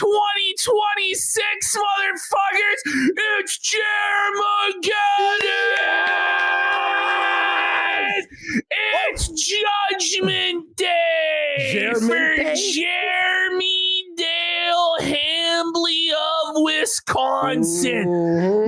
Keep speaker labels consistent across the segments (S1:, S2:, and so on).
S1: 2026, motherfuckers. It's Jermageddon. It's Judgment Day for Jeremy Dale Hambly of Wisconsin.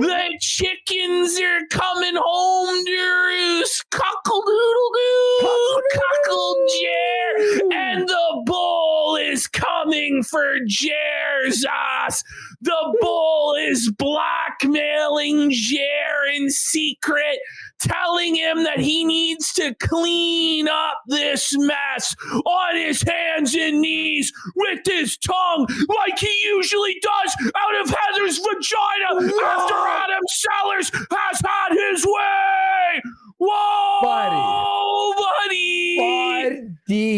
S1: The chickens are coming home to roost. Cockle-doodle-doo, cockle-jer. And the bull is coming for Jer's ass. The bull is blackmailing Jer in secret, telling him that he needs to clean up this mess on his hands and knees with his tongue like he usually does out of Heather's vagina after Adam Sellers has had his way. Whoa, buddy.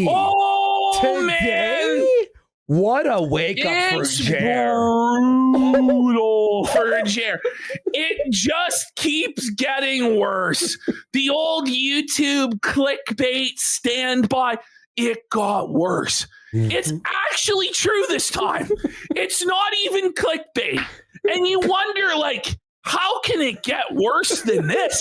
S1: Oh,
S2: today?
S1: Man.
S2: What a wake up for Jer.
S1: Brutal for Jer. It just keeps getting worse. The old YouTube clickbait standby, it got worse. It's actually true this time. It's not even clickbait. And you wonder, like, how can it get worse than this?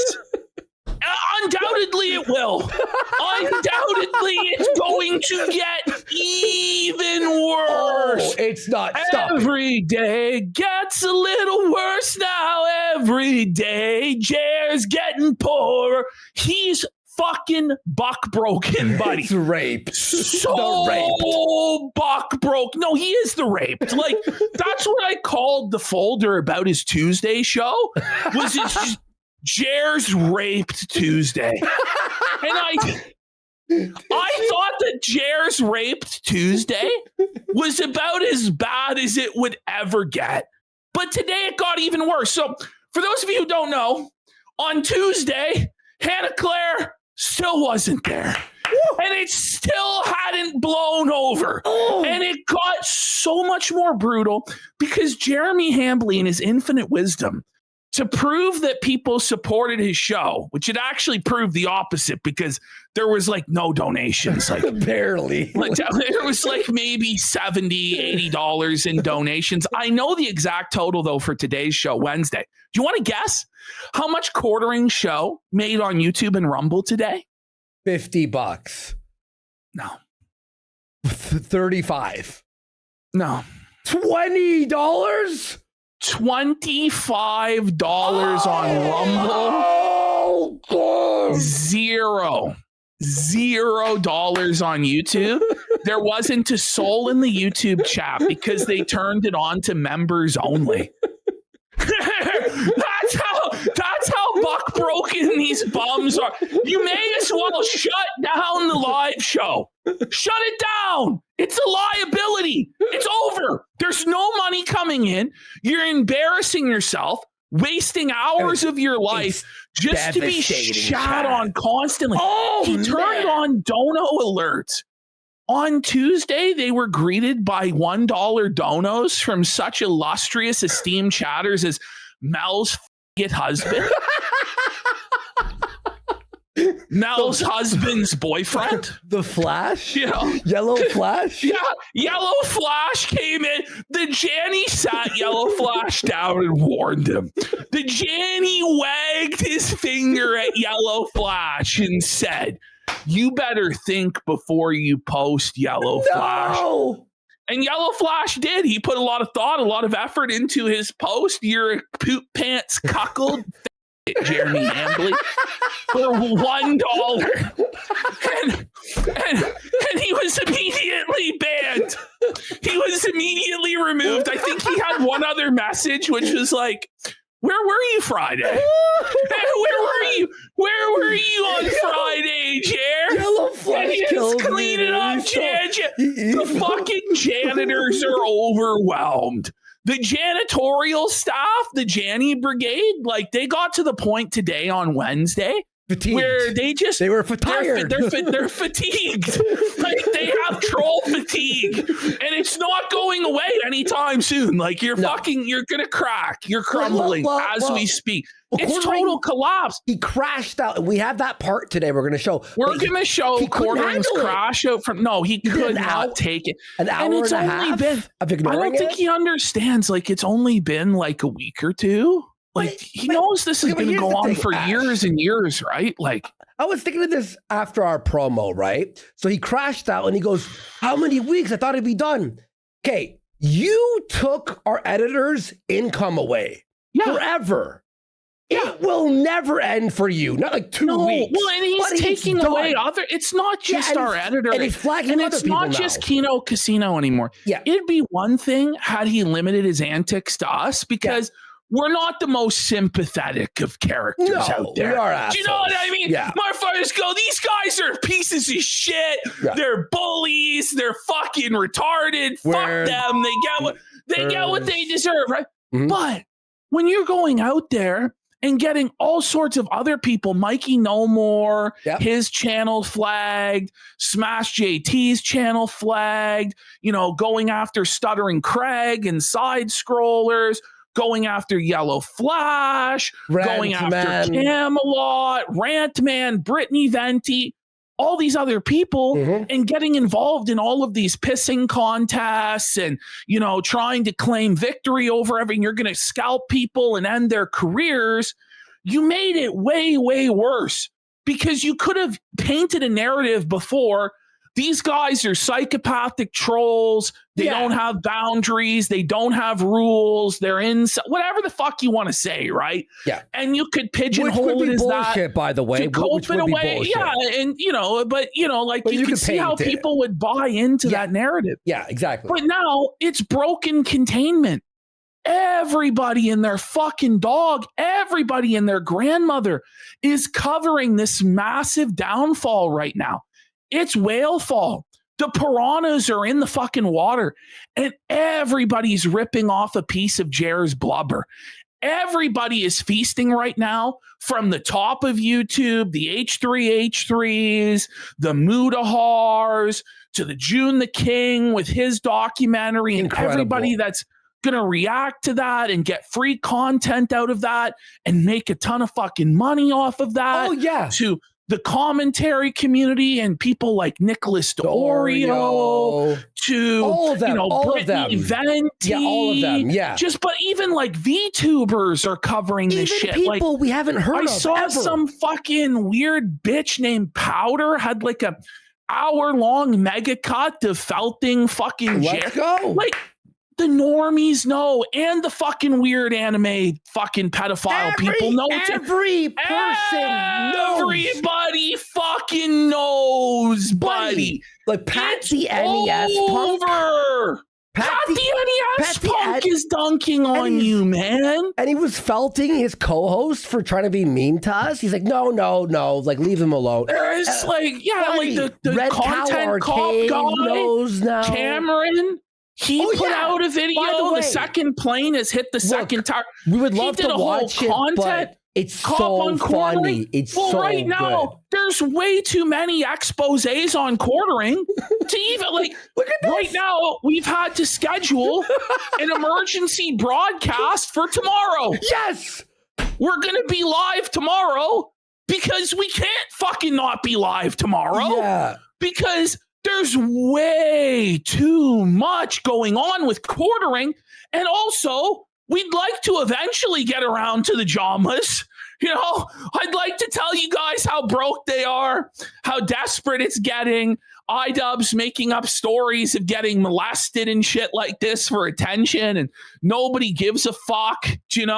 S1: Undoubtedly it will. Undoubtedly it's going to get even worse.
S2: Oh, it's not. Stop.
S1: Every day gets a little worse now. Every day Jer's getting poorer. He's fucking buck broken, buddy.
S2: It's rape.
S1: So buck broke. No, he is the raped. Like, that's what I called the folder about his Tuesday show. Was it Jer's Raped Tuesday? And I thought that Jer's Raped Tuesday was about as bad as it would ever get. But today it got even worse. So for those of you who don't know, on Tuesday, Hannah Claire still wasn't there. And it still hadn't blown over. And it got so much more brutal because Jeremy Hambly, in his infinite wisdom, to prove that people supported his show, which it actually proved the opposite because there was like no donations. Like
S2: barely.
S1: Like, there was like maybe $70, $80 in donations. I know the exact total though for today's show, Wednesday. Do you want to guess how much Quartering Show made on YouTube and Rumble today?
S2: $50.
S1: No.
S2: 35.
S1: No.
S2: $20?
S1: $25 on Rumble.
S2: Oh, God.
S1: $0 on YouTube. There wasn't a soul in the YouTube chat because they turned it on to members only. That's how buck broken these bums are. You may as well shut down the live show. Shut it down. It's a liability. It's over. There's no money coming in. You're embarrassing yourself, wasting hours of your life just to be shat on constantly. He turned on dono alerts. On Tuesday, they were greeted by $1 donos from such illustrious, esteemed chatters as Mel's husband, Mel's husband's boyfriend,
S2: the Flash,
S1: Yellow
S2: Flash.
S1: Yeah, Yellow Flash came in. The Janny sat Yellow Flash down and warned him. The Janny wagged his finger at Yellow Flash and said, "You better think before you post, Yellow Flash." And Yellow Flash did. He put a lot of thought, a lot of effort into his post. You're a poop pants cuckold, Jeremy Hambly, for $1. And he was immediately banned. He was immediately removed. I think he had one other message, which was like, "Where were you Friday? Where were you on Friday, Jer?"
S2: Yellow Flash killed me.
S1: Clean it up, Jer. The fucking janitors are overwhelmed. The janitorial staff, the Janny Brigade, like they got to the point today on Wednesday where they were tired. They're fatigued. Like they have troll fatigue, and it's not going away anytime soon. Like you're gonna crack. You're crumbling as we speak. It's total collapse.
S2: He crashed out. And we have that part today we're going to show.
S1: We're going to show Quartering's crash out from... No, he could not take it.
S2: An hour and a half of ignoring
S1: I don't think he understands. Like, it's only been like a week or two. Like, he knows this is going to go on for years and years, right? Like,
S2: I was thinking of this after our promo, right? So he crashed out and he goes, how many weeks? I thought it'd be done. Okay, you took our editor's income away forever. Yeah. It will never end for you. Not like 2 weeks.
S1: Well, and he's taking away other. It's not just our editor.
S2: And he's flagging
S1: and
S2: other
S1: it's
S2: people
S1: not
S2: now.
S1: just Kino Casino anymore.
S2: Yeah.
S1: It'd be one thing had he limited his antics to us because we're not the most sympathetic of characters out there.
S2: We are assholes.
S1: Do you know what I mean?
S2: Yeah.
S1: Motherfuckers go, these guys are pieces of shit. Yeah. They're bullies. They're fucking retarded. Fuck them. They get what they deserve, right? Mm-hmm. But when you're going out there and getting all sorts of other people, Mikey No More, his channel flagged, Smash JT's channel flagged, going after Stuttering Craig and side scrollers, going after Yellow Flash, going after Camelot, Rant Man, Brittany Venti, all these other people, and getting involved in all of these pissing contests and, trying to claim victory over everything. You're going to scalp people and end their careers. You made it way, way worse because you could have painted a narrative before. These guys are psychopathic trolls. They don't have boundaries. They don't have rules. They're in whatever the fuck you want to say, right?
S2: Yeah.
S1: And you could pigeonhole it as
S2: bullshit,
S1: that.
S2: By the way,
S1: to cope in a way. Yeah. And, but you can see how people would buy into that narrative.
S2: Yeah, exactly.
S1: But now it's broken containment. Everybody and their fucking dog, everybody and their grandmother is covering this massive downfall right now. It's whale fall. The piranhas are in the fucking water and everybody's ripping off a piece of Jer's blubber. Everybody is feasting right now from the top of YouTube, the H3H3s, the Mudahars, to the June the King with his documentary. Incredible. And everybody that's going to react to that and get free content out of that and make a ton of fucking money off of that.
S2: Oh, yeah.
S1: To the commentary community and people like Nicholas D'Orio, to
S2: all of them,
S1: Brittany Venti,
S2: all of them,
S1: but even like VTubers are covering this shit.
S2: People
S1: like,
S2: we haven't heard of.
S1: I saw some fucking weird bitch named Powder had like a hour-long mega cut of felting fucking
S2: Let's go.
S1: Like, the normies know, and the fucking weird anime fucking pedophile people know.
S2: Every person knows.
S1: Everybody fucking knows, buddy.
S2: Like Pat the NES
S1: punk. Pat the NES punk is dunking on you, man.
S2: And he was felting his co-host for trying to be mean to us. He's like, no, like leave him alone.
S1: There's like the
S2: Red
S1: content cop guy
S2: knows now.
S1: Cameron. He put out a video. The second plane has hit the second tower.
S2: We would love to watch it, but it's so funny. It's so
S1: right now, there's way too many exposés on quartering to even
S2: look at this.
S1: Right now, we've had to schedule an emergency broadcast for tomorrow.
S2: Yes,
S1: we're gonna be live tomorrow because we can't fucking not be live tomorrow.
S2: Yeah,
S1: because there's way too much going on with quartering. And also, we'd like to eventually get around to the Jamas. I'd like to tell you guys how broke they are, how desperate it's getting. iDubbbz making up stories of getting molested and shit like this for attention, and nobody gives a fuck, And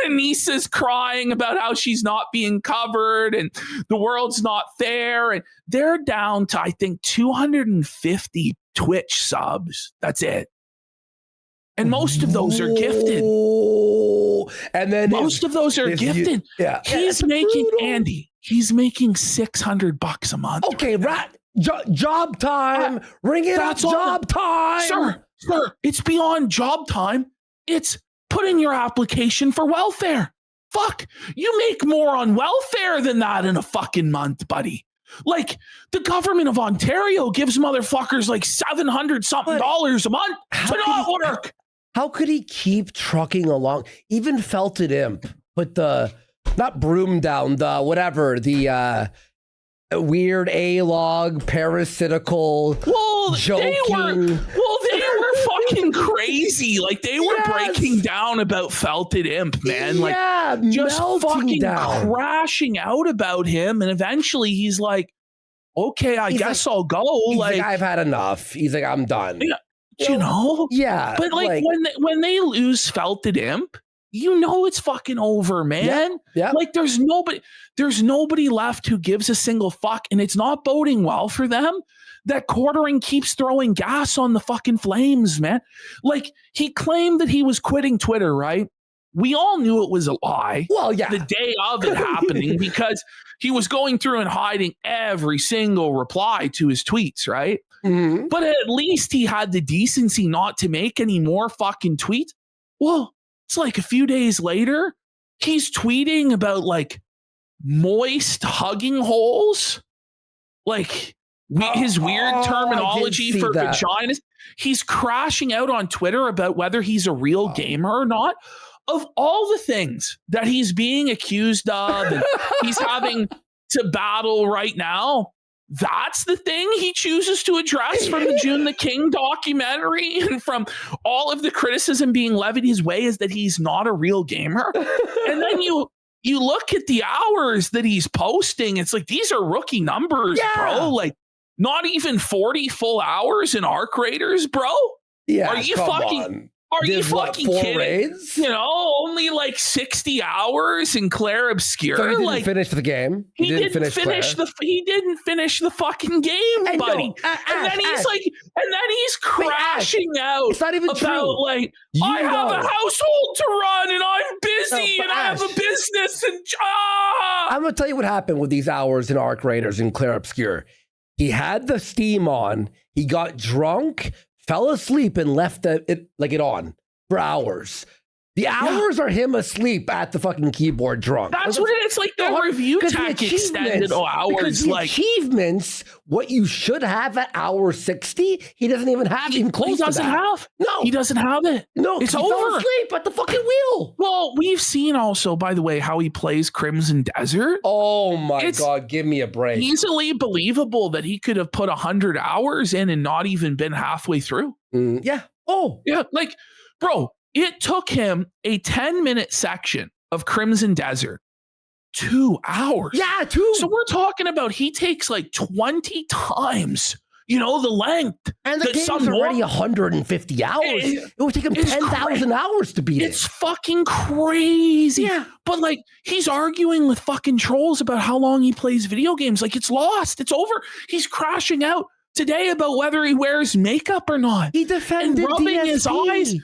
S1: Anissa's crying about how she's not being covered and the world's not fair. And they're down to, I think, 250 Twitch subs. That's it. And most of those are gifted.
S2: And then
S1: most of those are gifted. He's making Andy. He's making $600 a month.
S2: Okay, right. Job time. Ring it up. Job time.
S1: Sir, it's beyond job time. It's put in your application for welfare. Fuck, you make more on welfare than that in a fucking month, buddy. Like, the government of Ontario gives motherfuckers like $700-something a month to not work.
S2: How could he keep trucking along? Even Felted Imp put the not broom down, the whatever, the weird A-log, parasitical, joking.
S1: They were fucking crazy. Like they were breaking down about Felted Imp, man. Like just fucking crashing out about him. And eventually he's like, okay, I guess I'll go.
S2: Like I've had enough. He's like, I'm done.
S1: Yeah, you know?
S2: Yeah.
S1: But like when they lose Felted Imp, you know it's fucking over, man.
S2: Yeah.
S1: Like there's nobody left who gives a single fuck, and it's not boding well for them that Quartering keeps throwing gas on the fucking flames, man. Like he claimed that he was quitting Twitter, right? We all knew it was a lie.
S2: Well, yeah.
S1: The day of it happening because he was going through and hiding every single reply to his tweets, right?
S2: Mm-hmm.
S1: But at least he had the decency not to make any more fucking tweets. Well, it's like a few days later, he's tweeting about like moist hugging holes, like his weird terminology for vaginas. He's crashing out on Twitter about whether he's a real gamer or not. Of all the things that he's being accused of and he's having to battle right now, that's the thing he chooses to address from the June the King documentary and from all of the criticism being levied his way is that he's not a real gamer. And then you look at the hours that he's posting. It's like, these are rookie numbers, bro. Like not even 40 full hours in Arc Raiders, bro.
S2: Yeah.
S1: Are you fucking... Are you fucking kidding?
S2: Raids?
S1: You know, only like 60 hours in Claire Obscure.
S2: So he didn't finish the game.
S1: He didn't finish the fucking game, buddy. And then he's crashing out.
S2: It's not even
S1: about
S2: true.
S1: Like I have a household to run, and I'm busy, and I have a business, and
S2: I'm gonna tell you what happened with these hours in Arc Raiders and Claire Obscure. He had the Steam on. He got drunk. Fell asleep and left it on for hours. The hours are him asleep at the fucking keyboard drunk.
S1: That's what it's like. The review tech extended hours.
S2: Because the achievements, what you should have at hour 60, he doesn't even have even close to that. No,
S1: he doesn't have it.
S2: No,
S1: it's
S2: he
S1: over.
S2: Fell asleep at the fucking wheel.
S1: Well, we've seen also, by the way, how he plays Crimson Desert.
S2: Oh my God, give me a break.
S1: Easily believable that he could have put 100 hours in and not even been halfway through.
S2: Yeah. Oh,
S1: yeah. Like, bro. It took him a 10-minute section of Crimson Desert 2 hours.
S2: Yeah, 2.
S1: So we're talking about he takes like 20 times, the length.
S2: And the game's already 150 hours. It would take him 10,000 hours to beat it.
S1: It's fucking crazy.
S2: Yeah.
S1: But like, he's arguing with fucking trolls about how long he plays video games. Like, it's lost. It's over. He's crashing out today about whether he wears makeup or not.
S2: He defended
S1: and rubbing
S2: DSP.
S1: his eyes.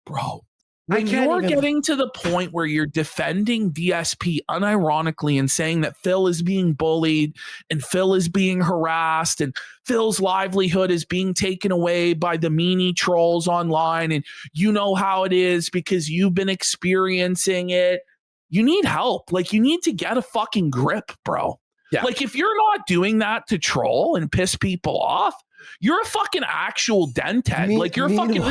S1: Bro, when you're getting to the point where you're defending DSP unironically and saying that Phil is being bullied and Phil is being harassed and Phil's livelihood is being taken away by the meanie trolls online, and you know how it is because you've been experiencing it, you need help. Like, you need to get a fucking grip, bro. Yeah. Like, if you're not doing that to troll and piss people off, you're a fucking actual denthead. Like, you're fucking...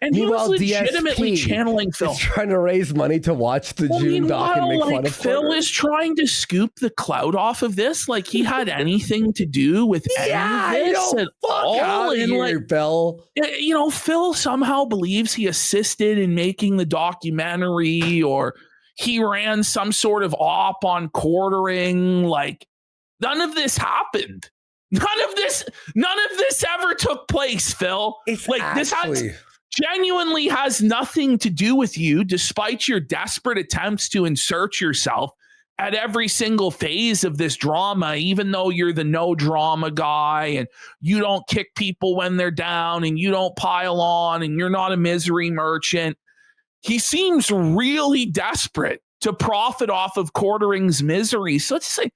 S1: And he was legitimately DSP channeling Phil.
S2: He's trying to raise money to watch the June doc and make fun of
S1: Phil is trying to scoop the clout off of this. Like, he had anything to do with any of this at all.
S2: And here, Phil.
S1: Phil somehow believes he assisted in making the documentary, or he ran some sort of op on Quartering. Like, none of this happened. None of this ever took place, Phil. This genuinely has nothing to do with you, despite your desperate attempts to insert yourself at every single phase of this drama, even though you're the no drama guy and you don't kick people when they're down and you don't pile on and you're not a misery merchant. He seems really desperate to profit off of Quartering's misery. So it's like,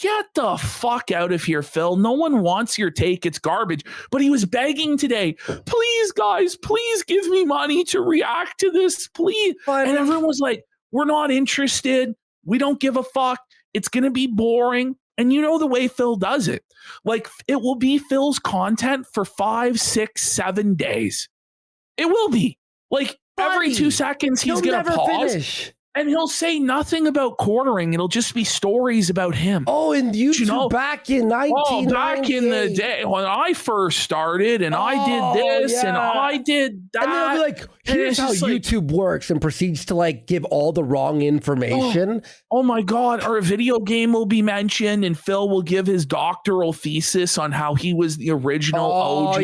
S1: get the fuck out of here, Phil. No one wants your take. It's garbage. But he was begging today, please, guys, please give me money to react to this, please. And everyone was like, we're not interested. We don't give a fuck. It's going to be boring. And you know the way Phil does it. Like, it will be Phil's content for 5, 6, 7 days. It will be. Like, every 2 seconds, he's going to pause. And he'll say nothing about quartering. It'll just be stories about him.
S2: Oh, and YouTube back in 1998.
S1: Back in the day when I first started and I did this and I did that.
S2: And they'll be like, here's how YouTube works, and proceeds to like give all the wrong information.
S1: Oh my God. Or a video game will be mentioned and Phil will give his doctoral thesis on how he was the original OG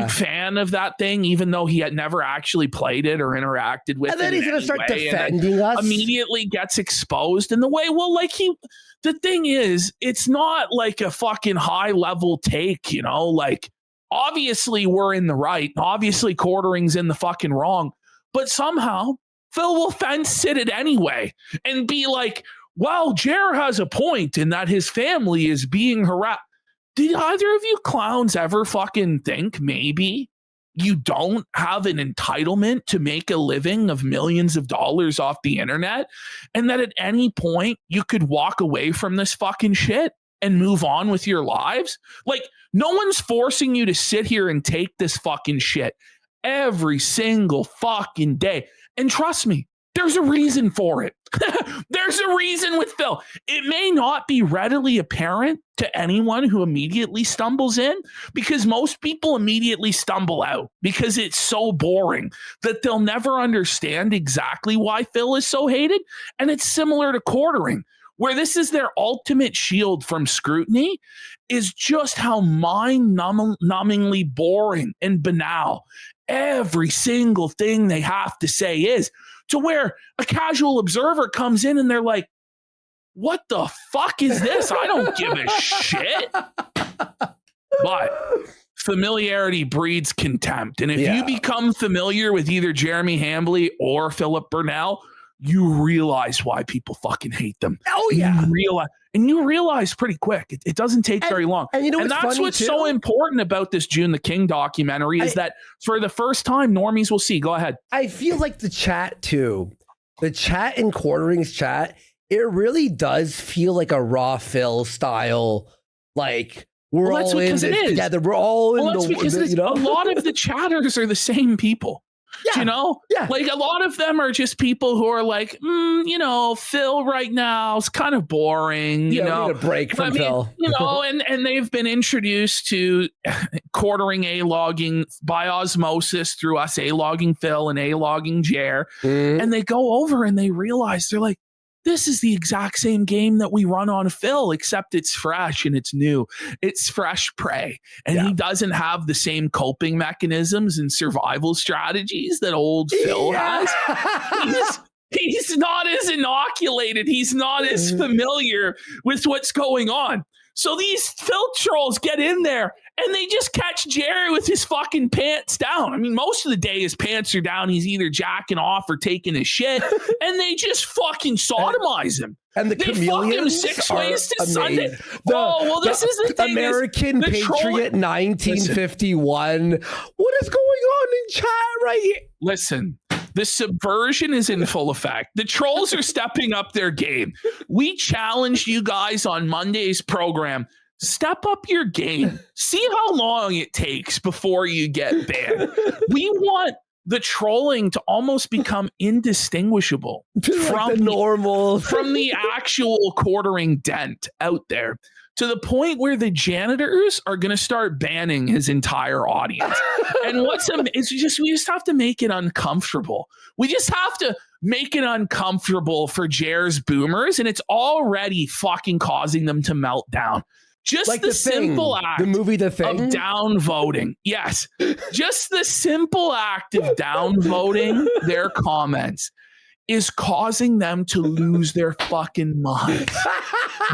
S1: fan of that thing, even though he had never actually played it or interacted with it.
S2: And then he's going to start defending us.
S1: Immediately gets exposed in the way. Well, like the thing is, it's not like a fucking high level take, you know, like obviously we're in the right. Obviously quartering's in the fucking wrong, but somehow Phil will fence sit it anyway and be like, well, Jer has a point in that his family is being harassed. Did either of you clowns ever fucking think maybe you don't have an entitlement to make a living of millions of dollars off the internet, and that at any point you could walk away from this fucking shit and move on with your lives? Like, no one's forcing you to sit here and take this fucking shit every single fucking day. And trust me, there's a reason for it. There's a reason with Phil. It may not be readily apparent to anyone who immediately stumbles in, because most people immediately stumble out because it's so boring that they'll never understand exactly why Phil is so hated. And it's similar to quartering, where this is their ultimate shield from scrutiny, is just how mind-numbingly boring and banal every single thing they have to say is, to where a casual observer comes in and they're like, what the fuck is this? I don't give a shit. But familiarity breeds contempt. And if you become familiar with either Jeremy Hambly or Philip Burnell, you realize why people fucking hate them.
S2: Oh, yeah.
S1: You realize pretty quick. It doesn't take very long.
S2: And, you know,
S1: that's what's so important about this June the King documentary is that for the first time, normies will see. Go ahead.
S2: I feel like the chat too, the chat in Quartering's chat, it really does feel like a Raw Phil style, like we're all in this together. We're all in the, you know?
S1: A lot of the chatters are the same people. Yeah, you know, like a lot of them are just people who are like, you know, Phil right now is kind of boring. You know,
S2: need a break from Phil.
S1: You know, and they've been introduced to quartering A-logging by osmosis through us A-logging Phil and A-logging Jer. And they go over and they realize, they're like, this is the exact same game that we run on Phil, except it's fresh and it's new. It's fresh prey. And he doesn't have the same coping mechanisms and survival strategies that old Phil has. He's not as inoculated. He's not as familiar with what's going on. So these Phil trolls get in there and they just catch Jerry with his fucking pants down. I mean, most of the day his pants are down. He's either jacking off or taking a shit, and they just fucking sodomize him.
S2: And the chameleons
S1: fuck him 6 ways to
S2: amazing.
S1: Sunday. This is the thing.
S2: American Patriot 1951. What is going on in chat right here?
S1: Listen. The subversion is in full effect. The trolls are stepping up their game. We challenged you guys on Monday's program. Step up your game. See how long it takes before you get banned. We want the trolling to almost become indistinguishable from the actual quartering dent out there, to the point where the janitors are going to start banning his entire audience. And we just have to make it uncomfortable. We just have to make it uncomfortable for Jer's boomers, and it's already fucking causing them to melt down. Just like the simple act
S2: the movie The Thing?
S1: Of downvoting. Yes. Just the simple act of downvoting their comments is causing them to lose their fucking minds.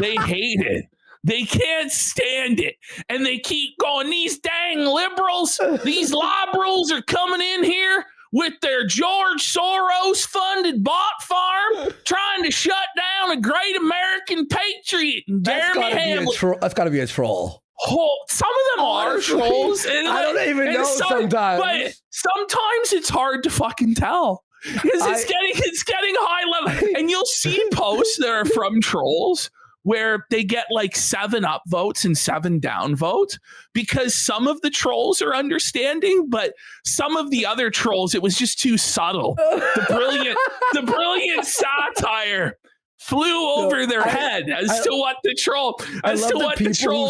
S1: They hate it. They can't stand it. And they keep going, these dang liberals, these liberals are coming in here with their George Soros funded bot farm trying to shut down a great American patriot. And Jeremy Hambly.
S2: That's got to be a troll.
S1: Some of them are trolls. And
S2: I don't even know sometimes.
S1: But sometimes it's hard to fucking tell. Because it's getting high level. And you'll see posts that are from trolls where they get like 7 up votes and 7 down votes because some of the trolls are understanding, but some of the other trolls, it was just too subtle. The brilliant satire flew over their head as to what the troll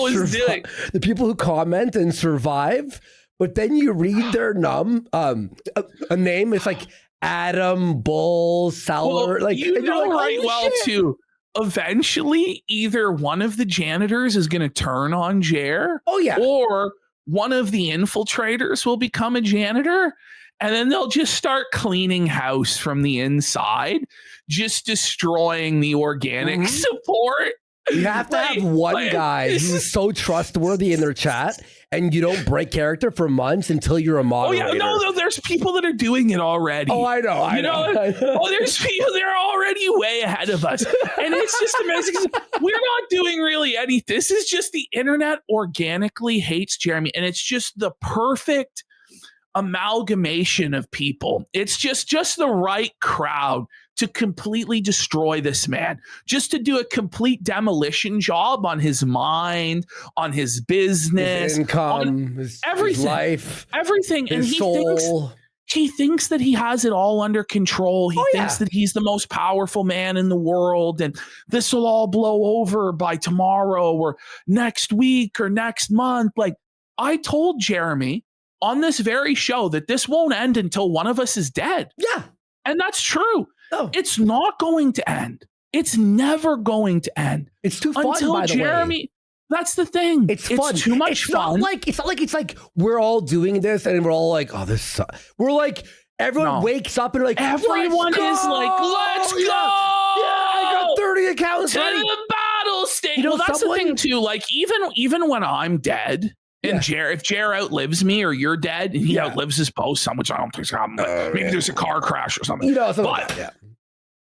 S1: is doing.
S2: The people who comment and survive, but then you read their a name. It's like Adam Bull Seller.
S1: Well, too. Eventually, either one of the janitors is going to turn on Jer.
S2: Oh yeah,
S1: or one of the infiltrators will become a janitor. And then they'll just start cleaning house from the inside, just destroying the organic support.
S2: You have to have one guy who's so trustworthy in their chat, and you don't break character for months until you're a moderator.
S1: Oh yeah, no, there's people that are doing it already.
S2: Oh, I know.
S1: There's people they're already way ahead of us, and it's just amazing. We're not doing really anything. This is just the internet organically hates Jeremy, and it's just the perfect amalgamation of people. It's just the right crowd to completely destroy this man, just to do a complete demolition job on his mind, on his business,
S2: his income,
S1: on everything,
S2: his life,
S1: everything.
S2: His
S1: and
S2: soul.
S1: He thinks that he has it all under control. He thinks that he's the most powerful man in the world, and this will all blow over by tomorrow or next week or next month. Like, I told Jeremy on this very show that this won't end until one of us is dead.
S2: Yeah.
S1: And that's true.
S2: No.
S1: It's not going to end. It's never going to end.
S2: It's too fun,
S1: until
S2: by the
S1: Jeremy,
S2: way.
S1: That's the thing.
S2: It's fun.
S1: Too much fun.
S2: It's not like it's like we're all doing this and we're all like, oh, this sucks. We're like, everyone wakes up and like,
S1: everyone is like, let's go.
S2: Yeah, I got 30 accounts
S1: to
S2: ready.
S1: The battle stage. Well, that's the thing too. Like even when I'm dead, and if Jer outlives me or you're dead and he outlives his post, which I don't think is happening. Maybe there's a car crash or something.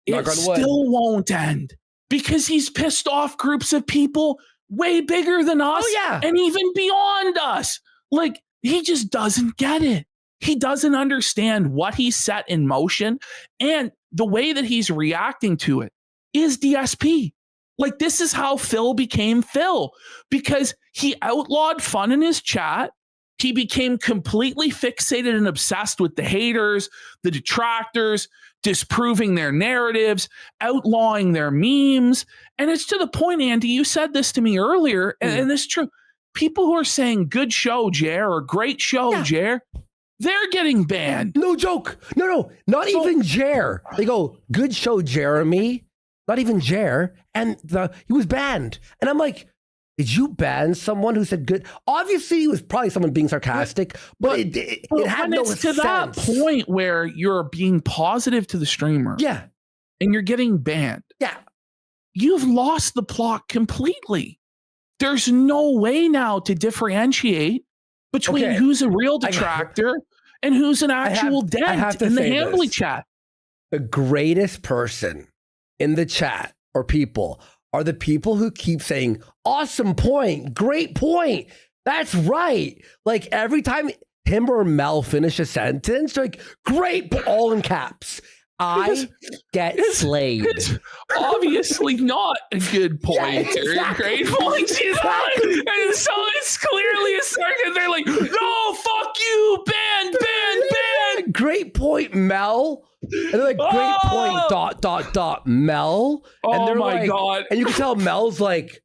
S1: It still won't end because he's pissed off groups of people way bigger than us and even beyond us. Like, he just doesn't get it. He doesn't understand what he set in motion, and the way that he's reacting to it is DSP. Like, this is how Phil became Phil, because he outlawed fun in his chat. He became completely fixated and obsessed with the haters, the detractors, disproving their narratives, outlawing their memes. And it's to the point, Andy, you said this to me earlier, and it's true. People who are saying good show, Jer, or great show, Jer, they're getting banned.
S2: No joke. No, not even Jer. They go, good show, Jeremy. Not even Jer. And he was banned. And I'm like, did you ban someone who said good? Obviously, it was probably someone being sarcastic, but it had no sense.
S1: To that point where you're being positive to the streamer.
S2: Yeah.
S1: And you're getting banned.
S2: Yeah.
S1: You've lost the plot completely. There's no way now to differentiate between who's a real detractor and who's an actual dent in the Hambly chat.
S2: The greatest person in the chat or people are the people who keep saying, awesome point, great point. That's right. Like, every time him or Mel finish a sentence, they're like, great, all in caps. I get slayed.
S1: It's obviously not a good point or a great point. And so it's clearly a circuit. They're like, no, fuck you, ban.
S2: Great point, Mel. And they're like, great point, Mel. And they're
S1: my God.
S2: And you can tell Mel's like,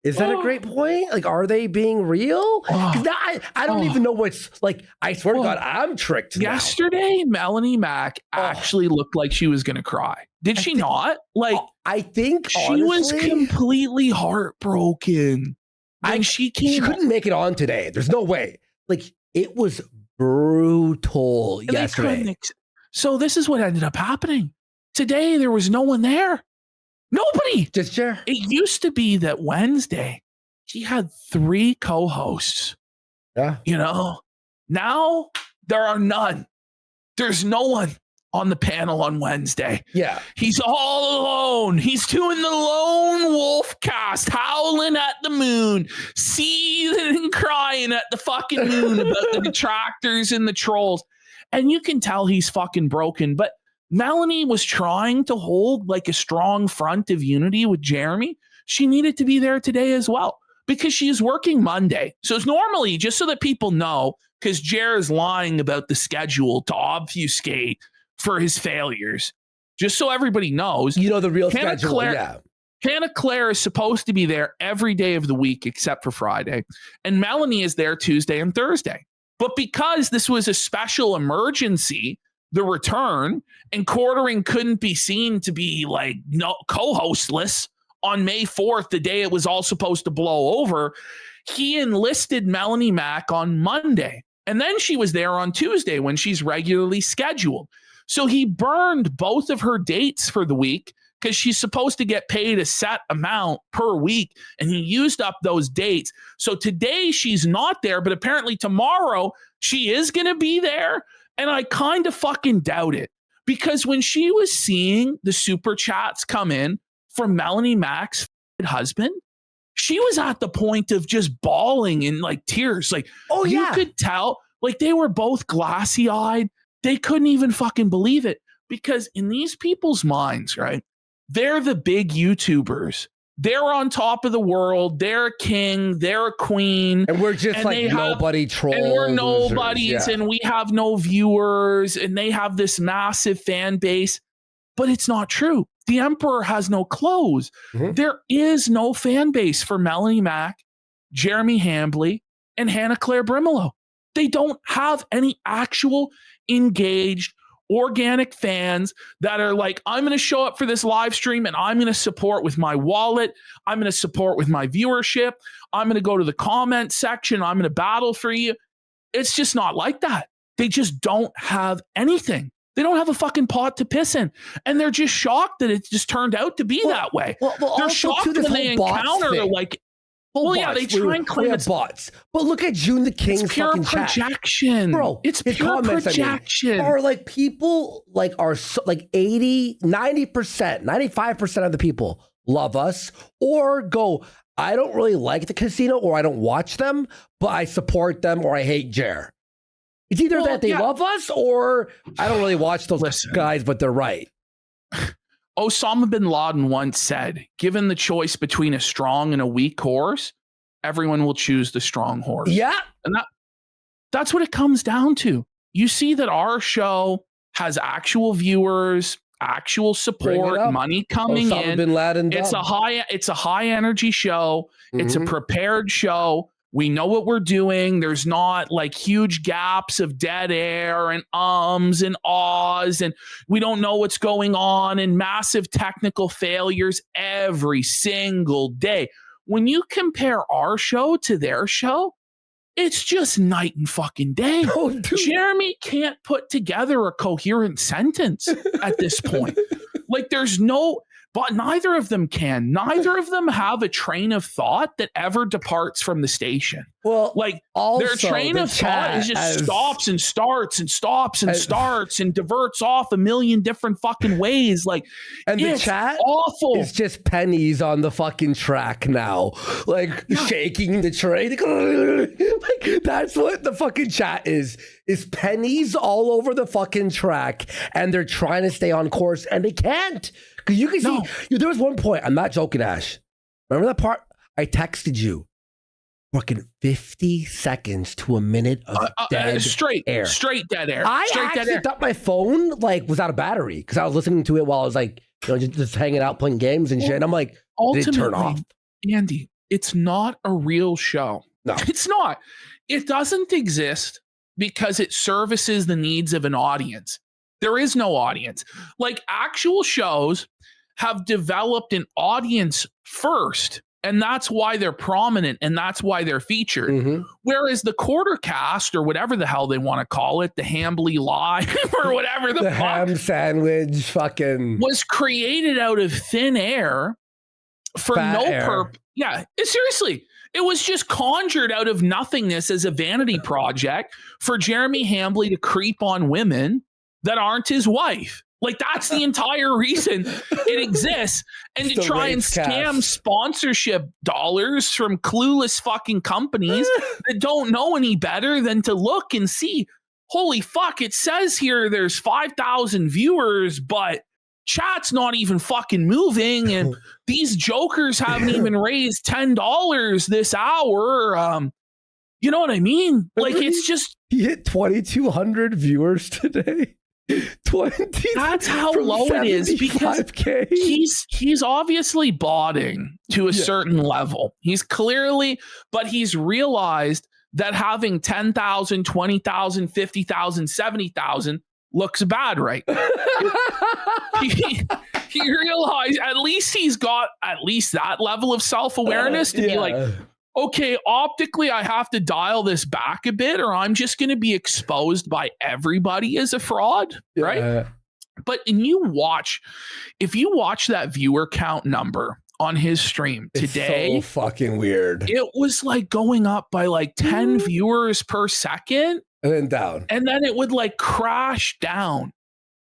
S2: is that a great point? Like, are they being real? Because I don't even know what's like. I swear to God, I'm tricked.
S1: Yesterday, Melanie Mack actually looked like she was going to cry. Did she not? Like,
S2: I think
S1: she was completely heartbroken. And she couldn't
S2: make it on today. There's no way. Like, it was brutal yesterday.
S1: So this is what ended up happening. Today, there was no one there. Nobody.
S2: Just Jer.
S1: It used to be that Wednesday, he had 3 co-hosts.
S2: Yeah.
S1: You know, now there are none. There's no one on the panel on Wednesday.
S2: Yeah.
S1: He's all alone. He's doing the lone wolf cast, howling at the moon, seething and crying at the fucking moon about the detractors and the trolls. And you can tell he's fucking broken, but Melanie was trying to hold like a strong front of unity with Jeremy. She needed to be there today as well because she's working Monday. So it's normally, just so that people know, because Jer is lying about the schedule to obfuscate for his failures. Just so everybody knows.
S2: You know the real schedule, yeah.
S1: Hannah Claire is supposed to be there every day of the week except for Friday. And Melanie is there Tuesday and Thursday. But because this was a special emergency, the return, and Quartering couldn't be seen to be like co-hostless on May 4th, the day it was all supposed to blow over, he enlisted Melanie Mack on Monday. And then she was there on Tuesday when she's regularly scheduled. So he burned both of her dates for the week because she's supposed to get paid a set amount per week, and he used up those dates. So today she's not there, but apparently tomorrow she is going to be there. And I kind of fucking doubt it, because when she was seeing the super chats come in from Melanie Mack's husband, she was at the point of just bawling in like tears. Like, you could tell, like they were both glassy eyed. They couldn't even fucking believe it, because in these people's minds, right, they're the big YouTubers. They're on top of the world. They're a king. They're a queen.
S2: And we're just like nobody trolls.
S1: And we're nobodies, and we have no viewers, and they have this massive fan base. But it's not true. The Emperor has no clothes. Mm-hmm. There is no fan base for Melanie Mack, Jeremy Hambly, and Hannah Claire Brimelow. They don't have any actual engaged organic fans that are like, I'm going to show up for this live stream and I'm going to support with my wallet. I'm going to support with my viewership. I'm going to go to the comment section. I'm going to battle for you. It's just not like that. They just don't have anything. They don't have a fucking pot to piss in. And they're just shocked that it just turned out to be that way. They're shocked when they encounter like, they try and claim it's
S2: bots. But look at June the King's
S1: it's pure
S2: fucking
S1: projection.
S2: Chat. Bro,
S1: it's pure projection.
S2: Or like people like are so, like 80, 90%, 95% of the people love us or go, I don't really like the casino or I don't watch them, but I support them or I hate Jer. It's either that they love us or I don't really watch those guys, but they're right.
S1: Osama bin Laden once said, given the choice between a strong and a weak horse, everyone will choose the strong horse.
S2: Yeah.
S1: And that's what it comes down to. You see that our show has actual viewers, actual support, money coming
S2: Osama
S1: in.
S2: Bin Laden
S1: it's a high energy show. Mm-hmm. It's a prepared show. We know what we're doing. There's not like huge gaps of dead air and ums and ahs, and we don't know what's going on, and massive technical failures every single day. When you compare our show to their show, it's just night and fucking day.
S2: Oh,
S1: Jeremy can't put together a coherent sentence at this point. Like there's no... But neither of them can. Neither of them have a train of thought that ever departs from the station.
S2: Well,
S1: like
S2: also,
S1: their train of thought is just stops and starts and stops and starts and diverts off a million different fucking ways. Like,
S2: and the chat
S1: awful.
S2: It's just pennies on the fucking track now, like shaking the train. Like that's what the fucking chat is pennies all over the fucking track, and they're trying to stay on course and they can't. Because you can see, there was one point, I'm not joking, Ash. Remember that part? I texted you. Fucking 50 seconds to a minute of dead air.
S1: Straight dead air.
S2: I actually thought my phone like was out of battery because I was listening to it while I was like, just hanging out playing games and shit. And I'm like, did it turn off?
S1: Andy, it's not a real show.
S2: No.
S1: It's not. It doesn't exist because it services the needs of an audience. There is no audience. Like actual shows have developed an audience first, and that's why they're prominent and that's why they're featured. Mm-hmm. Whereas the quarter cast or whatever the hell they want to call it, the Hambly Live or whatever the fuck,
S2: ham sandwich fucking
S1: was created out of thin air for no purpose. Yeah, seriously. It was just conjured out of nothingness as a vanity project for Jeremy Hambly to creep on women that aren't his wife. Like that's the entire reason it exists. And to try and scam sponsorship dollars from clueless fucking companies that don't know any better than to look and see, holy fuck, it says here there's 5,000 viewers, but chat's not even fucking moving, and these jokers haven't even raised $10 this hour. You know what I mean? Like, it's just...
S2: He hit 2,200 viewers today. 20.
S1: That's how low it is, because he's obviously botting to a certain level. He's clearly... But he's realized that having 10,000, 20,000, 50,000, 70,000 looks bad right now. He realized at least he's got at least that level of self-awareness to be like, okay, optically, I have to dial this back a bit, or I'm just going to be exposed by everybody as a fraud, right? But if you watch that viewer count number on his stream today,
S2: it's so fucking weird.
S1: It was like going up by like 10 viewers per second.
S2: And then down.
S1: And then it would like crash down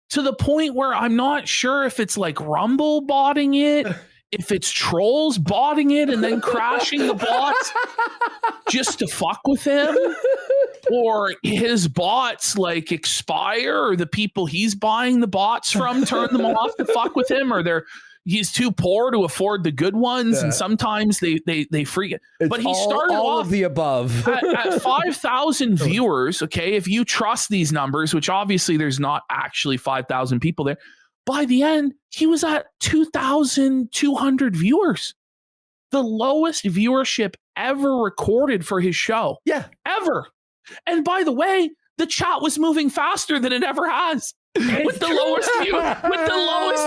S1: to the point where I'm not sure if it's like Rumble botting it, if it's trolls botting it and then crashing the bots just to fuck with him, or his bots like expire, or the people he's buying the bots from turn them off to fuck with him, or he's too poor to afford the good ones, and sometimes they freak it. But he started
S2: all
S1: off
S2: of the above
S1: at 5,000 viewers. Okay, if you trust these numbers, which obviously there's not actually 5,000 people there. By the end, he was at 2,200 viewers, the lowest viewership ever recorded for his show.
S2: Yeah,
S1: ever. And by the way, the chat was moving faster than it ever has. With the lowest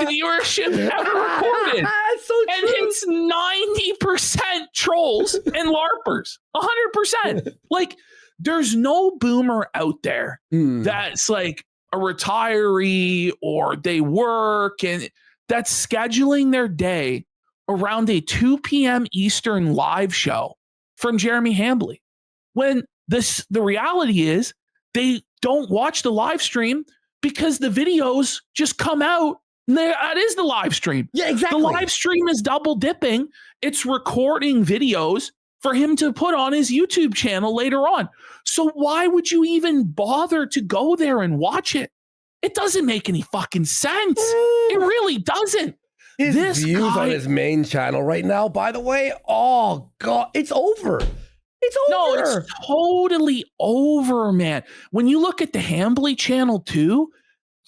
S1: viewership ever recorded.
S2: So
S1: and it's 90% trolls and LARPers. 100%. Like, there's no boomer out there that's like a retiree, or they work, and that's scheduling their day around a 2 p.m. Eastern live show from Jeremy Hambly. When the reality is they don't watch the live stream, because the videos just come out. That is the live stream.
S2: Yeah, exactly.
S1: The live stream is double dipping. It's recording videos for him to put on his YouTube channel later on. So why would you even bother to go there and watch it? It doesn't make any fucking sense. It really doesn't.
S2: His views on his main channel right now, by the way, oh God, it's over. It's over.
S1: No, it's totally over, man. When you look at the Hambly channel too,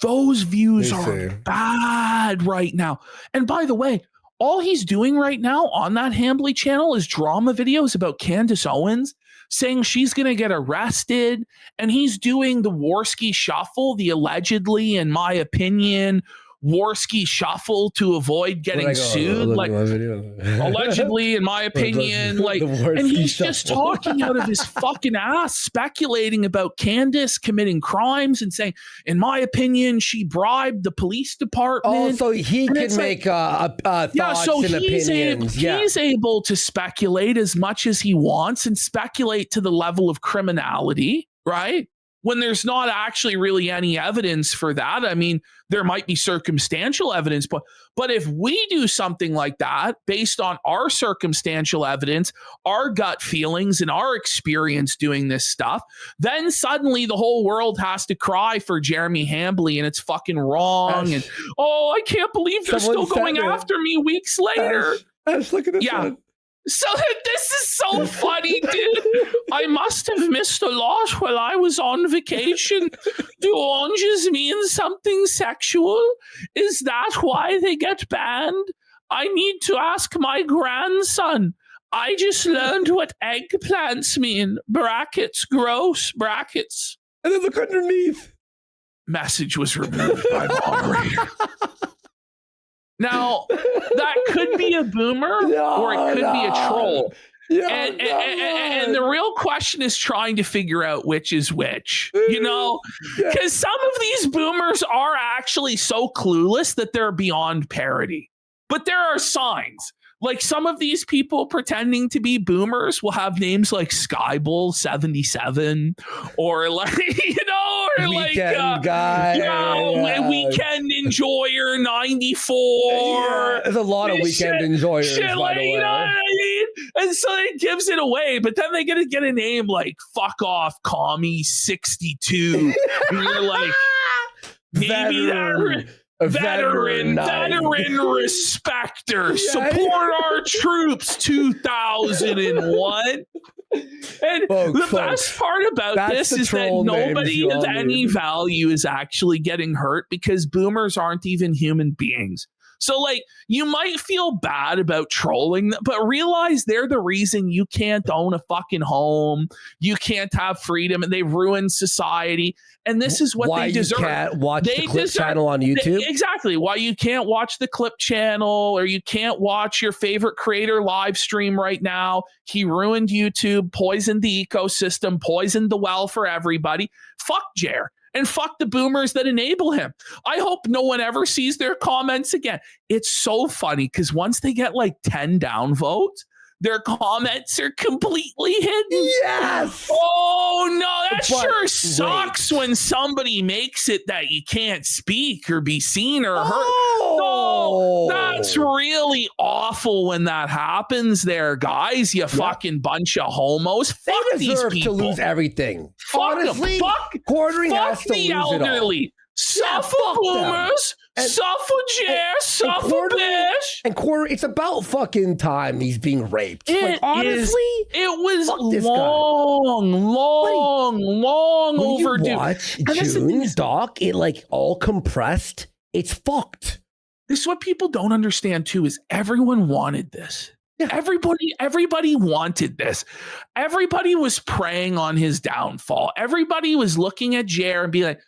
S1: those views are bad right now. And by the way, all he's doing right now on that Hambly channel is drama videos about Candace Owens, saying she's going to get arrested. And he's doing the Warski shuffle, the allegedly, in my opinion, Warski shuffle to avoid getting sued, like allegedly, in my opinion, like, and he's just talking out of his fucking ass, speculating about Candace committing crimes and saying, in my opinion, she bribed the police department.
S2: Oh, so he can make thoughts and opinions.
S1: He's able to speculate as much as he wants and speculate to the level of criminality, right? When there's not actually really any evidence for that. I mean, there might be circumstantial evidence, but if we do something like that based on our circumstantial evidence, our gut feelings, and our experience doing this stuff, then suddenly the whole world has to cry for Jeremy Hambly, and it's fucking wrong. And I can't believe they're still going after me weeks later.
S2: Look at this one.
S1: So this is so funny, dude. I must have missed a lot while I was on vacation. Do oranges mean something sexual? Is that why they get banned? I need to ask my grandson. I just learned what eggplants mean. Brackets, gross, brackets.
S2: And then look underneath.
S1: Message was removed by moderator. Now, that could be a boomer, or it could be a troll. And the real question is trying to figure out which is which, you know, because some of these boomers are actually so clueless that they're beyond parody. But there are signs. Like, some of these people pretending to be boomers will have names like Skybull 77, or like, you know, or
S2: Weekend Guy,
S1: Weekend Enjoyer 94.
S2: There's a lot of Weekend Enjoyers, by the way.
S1: You know what I mean? And so it gives it away, but then they get to get a name like Fuck Off Commie 62. And you're like, maybe veteran respecter, support our troops 2001. And the best part about this is that nobody of any value is actually getting hurt because boomers aren't even human beings. So, like, you might feel bad about trolling them, but realize they're the reason you can't own a fucking home. You can't have freedom, and they've ruined society. And this is what they deserve. Why you
S2: can't watch the Clip channel on YouTube?
S1: Exactly. Why you can't watch the Clip channel, or you can't watch your favorite creator live stream right now. He ruined YouTube, poisoned the ecosystem, poisoned the well for everybody. Fuck Jer. And fuck the boomers that enable him. I hope no one ever sees their comments again. It's so funny because once they get like 10 downvotes, their comments are completely hidden.
S2: Yes.
S1: Oh, no, that sure sucks when somebody makes it that you can't speak or be seen or heard. No, that's really awful when that happens there, guys. You fucking bunch of homos. Fuck these people.
S2: To lose everything.
S1: Honestly, quartering has to the elderly. Suffer boomers, suffer Jer, suffer Bish.
S2: And Quarter, it's about fucking time he's being raped. Like, honestly,
S1: it was long overdue.
S2: You watch June, Doc, it like all compressed. It's fucked.
S1: This is what people don't understand too, is everyone wanted this. Yeah. Everybody wanted this. Everybody was preying on his downfall. Everybody was looking at Jer and be like,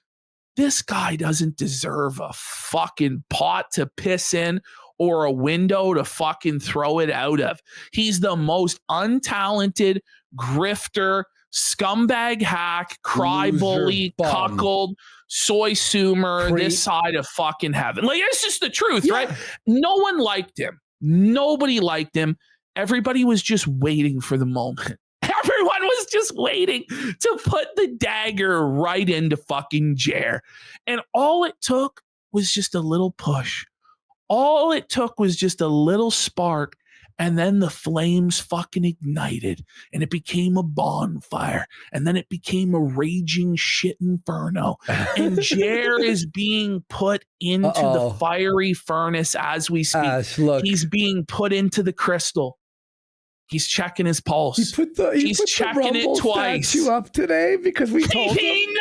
S1: this guy doesn't deserve a fucking pot to piss in or a window to fucking throw it out of. He's the most untalented grifter, scumbag hack, cry-bully, cuckold, soy sumer, this side of fucking heaven. Like, it's just the truth, right? No one liked him. Nobody liked him. Everybody was just waiting for the moment. Everyone was just waiting to put the dagger right into fucking Jer. And all it took was just a little push. All it took was just a little spark. And then the flames fucking ignited and it became a bonfire. And then it became a raging shit inferno. And Jer is being put into the fiery furnace as we speak. He's being put into the crystal. He's checking his pulse. He's checking it twice.
S2: Statue up today because we told him.
S1: We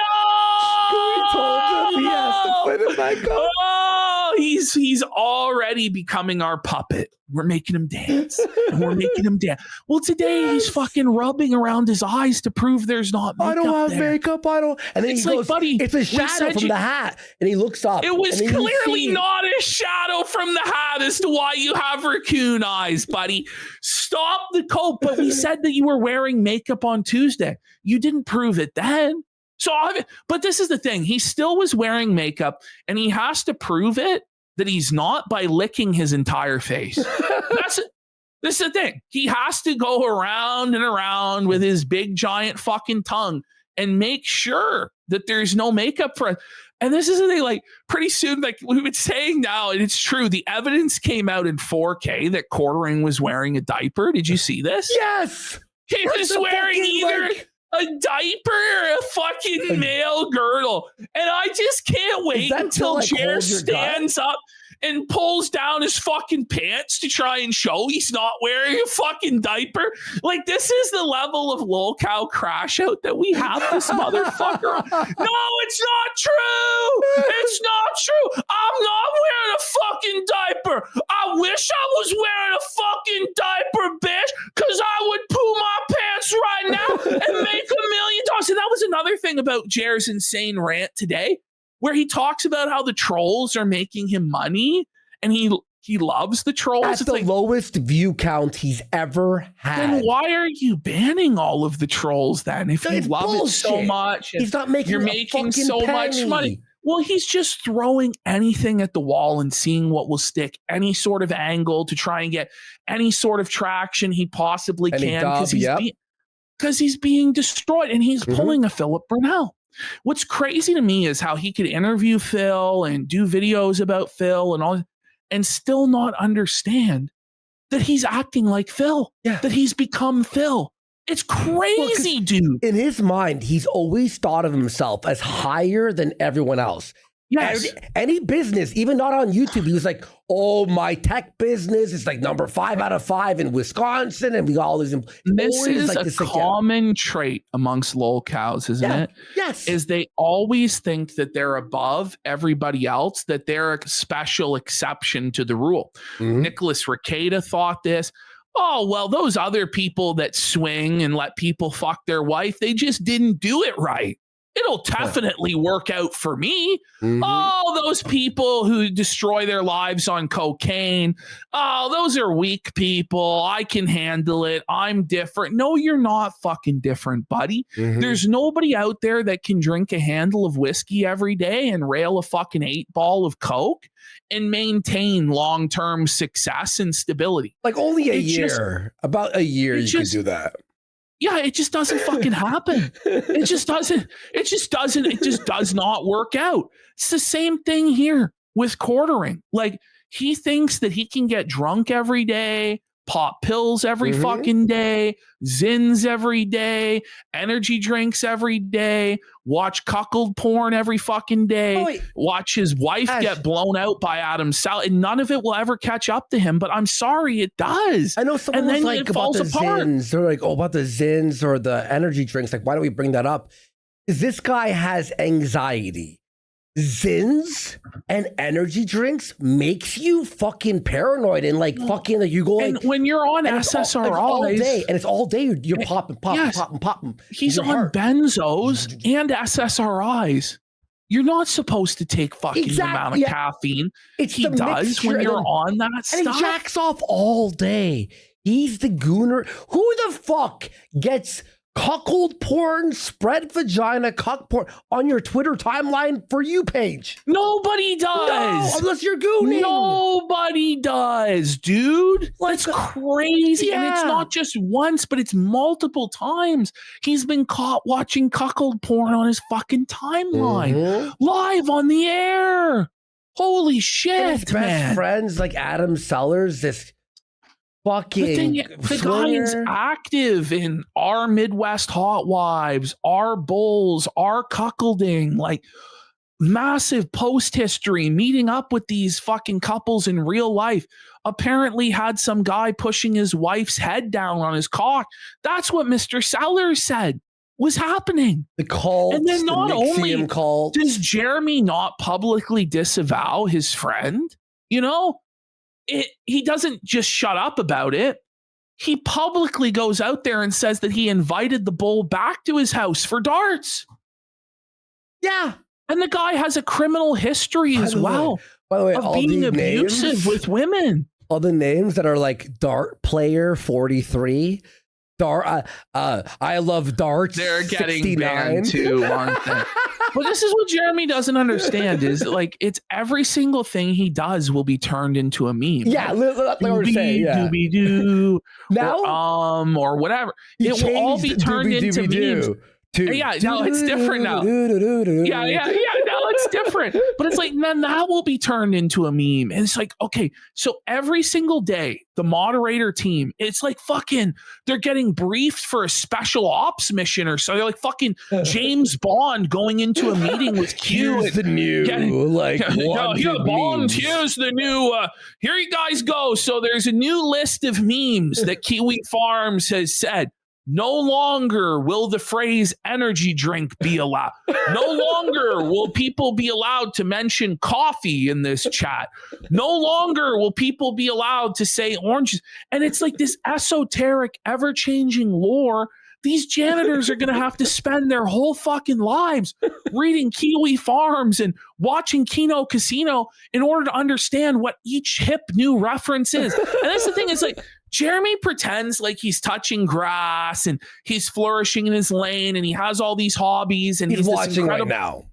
S1: told him
S2: he has to put it back up.
S1: Oh, he's already becoming our puppet. We're making him dance. And we're making him dance. Well, today he's fucking rubbing around his eyes to prove there's not makeup.
S2: I don't have makeup. I don't. And then
S1: it's
S2: he goes,
S1: buddy,
S2: it's a shadow from the hat. And he looks up.
S1: It was clearly not a shadow from the hat as to why you have raccoon eyes, buddy. Stop the coat. But we said that you were wearing makeup on Tuesday. You didn't prove it then. But this is the thing. He still was wearing makeup, and he has to prove it that he's not by licking his entire face. This is the thing. He has to go around and around with his big giant fucking tongue and make sure that there's no makeup for it. And this is the thing, like, pretty soon, like we've been saying now, and it's true, the evidence came out in 4K that Quartering was wearing a diaper. Did you see this?
S2: Yes.
S1: He was wearing either a diaper or a fucking male girdle. And I just can't wait until Jer stands up and pulls down his fucking pants to try and show he's not wearing a fucking diaper. Like, this is the level of lolcow crash out that we have this motherfucker. No, it's not true. It's not true. I'm not wearing a fucking diaper. I wish I was wearing a fucking diaper, bitch, because I would poo my pants right now and make $1 million. And that was another thing about Jer's insane rant today, where he talks about how the trolls are making him money and he loves the trolls.
S2: That's the lowest view count he's ever had.
S1: Then why are you banning all of the trolls then? If you love it so much,
S2: he's not making
S1: you're making so much money. Well, he's just throwing anything at the wall and seeing what will stick, any sort of angle to try and get any sort of traction he possibly can, because he's being destroyed, and he's pulling a Philip Burnell. What's crazy to me is how he could interview Phil and do videos about Phil and all, and still not understand that he's acting like Phil, that he's become Phil. It's crazy, dude.
S2: In his mind, he's always thought of himself as higher than everyone else.
S1: Yes.
S2: Any business, even not on YouTube, he was like, oh, my tech business is like number 5 out of 5 in Wisconsin. And we got all these.
S1: This is like a common trait amongst lolcows, isn't it?
S2: Yes.
S1: Is they always think that they're above everybody else, that they're a special exception to the rule. Nicholas Rekieta thought this. Oh, well, those other people that swing and let people fuck their wife, they just didn't do it right. It'll definitely work out for me. Oh, those people who destroy their lives on cocaine. Oh, those are weak people. I can handle it. I'm different. No, you're not fucking different, buddy. There's nobody out there that can drink a handle of whiskey every day and rail a fucking 8-ball of coke and maintain long-term success and stability.
S2: Like only a year. About a year you can do that.
S1: Yeah, it just doesn't fucking happen. It just does not work out. It's the same thing here with quartering. Like, he thinks that he can get drunk every day, pop pills every fucking day, Zins every day, energy drinks every day, watch cuckold porn every fucking day, watch his wife get blown out by Adam Sal, and none of it will ever catch up to him. But I'm sorry, it does.
S2: I know someone was like about the Zins. They're like, oh, about the Zins or the energy drinks. Like, why don't we bring that up? Is this guy has anxiety. Zins and energy drinks makes you fucking paranoid and like fucking like you go like,
S1: and when you're on SSRIs
S2: all day and it's all day you're popping.
S1: He's on benzos and SSRIs. You're not supposed to take fucking the amount of caffeine he does when you're on that stuff.
S2: And he jacks off all day. He's the gooner. Who the fuck gets cuckold porn, spread vagina, cuck porn on your Twitter timeline for you page?
S1: Nobody does.
S2: No, unless you're gooning.
S1: Nobody does, dude. That's crazy. And it's not just once, but it's multiple times. He's been caught watching cuckold porn on his fucking timeline. Live on the air. Holy shit,
S2: and his best friends like Adam Sellers, this fucking
S1: the guy is active in our Midwest Hot Wives, our Bulls, our cuckolding, like massive post history, meeting up with these fucking couples in real life. Apparently had some guy pushing his wife's head down on his cock. That's what Mr. Sellers said was happening.
S2: The cult, and then not only
S1: does Jeremy not publicly disavow his friend, you know, he doesn't just shut up about it. He publicly goes out there and says that he invited the bull back to his house for darts.
S2: Yeah.
S1: And the guy has a criminal history as well.
S2: By the way,
S1: of being abusive with women.
S2: All the names that are like dart player 43, I love darts.
S1: They're getting
S2: 69.
S1: banned too, aren't they? But this is what Jeremy doesn't understand is like it's every single thing he does will be turned into a meme.
S2: Yeah, like I was saying,
S1: doobie-doo,
S2: now
S1: or whatever. It will all be turned into memes. Yeah, no, it's different now. Yeah, now it's different. But it's like, then that will be turned into a meme. And it's like, okay, so every single day, the moderator team, it's like fucking, they're getting briefed for a special ops mission or so. They're like fucking James Bond going into a meeting with Q.
S2: Here's the new,
S1: Bond, here's the new, here you guys go. So there's a new list of memes that Kiwi Farms has said. No longer will the phrase energy drink be allowed. No longer will people be allowed to mention coffee in this chat. No longer will people be allowed to say oranges. And it's like this esoteric, ever-changing lore. These janitors are going to have to spend their whole fucking lives reading Kiwi Farms and watching Kino Casino in order to understand what each hip new reference is. And that's the thing, is like, Jeremy pretends like he's touching grass and he's flourishing in his lane and he has all these hobbies and
S2: he's watching right now.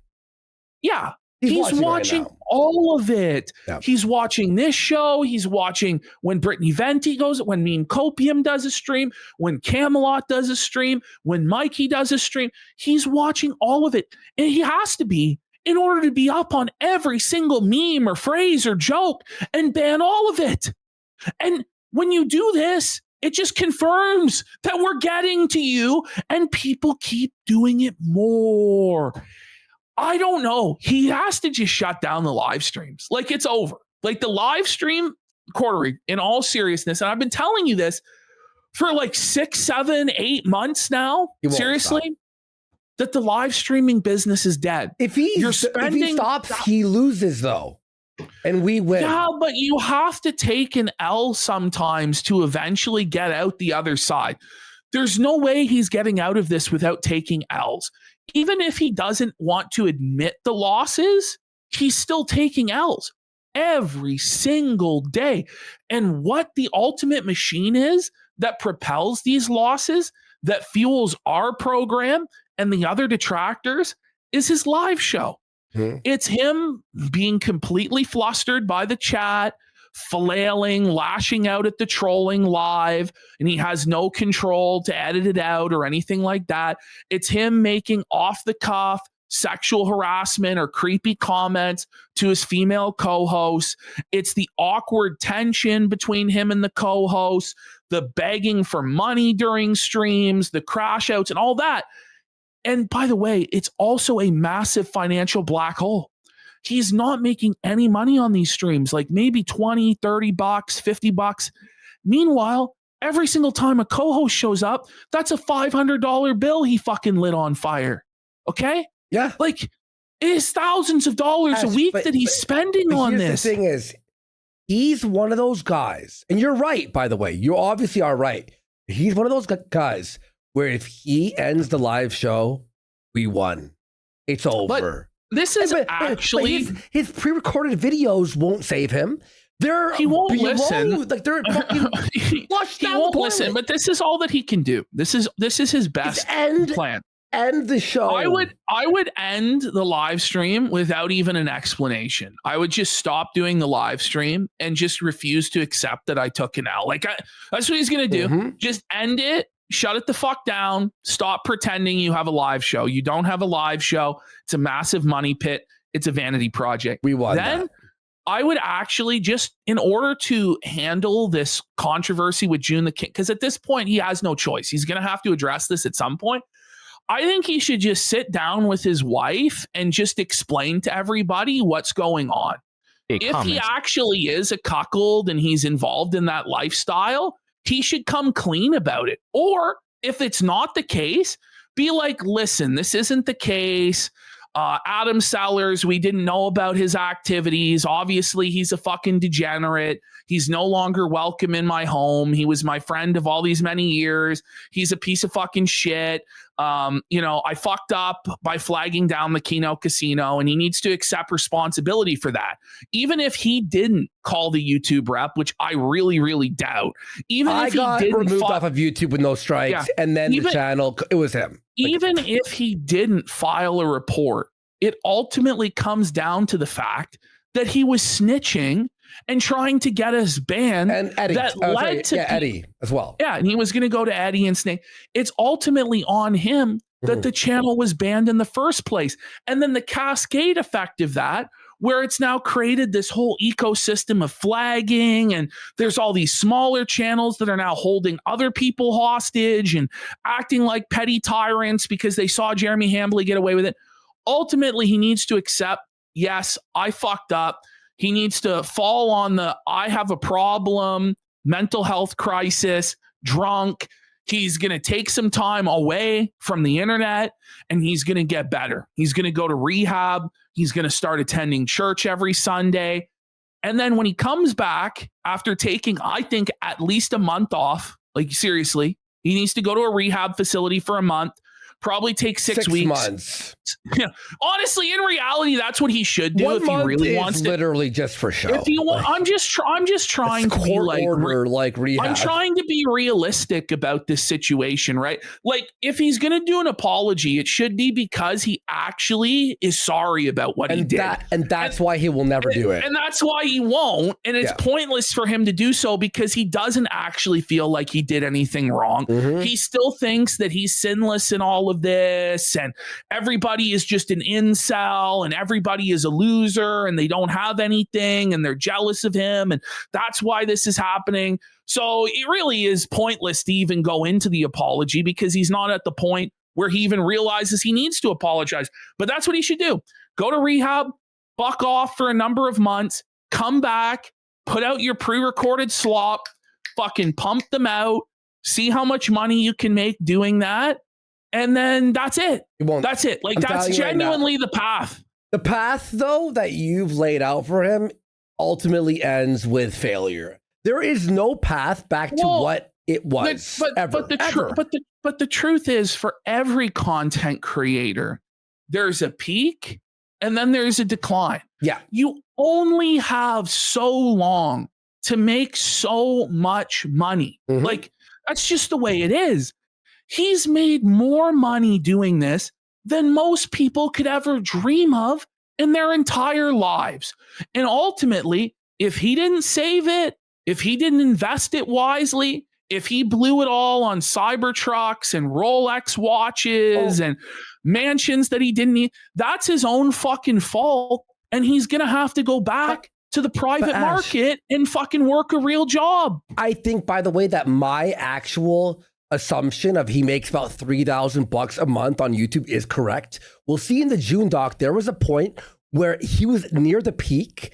S1: Yeah. He's watching right all of it. Yeah. He's watching this show. He's watching when Brittany Venti goes, when Meme Copium does a stream, when Camelot does a stream, when Mikey does a stream. He's watching all of it. And he has to be in order to be up on every single meme or phrase or joke and ban all of it. And when you do this, it just confirms that we're getting to you, and people keep doing it more. I don't know. He has to just shut down the live streams. Like, it's over. Like, the live stream, Corey, in all seriousness, and I've been telling you this for like 6, 7, 8 months now, seriously, that the live streaming business is dead.
S2: If he stops, he loses, though. And we win.
S1: Yeah, but you have to take an L sometimes to eventually get out the other side. There's no way he's getting out of this without taking L's. Even if he doesn't want to admit the losses, he's still taking L's every single day. And what the ultimate machine is that propels these losses, that fuels our program and the other detractors, is his live show. It's him being completely flustered by the chat, flailing, lashing out at the trolling live, and he has no control to edit it out or anything like that. It's him making off-the-cuff sexual harassment or creepy comments to his female co-hosts. It's the awkward tension between him and the co-hosts, the begging for money during streams, the crash outs, and all that. And by the way, it's also a massive financial black hole. He's not making any money on these streams, like maybe 20, 30 bucks, 50 bucks. Meanwhile, every single time a co-host shows up, that's a $500 bill he fucking lit on fire. Okay?
S2: Yeah.
S1: Like, it is thousands of dollars a week that he's spending on this.
S2: The thing is, he's one of those guys, and you're right, by the way. You obviously are right. He's one of those guys where if he ends the live show, we won. It's over.
S1: But this is actually...
S2: But his pre-recorded videos won't save him.
S1: He won't listen.
S2: Like, they're fucking
S1: he won't listen, but this is all that he can do. This is his best plan.
S2: End the show.
S1: I would end the live stream without even an explanation. I would just stop doing the live stream and just refuse to accept that I took an L. Like, that's what he's going to do. Just end it. Shut it the fuck down. Stop pretending you have a live show. You don't have a live show. It's a massive money pit. It's a vanity project.
S2: We won.
S1: Then I would actually just, in order to handle this controversy with June the King, because at this point he has no choice. He's going to have to address this at some point. I think he should just sit down with his wife and just explain to everybody what's going on. If he actually is a cuckold and he's involved in that lifestyle, he should come clean about it. Or if it's not the case, be like, listen, this isn't the case. Adam Sellers, we didn't know about his activities. Obviously, he's a fucking degenerate. He's no longer welcome in my home. He was my friend of all these many years. He's a piece of fucking shit. I fucked up by flagging down the Keno Casino, and he needs to accept responsibility for that. Even if he didn't call the YouTube rep, which I really, really doubt. Even if he got
S2: removed off of YouTube with no strikes, and then the channel, it was him.
S1: Even if he didn't file a report, it ultimately comes down to the fact that he was snitching and trying to get us banned.
S2: And Eddie.
S1: That led to
S2: Eddie as well.
S1: Yeah, and he was going to go to Eddie and Snake. It's ultimately on him that the channel was banned in the first place. And then the cascade effect of that, where it's now created this whole ecosystem of flagging, and there's all these smaller channels that are now holding other people hostage and acting like petty tyrants because they saw Jeremy Hambly get away with it. Ultimately, he needs to accept, yes, I fucked up. He needs to fall on the I have a problem, mental health crisis, drunk. He's going to take some time away from the internet, and he's going to get better. He's going to go to rehab. He's going to start attending church every Sunday. And then when he comes back after taking, I think, at least a month off, like seriously, he needs to go to a rehab facility for a month. Probably take 6 weeks.
S2: 6 months.
S1: Yeah. Honestly, in reality, that's what he should do if he really wants to.
S2: Literally just for show.
S1: If you want, I'm just trying to be
S2: like rehab.
S1: I'm trying to be realistic about this situation, right? Like, if he's going to do an apology, it should be because he actually is sorry about what he did.
S2: That's why he will never do it.
S1: And that's why he won't. And it's pointless for him to do so because he doesn't actually feel like he did anything wrong. He still thinks that he's sinless in all of this, and everybody everybody is just an incel and everybody is a loser and they don't have anything and they're jealous of him. And that's why this is happening. So it really is pointless to even go into the apology because he's not at the point where he even realizes he needs to apologize. But that's what he should do. Go to rehab, buck off for a number of months, come back, put out your pre-recorded slop, fucking pump them out, see how much money you can make doing that. And then that's it. That's it. Like, that's genuinely the path.
S2: The path, though, that you've laid out for him ultimately ends with failure. There is no path back to what it was. But the truth is, for every content creator, there's a peak and then there's a decline. Yeah.
S1: You only have so long to make so much money.
S2: Mm-hmm.
S1: Like, that's just the way it is. He's made more money doing this than most people could ever dream of in their entire lives. And ultimately, if he didn't save it, if he didn't invest it wisely, if he blew it all on Cybertrucks and Rolex watches and mansions that he didn't need, that's his own fucking fault. And he's going to have to go back to the private market and fucking work a real job.
S2: I think, by the way, that my actual assumption of he makes about $3,000 a month on YouTube is correct. We'll see in the June doc, there was a point where he was near the peak.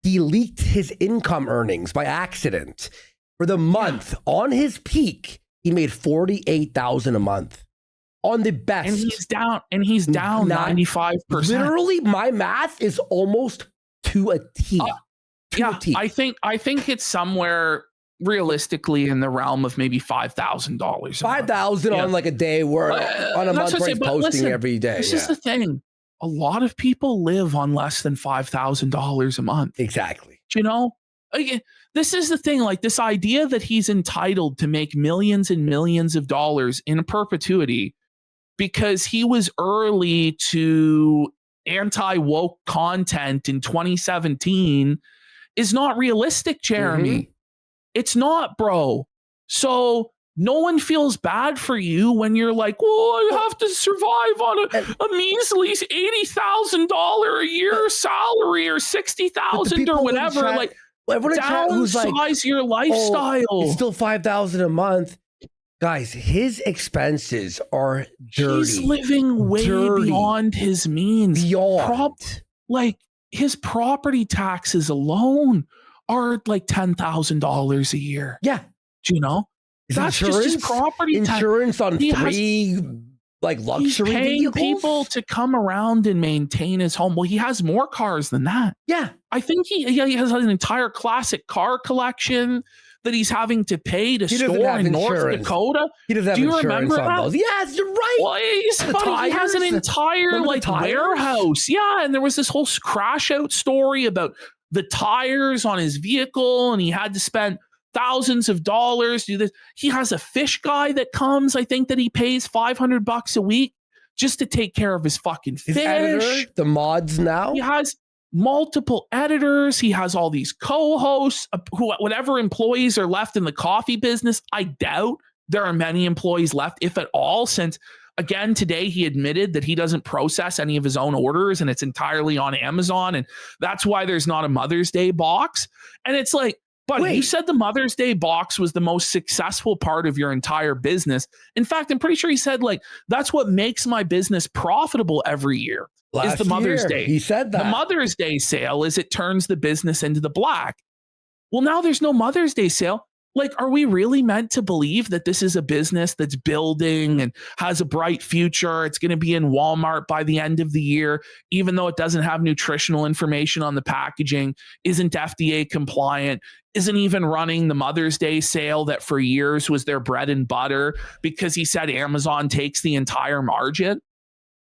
S2: He leaked his income earnings by accident. For the month on his peak, he made $48,000 a month on the best.
S1: And he's down 95%.
S2: Literally, my math is almost to a T.
S1: A T. I think it's somewhere realistically in the realm of maybe $5,000.
S2: $5,000 on like a day where on a month where he's posting every day.
S1: This is the thing. A lot of people live on less than $5,000 a month.
S2: Exactly.
S1: You know, this is the thing. Like, this idea that he's entitled to make millions and millions of dollars in perpetuity because he was early to anti-woke content in 2017 is not realistic, Jeremy. Mm-hmm. It's not, bro. So no one feels bad for you when you're like, well, I have to survive on a measly $80,000 a year salary or $60,000 or whatever. Like, downsize your lifestyle.
S2: It's still $5,000 a month. Guys, his expenses are dirty.
S1: He's living way beyond his means. Like, his property taxes alone are like $10,000 a year.
S2: Yeah.
S1: Do you know? That's just his property tax.
S2: Insurance on three luxury
S1: he's paying
S2: vehicles?
S1: people to come around and maintain his home. Well, he has more cars than that.
S2: Yeah.
S1: I think he has an entire classic car collection that he's having to pay to store in North Dakota.
S2: He doesn't have insurance on those. Yes, you're right.
S1: Well, he has an entire warehouse. Yeah, and there was this whole crash out story about the tires on his vehicle, and he had to spend thousands of dollars to do this. He has a fish guy that comes, I think that he pays $500 a week just to take care of his fucking fish.
S2: His editor, the mods now.
S1: He has multiple editors. He has all these co-hosts, whatever employees are left in the coffee business. I doubt there are many employees left, if at all, since, again, today he admitted that he doesn't process any of his own orders and it's entirely on Amazon. And that's why there's not a Mother's Day box. And it's like, buddy, you said the Mother's Day box was the most successful part of your entire business. In fact, I'm pretty sure he said, like, that's what makes my business profitable every year. Is the Mother's Day.
S2: He said that.
S1: The Mother's Day sale is it turns the business into the black. Well, now there's no Mother's Day sale. Like, are we really meant to believe that this is a business that's building and has a bright future? It's going to be in Walmart by the end of the year, even though it doesn't have nutritional information on the packaging, isn't FDA compliant, isn't even running the Mother's Day sale that for years was their bread and butter because he said Amazon takes the entire margin.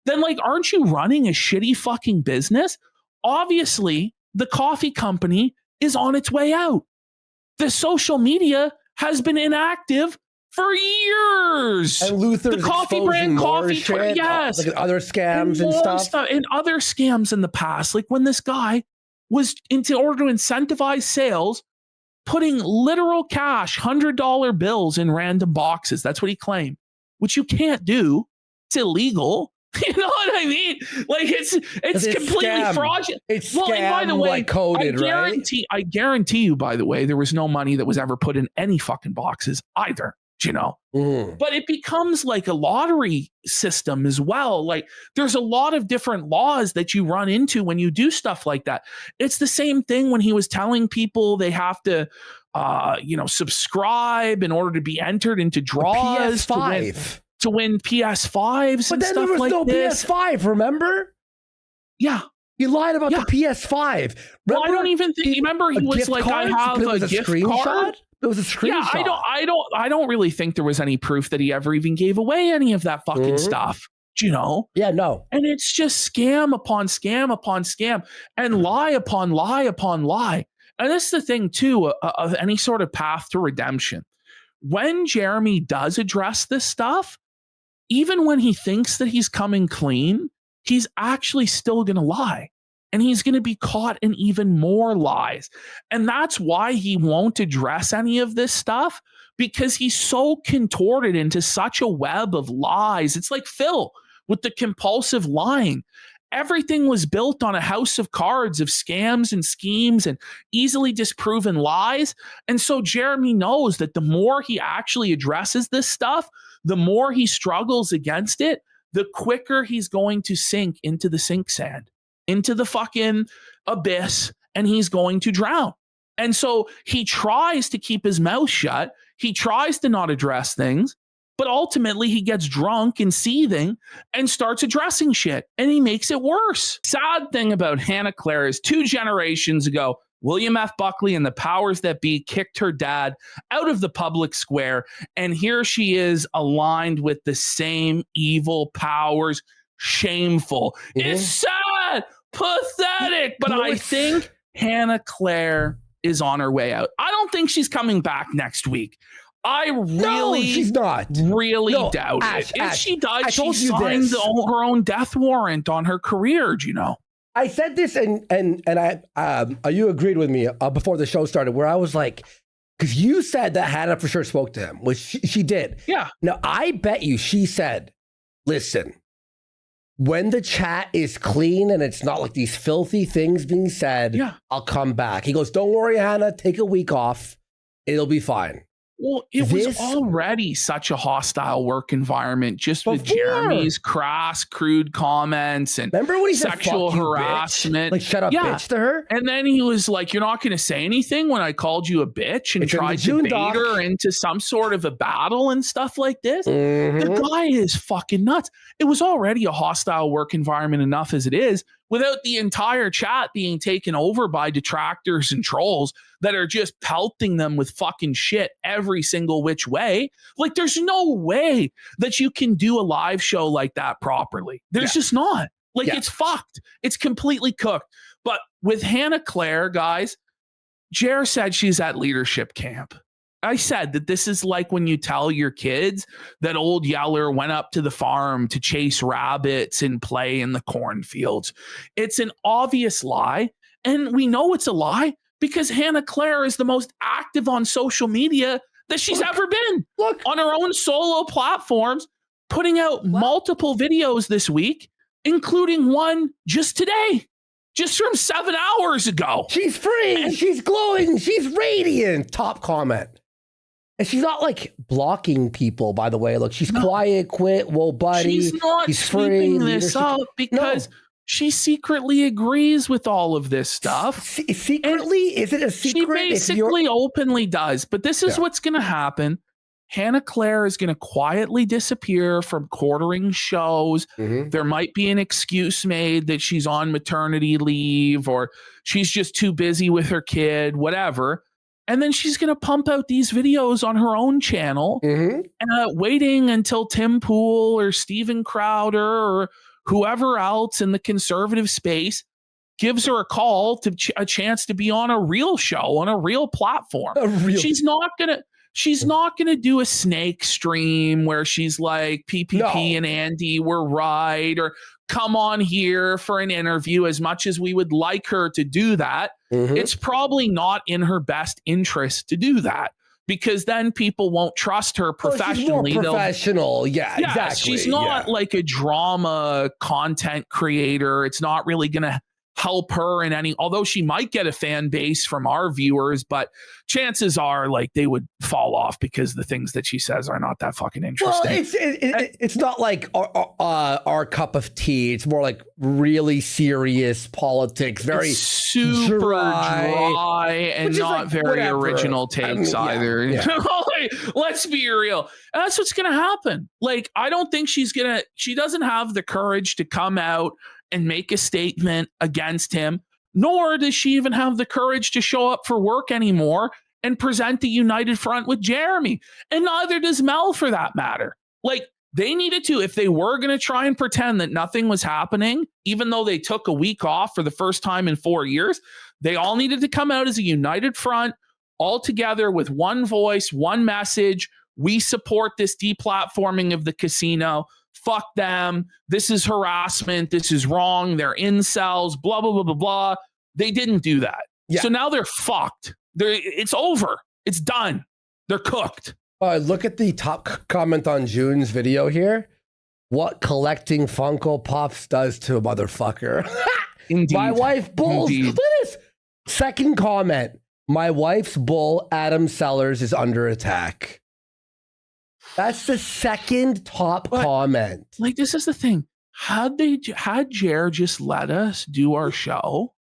S1: Then, like, aren't you running a shitty fucking business? Obviously, the coffee company is on its way out. The social media has been inactive for years.
S2: And Luther's
S1: the coffee brand coffee
S2: shit,
S1: yes,
S2: like other scams and stuff,
S1: and other scams in the past. Like when this guy was in order to incentivize sales, putting literal cash $100 bills in random boxes. That's what he claimed, which you can't do. It's illegal. You know what I mean? Like it's completely
S2: scam.
S1: fraudulent.
S2: It's
S1: well, and by the way,
S2: like coded,
S1: I guarantee you, by the way, there was no money that was ever put in any fucking boxes either. You know, but it becomes like a lottery system as well. Like there's a lot of different laws that you run into when you do stuff like that. It's the same thing when he was telling people they have to, subscribe in order to be entered into draws to win PS5s.
S2: But then there was no PS5, remember?
S1: Yeah.
S2: You lied about the PS5.
S1: Well, I don't even think. Remember, he was like, "I have a gift card."
S2: It was a screenshot.
S1: Yeah, I don't really think there was any proof that he ever even gave away any of that fucking stuff. Do you know?
S2: Yeah, no.
S1: And it's just scam upon scam upon scam, and lie upon lie upon lie. And this is the thing too of any sort of path to redemption. When Jeremy does address this stuff, even when he thinks that he's coming clean, he's actually still going to lie. And he's going to be caught in even more lies. And that's why he won't address any of this stuff, because he's so contorted into such a web of lies. It's like Phil with the compulsive lying. Everything was built on a house of cards of scams and schemes and easily disproven lies. And so Jeremy knows that the more he actually addresses this stuff, the more he struggles against it, the quicker he's going to sink into the sink sand, into the fucking abyss, and he's going to drown. And so he tries to keep his mouth shut. He tries to not address things, but ultimately he gets drunk and seething and starts addressing shit, and he makes it worse. Sad thing about Hannah Claire is 2 generations ago, William F. Buckley and the powers that be kicked her dad out of the public square, and here she is aligned with the same evil powers. Shameful. It's sad. Pathetic, but I think Hannah Claire is on her way out. I don't think she's coming back next week.
S2: She's not.
S1: Really doubt it. If she does, she signed her own death warrant on her career. Do you know?
S2: I said this, and you agreed with me before the show started, where I was like, because you said that Hannah for sure spoke to him, which she did.
S1: Yeah.
S2: Now I bet you she said, "Listen, when the chat is clean and it's not like these filthy things being said, I'll come back." He goes, "Don't worry, Hannah, take a week off. It'll be fine."
S1: Well, it was already such a hostile work environment just with Jeremy's crass, crude comments and
S2: remember when he
S1: sexual
S2: said,
S1: harassment.
S2: Like, shut up, bitch, to her?
S1: And then he was like, "You're not going to say anything when I called you a bitch," and tried to bait her into some sort of a battle and stuff like this. The guy is fucking nuts. It was already a hostile work environment enough as it is, without the entire chat being taken over by detractors and trolls that are just pelting them with fucking shit every single which way. Like, there's no way that you can do a live show like that properly. There's just not. Like, it's fucked. It's completely cooked. But with Hannah Claire, guys, Jer said she's at leadership camp. I said that this is like when you tell your kids that old Yeller went up to the farm to chase rabbits and play in the cornfields. It's an obvious lie. And we know it's a lie because Hannah Claire is the most active on social media that she's ever been. On her own solo platforms, putting out multiple videos this week, including one just today. Just from 7 hours ago.
S2: She's free. She's glowing. She's radiant. Top comment. And she's not like blocking people, by the way. Look, she's quiet, quit, whoa, buddy.
S1: She's not sweeping this up because she secretly agrees with all of this stuff.
S2: Secretly? Is it a secret?
S1: She basically openly does. But this is what's going to happen. Hannah Claire is going to quietly disappear from quartering shows. There might be an excuse made that she's on maternity leave or she's just too busy with her kid, whatever. And then she's going to pump out these videos on her own channel, waiting until Tim Pool or Steven Crowder or whoever else in the conservative space gives her a call to a chance to be on a real show, on a real platform. She's not going to do a snake stream where she's like, PPP and Andy were right, or come on here for an interview. As much as we would like her to do that, it's probably not in her best interest to do that. because then people won't trust her professionally.
S2: She's more professional. Yeah, exactly.
S1: She's not like a drama content creator. It's not really going to help her in any, although she might get a fan base from our viewers, but chances are like they would fall off because the things that she says are not that fucking interesting.
S2: Well, it's not like our cup of tea. It's more like really serious politics, very
S1: super dry and not like, very original takes either. Yeah. Let's be real. And that's what's going to happen. Like, I don't think she doesn't have the courage to come out and make a statement against him, nor does she even have the courage to show up for work anymore and present the united front with Jeremy. And neither does Mel, for that matter. Like, they needed to, if they were going to try and pretend that nothing was happening, even though they took a week off for the first time in 4 years, they all needed to come out as a united front, all together with one voice, one message. We support this deplatforming of the casino. Fuck them. This is harassment. This is wrong. They're incels, blah, blah, blah, blah, blah. They didn't do that. Yeah. So now they're fucked. It's over. It's done. They're cooked.
S2: Look at the top comment on June's video here. What collecting Funko Pops does to a motherfucker.
S1: Indeed.
S2: My wife bulls. Indeed. Look at this. Second comment. My wife's bull, Adam Sellers, is under attack. That's the second top comment.
S1: Like, this is the thing. Had Jer just let us do our show,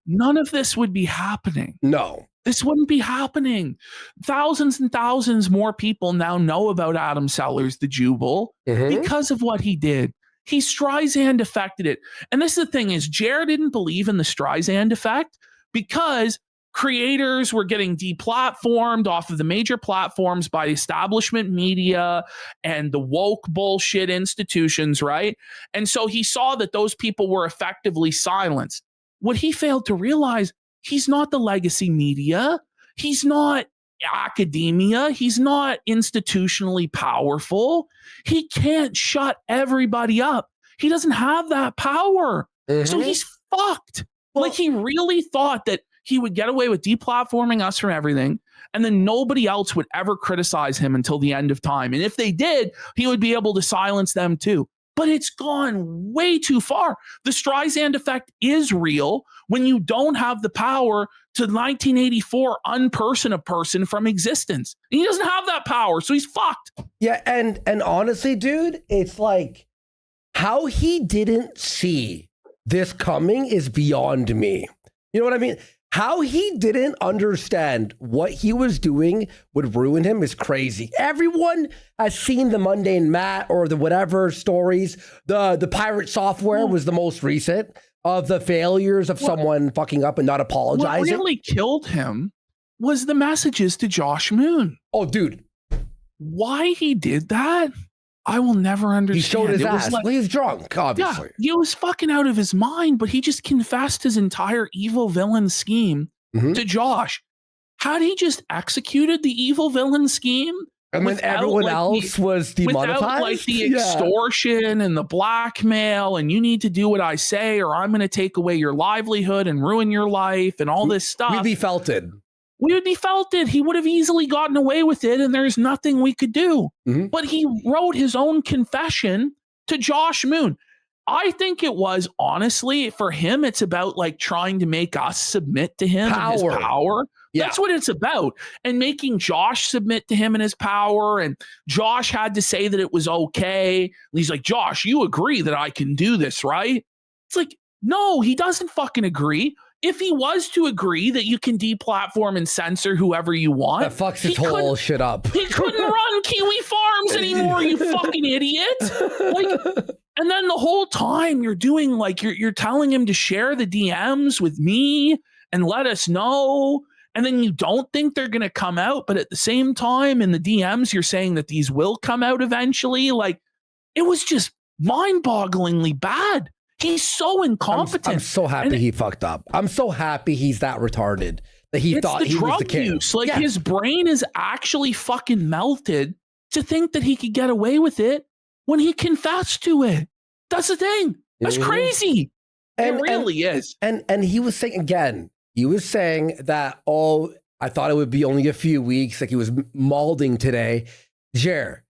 S1: none of this would be happening.
S2: No.
S1: This wouldn't be happening. Thousands and thousands more people now know about Adam Sellers, the Jubal, because of what he did. He Streisand affected it. And this is the thing is, Jer didn't believe in the Streisand effect because creators were getting deplatformed off of the major platforms by establishment media and the woke bullshit institutions, right? And so he saw that those people were effectively silenced. What he failed to realize, he's not the legacy media. He's not academia. He's not institutionally powerful. He can't shut everybody up. He doesn't have that power. So he's fucked. Well, like, he really thought that he would get away with deplatforming us from everything, and then nobody else would ever criticize him until the end of time. And if they did, he would be able to silence them too. But it's gone way too far. The Streisand effect is real when you don't have the power to 1984 unperson a person from existence. And he doesn't have that power, so he's fucked.
S2: Yeah, and honestly, dude, it's like how he didn't see this coming is beyond me. You know what I mean? How he didn't understand what he was doing would ruin him is crazy. Everyone has seen the Mundane Matt or the whatever stories. The pirate software was the most recent of the failures of someone fucking up and not apologizing.
S1: What really killed him was the messages to Josh Moon.
S2: Oh, dude.
S1: Why he did that, I will never understand.
S2: He showed his ass. Well, he's drunk, obviously.
S1: Yeah, he was fucking out of his mind, but he just confessed his entire evil villain scheme to Josh. Had he just executed the evil villain scheme,
S2: and when everyone else was demonetized,
S1: without like the extortion and the blackmail, and you need to do what I say, or I'm going to take away your livelihood and ruin your life, and all this stuff,
S2: we'd be felted.
S1: We would be felted. He would have easily gotten away with it, and there's nothing we could do. But he wrote his own confession to Josh Moon. I think it was, honestly, for him, it's about like trying to make us submit to him and his power. Yeah. That's what it's about. And making Josh submit to him and his power. And Josh had to say that it was okay. And he's like, Josh, you agree that I can do this, right? It's like, no, he doesn't fucking agree. If he was to agree that you can deplatform and censor whoever you want,
S2: that fucks his whole shit up.
S1: He couldn't run Kiwi Farms anymore, you fucking idiot. Like, and then the whole time you're doing like you're telling him to share the DMs with me and let us know. And then you don't think they're gonna come out, but at the same time in the DMs, you're saying that these will come out eventually. Like, it was just mind-bogglingly bad. He's so incompetent.
S2: I'm so happy he fucked up. I'm so happy he's that retarded that he thought he was the king.
S1: Use. Like, his brain is actually fucking melted to think that he could get away with it when he confessed to it. That's the thing. That's crazy. It really is.
S2: And he was saying again, he was saying that, oh, I thought it would be only a few weeks, like he was mauling today. Jer,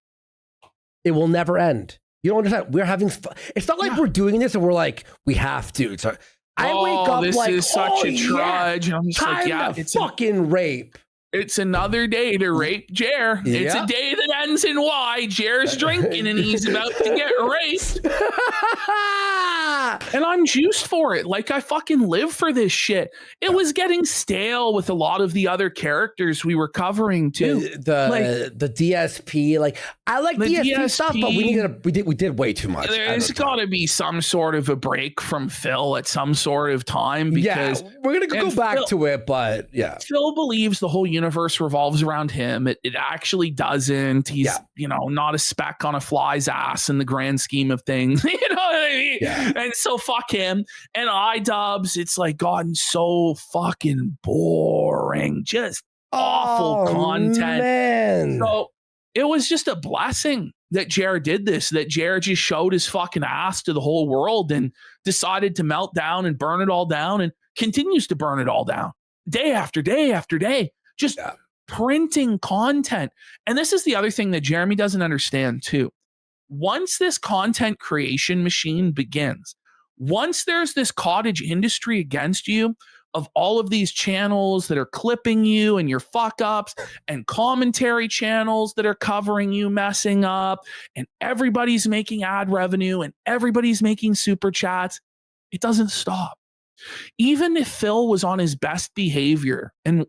S2: it will never end. You don't understand. We're having fun. It's not like we're doing this and we're like, we have to. So I wake up
S1: this
S2: like,
S1: is such a trudge.
S2: Yeah,
S1: I'm just
S2: time
S1: like, yeah,
S2: to
S1: it's
S2: fucking rape.
S1: It's another day to rape Jer.
S2: Yeah.
S1: It's a day that ends in Y. Jer's drinking and he's about to get raped. And I'm juiced for it. Like, I fucking live for this shit. It was getting stale with a lot of the other characters we were covering too.
S2: The DSP, like I like DSP stuff, but we did way too much.
S1: There's got to be some sort of a break from Phil at some sort of time, because
S2: we're gonna go back to it, but
S1: Phil believes the whole universe revolves around him. It actually doesn't. He's not a speck on a fly's ass in the grand scheme of things. You know what I mean?
S2: Yeah.
S1: And so fuck him. And iDubbbz, it's like gotten so fucking boring. Just awful content.
S2: Man.
S1: So it was just a blessing that Jared did this, that Jared just showed his fucking ass to the whole world and decided to melt down and burn it all down, and continues to burn it all down day after day after day, just printing content. And this is the other thing that Jeremy doesn't understand too. Once this content creation machine begins, once there's this cottage industry against you of all of these channels that are clipping you and your fuck ups, and commentary channels that are covering you messing up, and everybody's making ad revenue and everybody's making super chats, it doesn't stop. Even if Phil was on his best behavior and,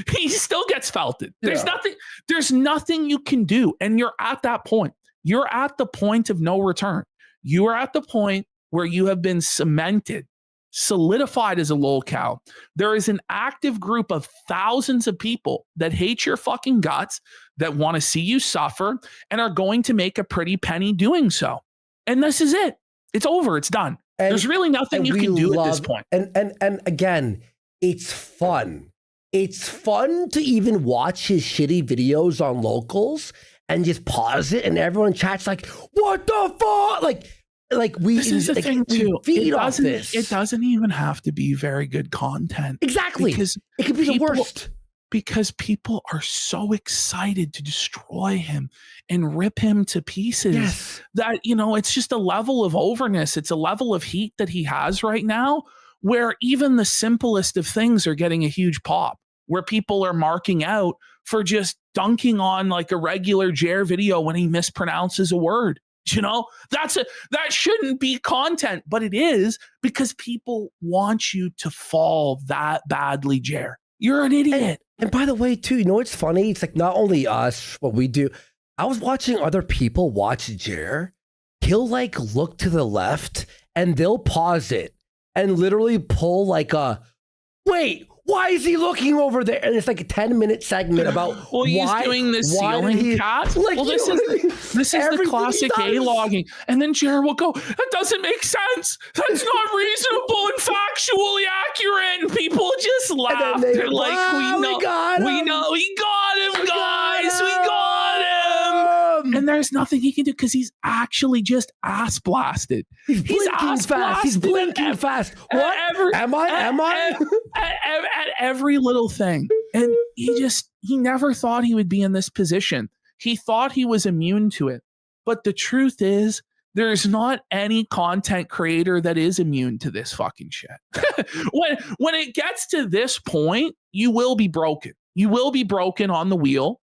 S1: he still gets felted. There's nothing you can do. And you're at that point. You're at the point of no return. You are at the point where you have been cemented, solidified as a lolcow. There is an active group of thousands of people that hate your fucking guts, that want to see you suffer, and are going to make a pretty penny doing so. And this is it. It's over. It's done. There's really nothing you can do at this point.
S2: And again, it's fun. It's fun to even watch his shitty videos on locals and just pause it, and everyone in chat's like, "What the fuck?" Like
S1: this is the thing too.
S2: Feed off this.
S1: It doesn't even have to be very good content.
S2: Exactly.
S1: Because
S2: it could be the worst.
S1: Because people are so excited to destroy him and rip him to pieces that, it's just a level of overness. It's a level of heat that he has right now, where even the simplest of things are getting a huge pop, where people are marking out for just dunking on like a regular Jer video when he mispronounces a word. That shouldn't be content, but it is, because people want you to fall that badly, Jer. You're an idiot.
S2: And by the way, too, it's funny? It's like not only us, what we do. I was watching other people watch Jer. He'll like look to the left and they'll pause it and literally pull like a, wait, why is he looking over there? And it's like a 10-minute segment about
S1: he's doing the ceiling cat. Like, well, this is the classic A-logging. And then Jared will go, that doesn't make sense. That's not reasonable and factually accurate. And people just laugh. They're like, we got him, guys. We got him. And there's nothing he can do, because he's actually just ass blasted.
S2: He's blinking fast. He's blinking fast. What? Am I?
S1: At every little thing. And he never thought he would be in this position. He thought he was immune to it. But the truth is, there's not any content creator that is immune to this fucking shit. When it gets to this point, you will be broken. You will be broken on the wheel.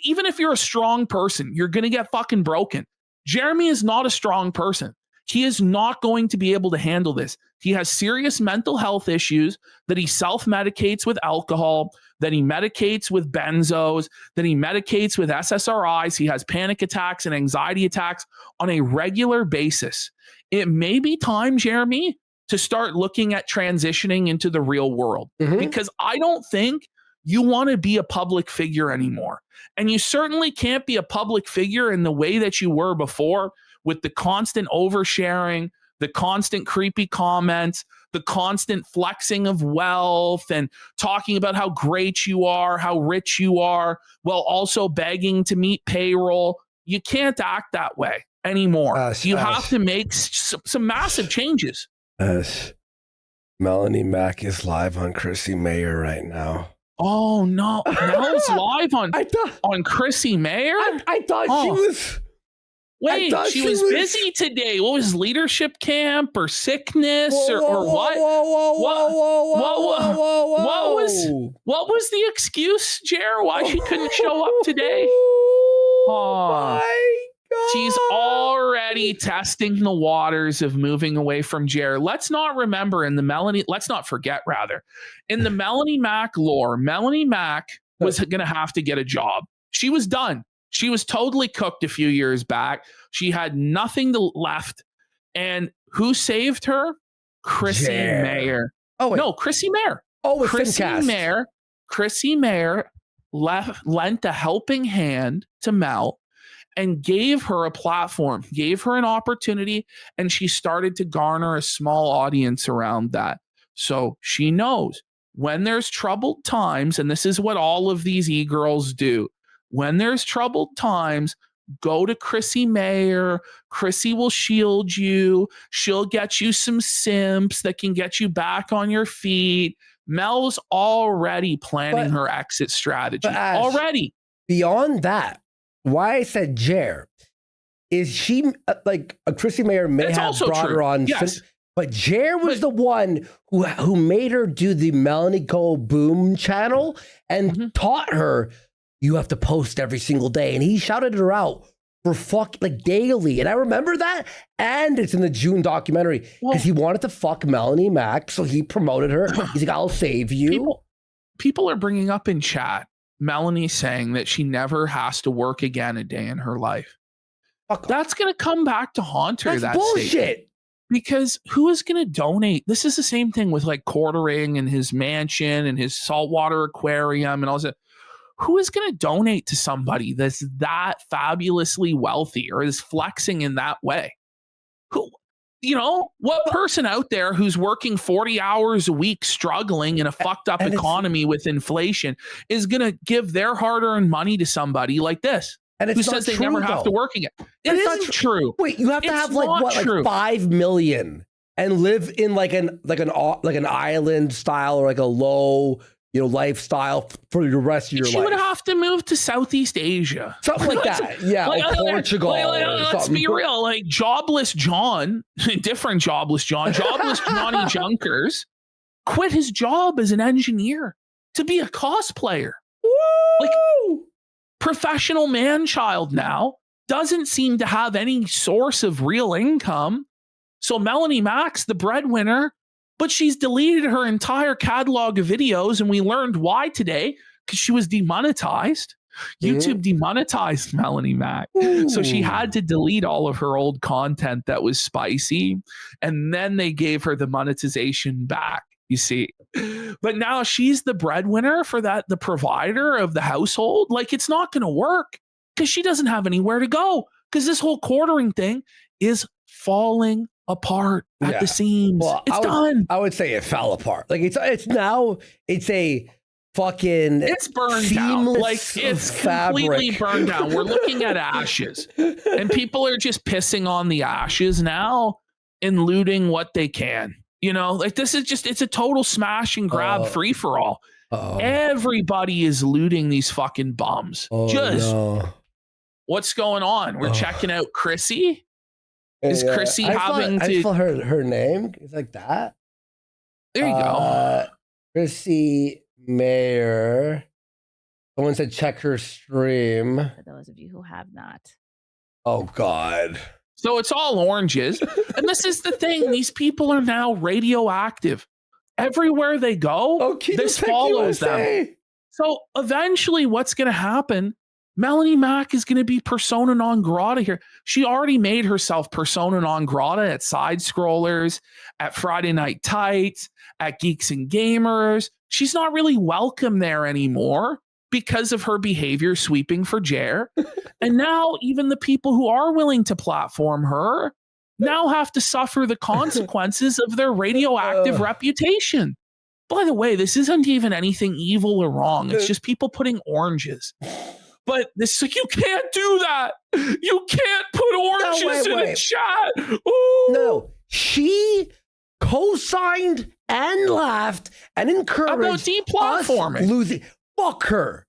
S1: Even if you're a strong person, you're going to get fucking broken. Jeremy is not a strong person. He is not going to be able to handle this. He has serious mental health issues that he self-medicates with alcohol, that he medicates with benzos, that he medicates with SSRIs. He has panic attacks and anxiety attacks on a regular basis. It may be time, Jeremy, to start looking at transitioning into the real world, because I don't think you want to be a public figure anymore. And you certainly can't be a public figure in the way that you were before, with the constant oversharing, the constant creepy comments, the constant flexing of wealth, and talking about how great you are, how rich you are, while also begging to meet payroll. You can't act that way anymore. You have to make some massive changes.
S2: Melanie Mack is live on Chrissy Mayer right now.
S1: Oh no, Mel's live on Chrissy Mayer.
S2: I thought she was.
S1: Wait, she was busy today. What was leadership camp or sickness or what? What was the excuse, Jer? Why she couldn't show up today?
S2: Oh my God.
S1: She's already testing the waters of moving away from Jer. Let's not forget in the Melanie Mack lore, Melanie Mack was going to have to get a job. She was done. She was totally cooked a few years back. She had nothing left. And who saved her? Chrissy Mayer.
S2: Oh, wait.
S1: No, Chrissy Mayer.
S2: Oh, it's
S1: Chrissy Mayer lent a helping hand to Mel and gave her a platform, gave her an opportunity, and she started to garner a small audience around that. So she knows when there's troubled times, and this is what all of these e-girls do. When there's troubled times, go to Chrissy Mayer. Chrissy will shield you. She'll get you some simps that can get you back on your feet. Mel's already planning her exit strategy. Already.
S2: Beyond that, why I said Jer is she like Chrissy Mayer may have brought her on.
S1: Yes.
S2: But Jer was the one who made her do the Melanie Go Boom channel and taught her, you have to post every single day. And he shouted her out for daily. And I remember that. And it's in the June documentary because he wanted to fuck Melanie Mack. So he promoted her. He's like, I'll save you.
S1: People are bringing up in chat, Melanie saying that she never has to work again a day in her life. That's going to come back to haunt her.
S2: That's bullshit.
S1: Statement. Because who is going to donate? This is the same thing with like quartering and his mansion and his saltwater aquarium and all that. Who is going to donate to somebody that's that fabulously wealthy or is flexing in that way? Who, what person out there who's working 40 hours a week, struggling in a fucked up economy with inflation is going to give their hard-earned money to somebody like this?
S2: And
S1: who says they never have to work again? It isn't true.
S2: Wait, you have to have like 5 million and live in like an island style or like a low lifestyle for the rest of your life.
S1: She would have to move to Southeast Asia.
S2: Something like that. Yeah, Portugal.
S1: Let's be real. Like Jobless John, different Jobless John, Jobless Johnny Junkers quit his job as an engineer to be a cosplayer.
S2: Woo!
S1: Like professional man-child now, doesn't seem to have any source of real income. So Melanie Mack's the breadwinner, but she's deleted her entire catalog of videos, and we learned why today, because she was demonetized. YouTube demonetized Melanie Mack. So she had to delete all of her old content that was spicy, and then they gave her the monetization back, you see. But now she's the breadwinner for that, the provider of the household. Like, it's not going to work because she doesn't have anywhere to go, because this whole quartering thing is falling apart at the seams. Well, it's done.
S2: I would say it fell apart. Like it's now a fucking
S1: burned down. Like it's completely burned down. We're looking at ashes, and people are just pissing on the ashes now and looting what they can. Like this is it's a total smash and grab free for all. Everybody is looting these fucking bums. What's going on? We're checking out Chrissy. Is Chrissy having to?
S2: I saw her name. It's like that.
S1: There you go.
S2: Chrissy Mayer. Someone said check her stream.
S3: For those of you who have not.
S2: Oh God.
S1: So it's all oranges. And this is the thing. These people are now radioactive. Everywhere they go, this follows them. So eventually what's going to happen, Melanie Mack is going to be persona non grata here. She already made herself persona non grata at Side Scrollers, at Friday Night Tights, at Geeks and Gamers. She's not really welcome there anymore because of her behavior sweeping for Jer. And now even the people who are willing to platform her now have to suffer the consequences of their radioactive reputation. By the way, this isn't even anything evil or wrong. It's just people putting oranges. But this, like, you can't do that. You can't put oranges in a chat. Ooh.
S2: No, she co-signed and laughed and encouraged
S1: about
S2: us
S1: deplatforming.
S2: losing. Fuck her.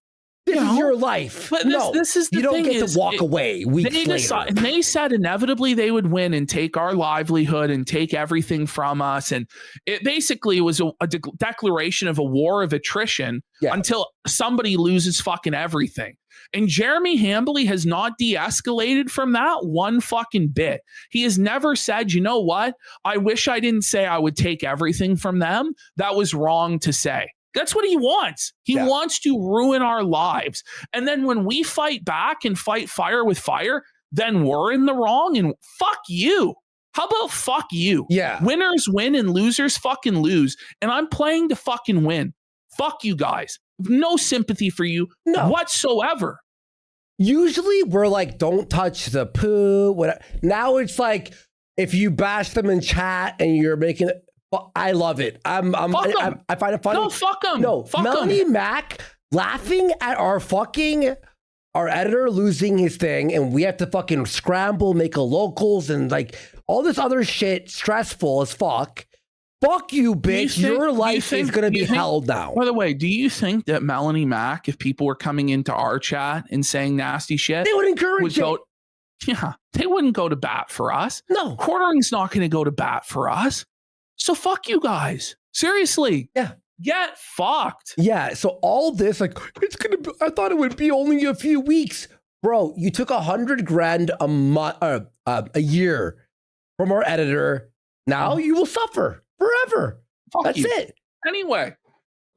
S2: This is your life.
S1: But this is the
S2: you don't
S1: thing
S2: get
S1: is,
S2: to walk away weeks later.
S1: And they said inevitably they would win and take our livelihood and take everything from us. And it basically was a declaration of a war of attrition until somebody loses fucking everything. And Jeremy Hambley has not de-escalated from that one fucking bit. He has never said, you know what? I wish I didn't say I would take everything from them. That was wrong to say. That's what he wants. He wants to ruin our lives. And then when we fight back and fight fire with fire, then we're in the wrong and fuck you. How about fuck you?
S2: Yeah.
S1: Winners win and losers fucking lose. And I'm playing to fucking win. Fuck you guys. No sympathy for you whatsoever.
S2: Usually we're like, don't touch the poo. Whatever. Now it's like, if you bash them in chat and you're making it, I love it. I find it funny.
S1: No, fuck them.
S2: No,
S1: fuck
S2: Melanie
S1: them.
S2: Mac laughing at our editor losing his thing, and we have to fucking scramble, make a locals, and like all this other shit, stressful as fuck. Fuck you, bitch. Your life is going to be hell now.
S1: By the way, do you think that Melanie Mac, if people were coming into our chat and saying nasty shit,
S2: they would encourage it?
S1: Yeah, they wouldn't go to bat for us.
S2: No.
S1: Quartering's not going to go to bat for us. So fuck you guys. Seriously.
S2: Yeah.
S1: Get fucked.
S2: Yeah. So all this, like, I thought it would be only a few weeks. Bro, you took $100,000 a year from our editor. Now you will suffer forever. That's it.
S1: Anyway,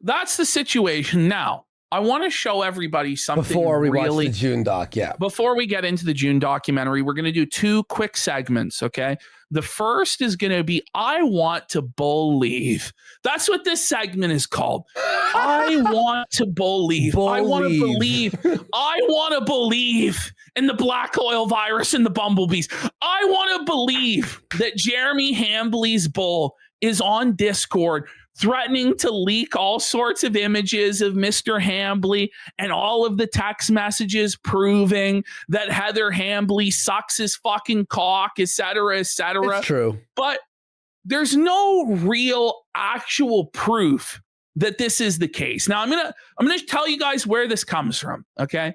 S1: that's the situation. Now, I want to show everybody something
S2: before we watch the June doc. Yeah.
S1: Before we get into the June documentary, we're going to do 2 quick segments. Okay. The first is going to be, I want to believe. That's what this segment is called. I want to believe. I want to believe. I want to believe in the black oil virus and the bumblebees. I want to believe that Jeremy Hambley's bull is on Discord threatening to leak all sorts of images of Mr. Hambley and all of the text messages proving that Heather Hambley sucks his fucking cock, etc., etc.
S2: It's true.
S1: But there's no real actual proof that this is the case. Now I'm gonna tell you guys where this comes from, okay?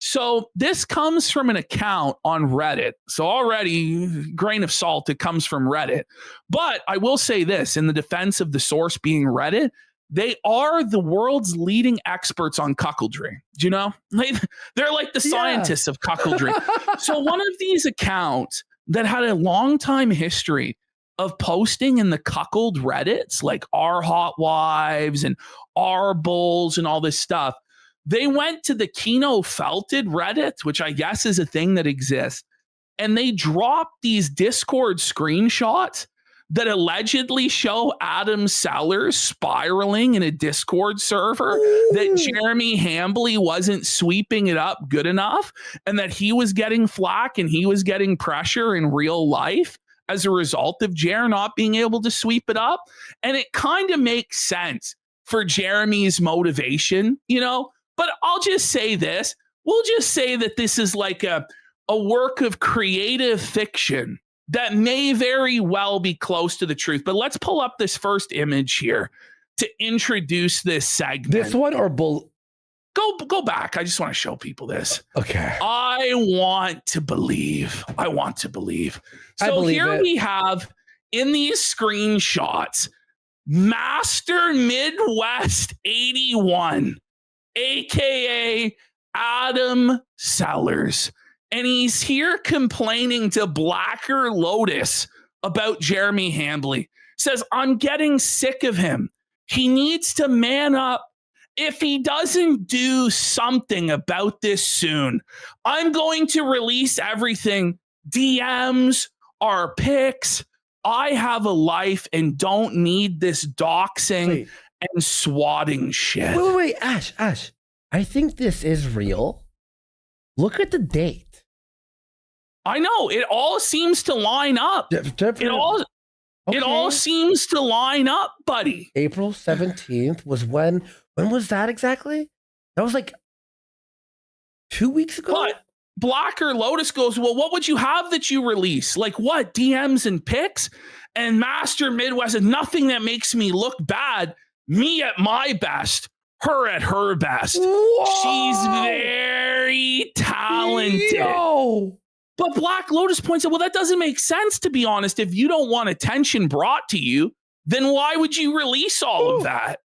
S1: So this comes from an account on Reddit. So already, grain of salt, it comes from Reddit. But I will say this, in the defense of the source being Reddit, they are the world's leading experts on cuckoldry. Do you know? They're like the scientists of cuckoldry. So one of these accounts that had a long time history of posting in the cuckold Reddits, like our hot wives and our bulls and all this stuff, they went to the Keno Felted Reddit, which I guess is a thing that exists, and they dropped these Discord screenshots that allegedly show Adam Sellers spiraling in a Discord server, that Jeremy Hambley wasn't sweeping it up good enough, and that he was getting flack and he was getting pressure in real life as a result of Jer not being able to sweep it up. And it kind of makes sense for Jeremy's motivation, you know? But I'll just say this. We'll just say that this is like a work of creative fiction that may very well be close to the truth. But let's pull up this first image here to introduce this segment.
S2: This one or
S1: Go back. I just want to show people this.
S2: Okay.
S1: I want to believe. I want to believe. So here we have in these screenshots, Master Midwest 81. AKA Adam Sellers. And he's here complaining to Blacker Lotus about Jeremy Hambley. Says, I'm getting sick of him. He needs to man up. If he doesn't do something about this soon, I'm going to release everything. DMs, our pics. I have a life and don't need this doxing and swatting shit.
S2: Wait, Ash. I think this is real. Look at the date.
S1: I know. It all seems to line up. It all seems to line up, buddy.
S2: April 17th was when was that exactly? That was like 2 weeks ago?
S1: But Blacker Lotus goes, well, what would you have that you release? Like what? DMs and pics? And Master Midwest is nothing that makes me look bad. Me at my best, her at her best.
S2: Whoa.
S1: She's very talented.
S2: Yo.
S1: But Black Lotus points out, well, that doesn't make sense, to be honest. If you don't want attention brought to you, then why would you release all of that?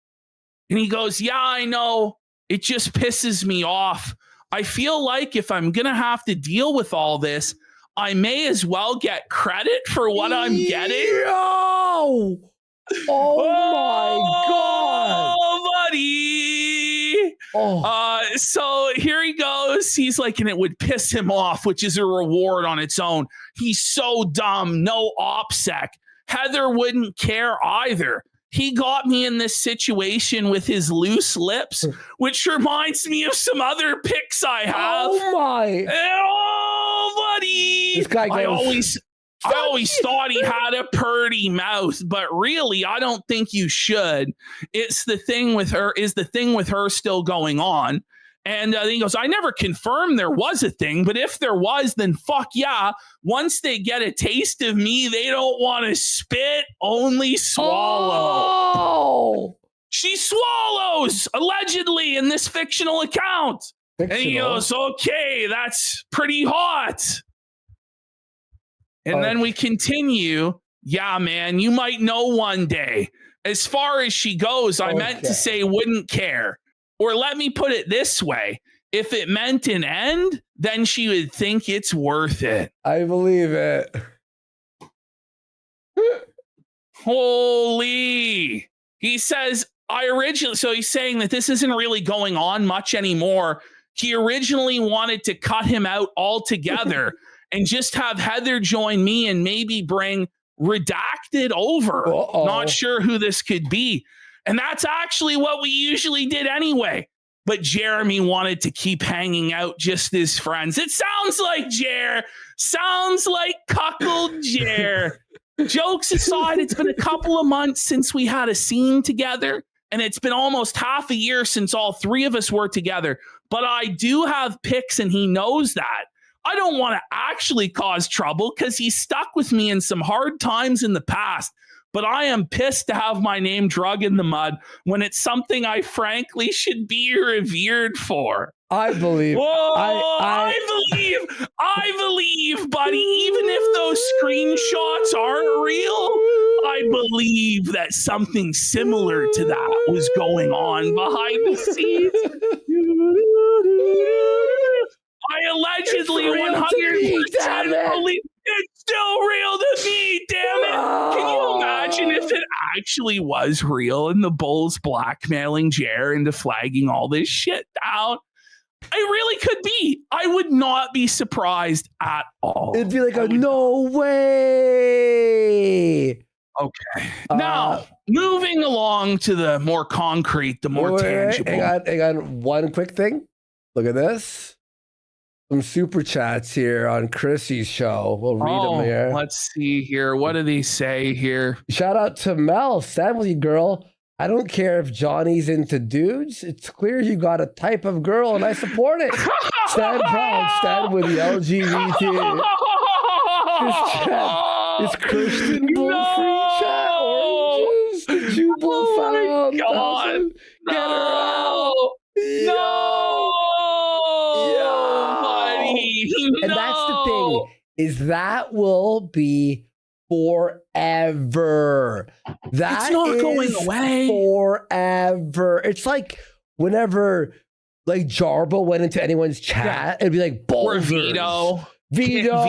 S1: And he goes, yeah, I know. It just pisses me off. I feel like if I'm going to have to deal with all this, I may as well get credit for what I'm getting.
S2: Yo! Oh my God.
S1: Oh, buddy.
S2: Oh.
S1: So here he goes. He's like, and it would piss him off, which is a reward on its own. He's so dumb. No OPSEC. Heather wouldn't care either. He got me in this situation with his loose lips, which reminds me of some other pics I have.
S2: Oh my.
S1: Oh, buddy.
S2: This guy goes,
S1: I always thought he had a purty mouth, but really, I don't think you should. It's the thing with her. Is the thing with her still going on? And then he goes, I never confirmed there was a thing, but if there was, then fuck yeah. Once they get a taste of me, they don't want to spit, only swallow.
S2: Oh!
S1: She swallows, allegedly, in this fictional account. And he goes, okay, that's pretty hot. And then we continue. Yeah, man, you might know one day. As far as she goes, I meant to say wouldn't care. Or let me put it this way. If it meant an end, then she would think it's worth it.
S2: I believe it.
S1: Holy. He says, so he's saying that this isn't really going on much anymore. He originally wanted to cut him out altogether and just have Heather join me and maybe bring Redacted over. Not sure who this could be. And that's actually what we usually did anyway. But Jeremy wanted to keep hanging out just as friends. It sounds like Jer. Sounds like cuckold Jer. Jokes aside, it's been a couple of months since we had a scene together. And it's been almost half a year since all three of us were together. But I do have pics and he knows that. I don't want to actually cause trouble because he stuck with me in some hard times in the past. But I am pissed to have my name drug in the mud when it's something I frankly should be revered for.
S2: I believe.
S1: Whoa, I believe, buddy. Even if those screenshots aren't real, I believe that something similar to that was going on behind the scenes. I allegedly 100% believe it's still real to me, damn it. Can you imagine if it actually was real and the Bulls blackmailing Jer into flagging all this shit down? It really could be. I would not be surprised at all.
S2: It'd be like no way.
S1: Okay. Now, moving along to the more concrete, the more tangible.
S2: Hang on. One quick thing. Look at this. Some super chats here on Chrissy's show. We'll read them here.
S1: Let's see here. What do they say here?
S2: Shout out to Mel. Stand with you, girl. I don't care if Johnny's into dudes. It's clear you got a type of girl, and I support it. Stand proud. Stand with the LGBT. This chat is Christian Bull-free chat. Oranges. The Jubal found.
S1: God.
S2: Get her out.
S1: No.
S2: And that's the thing, is that will be forever. It's
S1: not going away.
S2: Forever. It's like whenever like Jarbo went into anyone's chat, it'd be like
S1: or Vito. Vito's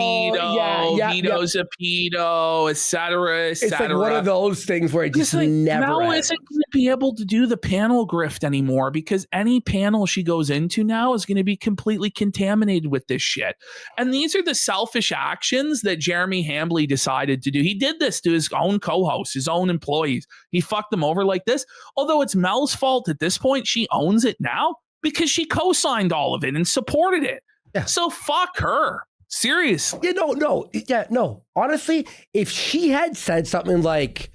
S1: a pedo, etc.
S2: It's like one of those things where it just never
S1: Mel
S2: ends.
S1: isn't going to be able to do the panel grift anymore because any panel she goes into now is going to be completely contaminated with this shit. And these are the selfish actions that Jeremy Hambley decided to do. He did this to his own co-hosts, his own employees. He fucked them over like this. Although it's Mel's fault at this point, she owns it now because she co-signed all of it and supported it.
S2: Yeah.
S1: So fuck her. Seriously.
S2: No. Honestly, if she had said something like,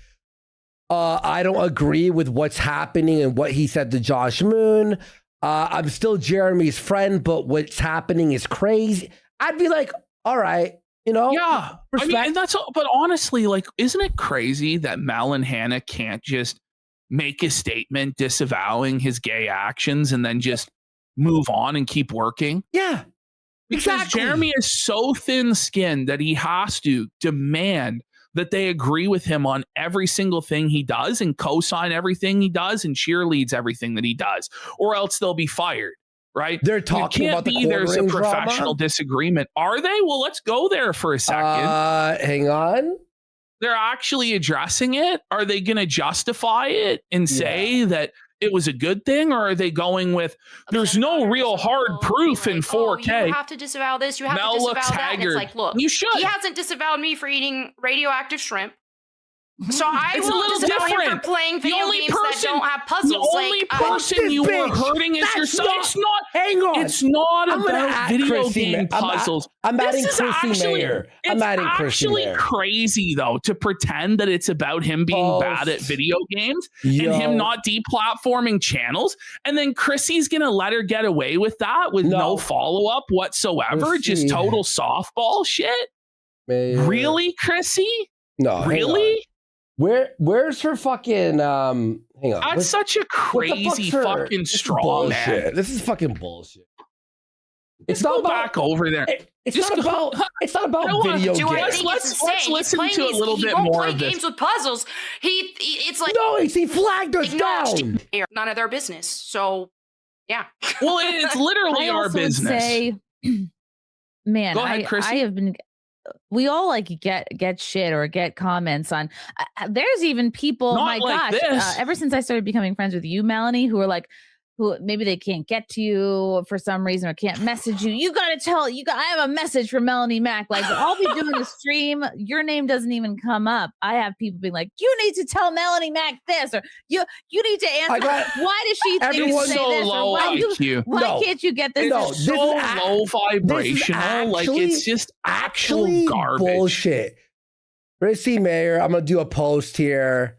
S2: I don't agree with what's happening and what he said to Josh Moon. I'm still Jeremy's friend, but what's happening is crazy. I'd be like, all right, You know?
S1: Yeah.
S2: Respect.
S1: I mean, and that's all, but honestly, like, isn't it crazy that Mel and Hannah can't just make a statement disavowing his gay actions and then just move on and keep working?
S2: Yeah.
S1: Because
S2: Exactly.
S1: Jeremy is so thin-skinned that he has to demand that they agree with him on every single thing he does and co-sign everything he does and cheerleads everything that he does, or else they'll be fired, right?
S2: They're talking about the
S1: there's a
S2: quartering
S1: professional
S2: drama?
S1: disagreement. Are they? Well, let's go there for a second.
S2: Hang on.
S1: They're actually addressing it. Are they going to justify it and say that it was a good thing, or are they going with there's no real hard proof in 4K?
S4: Oh, you have to disavow this. You have
S1: Mel
S4: to disavow
S1: looks
S4: that. And it's
S1: haggard.
S4: like, look,
S1: You should.
S4: he hasn't disavowed me for eating radioactive shrimp. So I
S1: It's a
S4: will
S1: little
S4: disavow him for
S1: different.
S4: playing
S1: The
S4: video
S1: only
S4: games that
S1: person-
S4: don't have puzzles.
S1: The only
S4: like,
S1: person you were
S2: bitch.
S1: hurting is
S2: That's
S1: yourself.
S2: not-
S1: It's not.
S2: Hang on.
S1: It's not
S2: I'm gonna
S1: about
S2: add
S1: video
S2: Chrissy
S1: game
S2: Ma-
S1: puzzles.
S2: I'm
S1: This
S2: adding
S1: is
S2: Chrissy
S1: actually-
S2: Mayer. I'm
S1: It's
S2: adding Chrissy
S1: actually
S2: Mayer.
S1: crazy though to pretend that it's about him being bad at video games and him not deplatforming channels, and then Chrissy's gonna let her get away with that with no follow up whatsoever.
S2: Chrissy.
S1: Just total softball shit.
S2: Mayer.
S1: Really, Chrissy?
S2: No. hang on.
S1: Really?
S2: Where's her fucking hang on.
S1: That's such a
S2: what the fuck's
S1: crazy
S2: her-
S1: fucking
S2: this is
S1: straw man.
S2: bullshit. This is fucking bullshit. It's
S1: Go
S2: not about
S1: back over there.
S2: It's
S1: Just
S2: not about
S1: I wanna
S2: video
S4: do I
S2: games.
S4: think
S1: Let's-
S4: it's
S1: let's
S4: insane.
S1: listen
S4: He's
S1: to a
S4: playing
S1: little
S4: these-
S1: bit
S4: he won't
S1: more
S4: play
S1: of this.
S4: games with puzzles. It's like
S2: No, he flagged us down.
S4: none of their business. So yeah.
S1: Well, it's literally
S3: I
S1: our
S3: also would
S1: business.
S3: say, man,
S1: Go ahead, Chrissy.
S3: I have been. We all like get shit or get comments on. There's even people.
S1: Not
S3: my
S1: like
S3: gosh,
S1: this.
S3: ever since I started becoming friends with you, Melanie, who are like, who maybe they can't get to you for some reason or can't message you. You got to tell you. I have a message from Melanie Mack. Like I'll be doing the stream, your name doesn't even come up. I have people being like, you need to tell Melanie Mack this, or you need to answer. Why does she think you
S2: Everyone's
S3: say
S1: so
S3: this? Or
S1: low
S3: why
S1: IQ.
S3: why can't you get this?
S2: No,
S1: It's
S2: this
S1: so
S2: is ac-
S1: low
S2: this is
S1: vibrational. Like it's just actual
S2: actually
S1: garbage.
S2: bullshit. Chrissy Mayer, I'm gonna do a post here.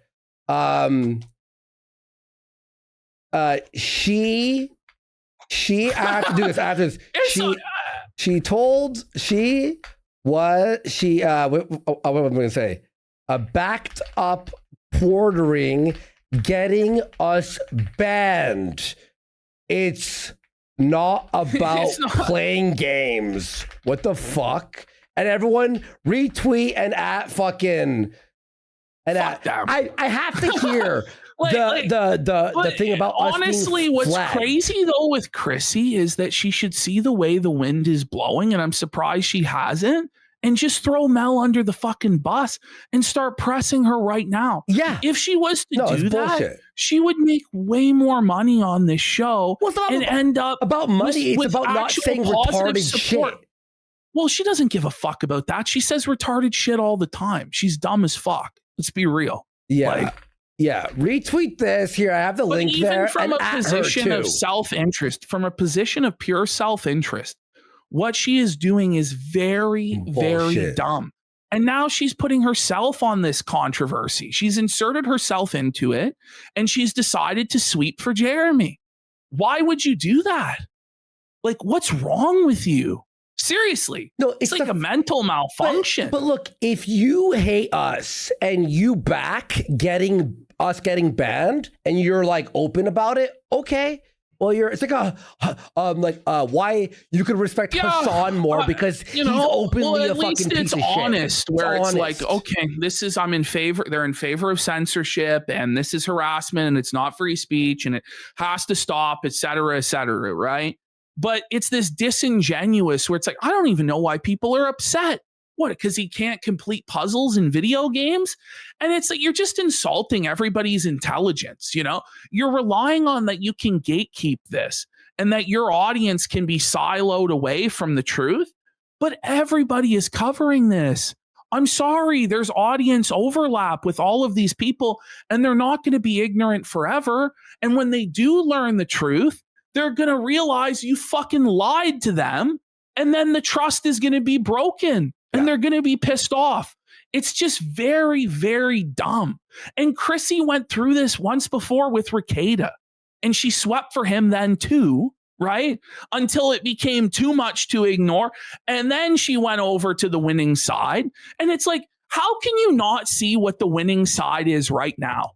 S2: She after do this after this. What am I gonna say? Backed up bordering, getting us banned. It's not about
S1: It's not.
S2: playing games. What the fuck? And everyone retweet and at fucking and
S1: Fuck them.
S2: I have to hear
S1: Like,
S2: the thing about us
S1: honestly,
S2: being
S1: what's
S2: flagged.
S1: crazy though with Chrissy is that she should see the way the wind is blowing, and I'm surprised she hasn't. And just throw Mel under the fucking bus and start pressing her right now.
S2: Yeah.
S1: If she was to
S2: No,
S1: do
S2: it's
S1: that,
S2: bullshit.
S1: she would make way more money on this show
S2: Well, it's not
S1: and
S2: about-
S1: end up
S2: about money.
S1: with
S2: It's about not
S1: actual
S2: saying
S1: positive
S2: retarded
S1: support.
S2: shit.
S1: Well, she doesn't give a fuck about that. She says retarded shit all the time. She's dumb as fuck. Let's be real.
S2: Yeah.
S1: Like,
S2: Yeah, retweet this here. I have the
S1: but
S2: link
S1: even
S2: there.
S1: from
S2: and
S1: a
S2: at her
S1: position of
S2: too.
S1: self-interest, from a position of pure self-interest, what she is doing is very, very
S2: Bullshit.
S1: dumb. And now she's putting herself on this controversy. She's inserted herself into it, and she's decided to sweep for Jeremy. Why would you do that? Like, what's wrong with you? Seriously.
S2: No,
S1: It's like a mental malfunction.
S2: But look, if you hate us and you back getting us getting banned, and you're like open about it, okay. Well, it's like why you could respect Hassan more because he's openly a fucking piece of shit.
S1: Honest, where it's like, okay, I'm in favor. They're in favor of censorship, and this is harassment, and it's not free speech, and it has to stop, et cetera, right? But it's this disingenuous where it's like, I don't even know why people are upset. What? Because he can't complete puzzles in video games? And it's like, you're just insulting everybody's intelligence. You're relying on that you can gatekeep this and that your audience can be siloed away from the truth. But everybody is covering this. I'm sorry, there's audience overlap with all of these people, and they're not going to be ignorant forever. And when they do learn the truth, they're going to realize you fucking lied to them. And then the trust is going to be broken. And they're going to be pissed off. It's just very, very dumb. And Chrissy went through this once before with Ricada, and she swept for him then too. right? Until it became too much to ignore. And then she went over to the winning side. And it's like, how can you not see what the winning side is right now?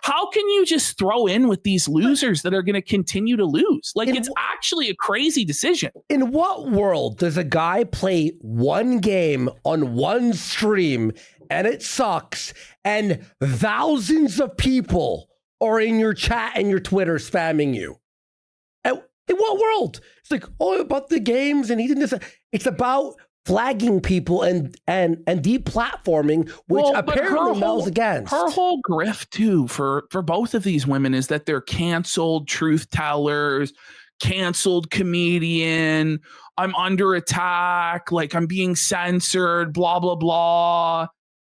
S1: How can you just throw in with these losers that are going to continue to lose? Like, it's actually a crazy decision.
S2: In what world does a guy play one game on one stream and it sucks and thousands of people are in your chat and your Twitter spamming you? In what world? It's like, oh, about the games and he didn't. It's about flagging people and deplatforming, which apparently Mel's against.
S1: Her whole grift too for both of these women is that they're canceled truth tellers, canceled comedian. I'm under attack, like I'm being censored, blah blah blah.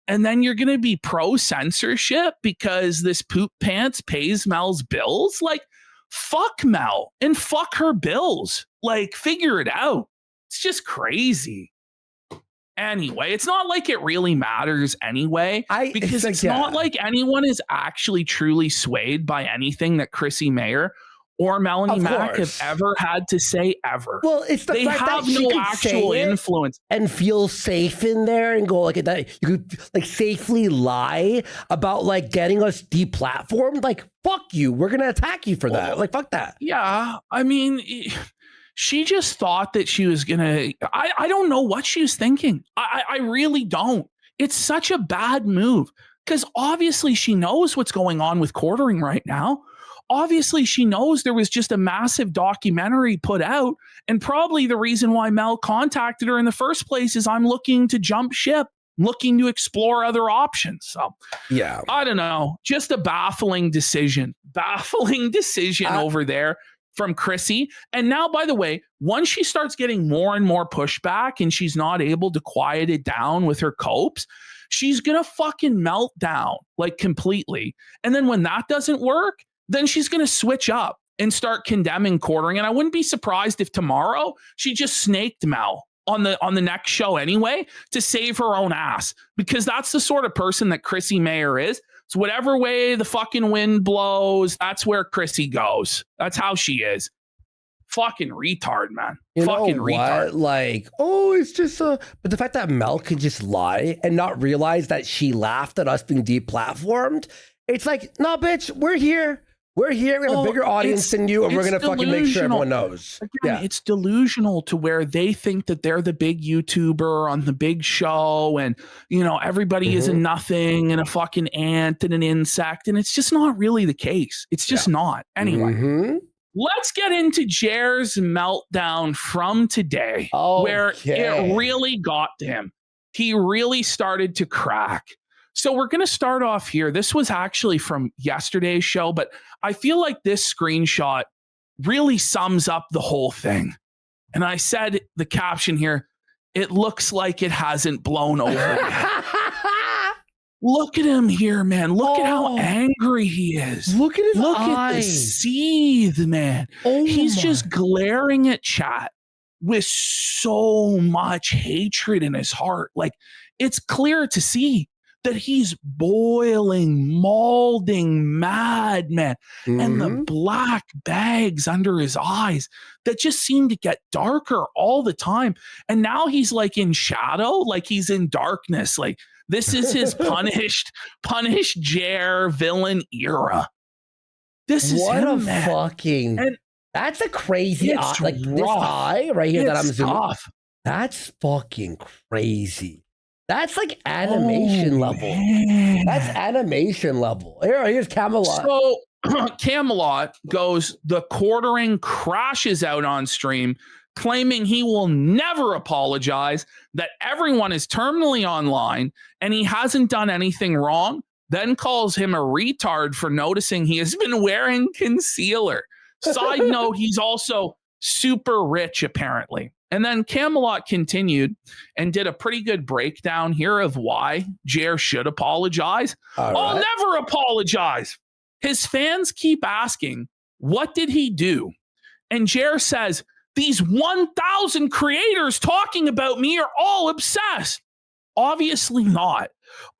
S1: And then you're gonna be pro censorship because this poop pants pays Mel's bills. Like, fuck Mel and fuck her bills. Like, figure it out. It's just crazy. Anyway, it's not like it really matters anyway, because it's not like anyone is actually truly swayed by anything that Chrissy Mayer or Melanie Mack have ever had to say ever.
S2: Well, it's the fact that she can actual influence and feel safe in there and go like that. You could like safely lie about like getting us deplatformed. Like, fuck you. We're going to attack you for that. Like, fuck that.
S1: Yeah. I mean, she just thought that she was going to, I don't know what she was thinking. I really don't. It's such a bad move because obviously she knows what's going on with quartering right now. Obviously, she knows there was just a massive documentary put out, and probably the reason why Mel contacted her in the first place is I'm looking to jump ship, looking to explore other options. So,
S2: yeah,
S1: I don't know. Just a baffling decision over there from Chrissy. And now, by the way, once she starts getting more and more pushback and she's not able to quiet it down with her copes, she's going to fucking melt down like completely. And then when that doesn't work, then she's going to switch up and start condemning quartering. And I wouldn't be surprised if tomorrow she just snaked Mel on the next show anyway to save her own ass, because that's the sort of person that Chrissy Mayer is. So whatever way the fucking wind blows, that's where Chrissy goes. That's how she is. Fucking retard, man. Fucking retard.
S2: Like, oh, it's just but the fact that Mel could just lie and not realize that she laughed at us being deplatformed. It's like, no, bitch, we're here. We're here. We have a bigger audience than you, and we're going to fucking make sure everyone knows.
S1: Again, it's delusional to where they think that they're the big YouTuber on the big show, and, you know, everybody is a nothing and a fucking ant and an insect, and it's just not really the case. It's just not. Anyway, let's get into Jer's meltdown from today, where it really got to him. He really started to crack. So we're going to start off here. This was actually from yesterday's show, but I feel like this screenshot really sums up the whole thing. And I said the caption here, it looks like it hasn't blown over yet. Look at him here, man. Look at how angry he is.
S2: Look at his
S1: eyes. Look at the seethe, man. He's just glaring at chat with so much hatred in his heart. Like, it's clear to see that he's boiling, molding mad, man. And the black bags under his eyes that just seem to get darker all the time. And now he's like in shadow, like he's in darkness. Like, this is his punished Jer villain era. This is
S2: what
S1: him,
S2: a
S1: man.
S2: Fucking. And that's a crazy eye. Like rough. This eye right here that I'm zooming. That's fucking crazy. That's like animation level. Man. That's animation level. Here's Camelot.
S1: So Camelot goes, the quartering crashes out on stream, claiming he will never apologize, that everyone is terminally online and he hasn't done anything wrong, then calls him a retard for noticing he has been wearing concealer. Side note, he's also super rich, apparently. And then Camelot continued and did a pretty good breakdown here of why Jer should apologize. I'll never apologize. His fans keep asking, what did he do? And Jer says, these 1,000 creators talking about me are all obsessed. Obviously not.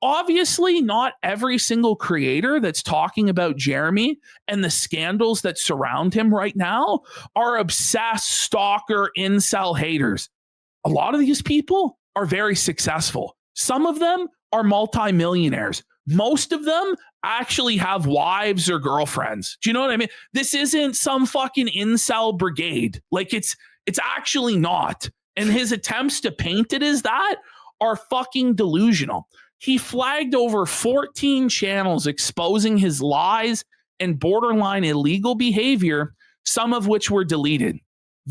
S1: Obviously, not every single creator that's talking about Jeremy and the scandals that surround him right now are obsessed, stalker, incel haters. A lot of these people are very successful. Some of them are multimillionaires. Most of them actually have wives or girlfriends. Do you know what I mean? This isn't some fucking incel brigade. Like it's actually not. And his attempts to paint it as that are fucking delusional. He flagged over 14 channels exposing his lies and borderline illegal behavior, some of which were deleted.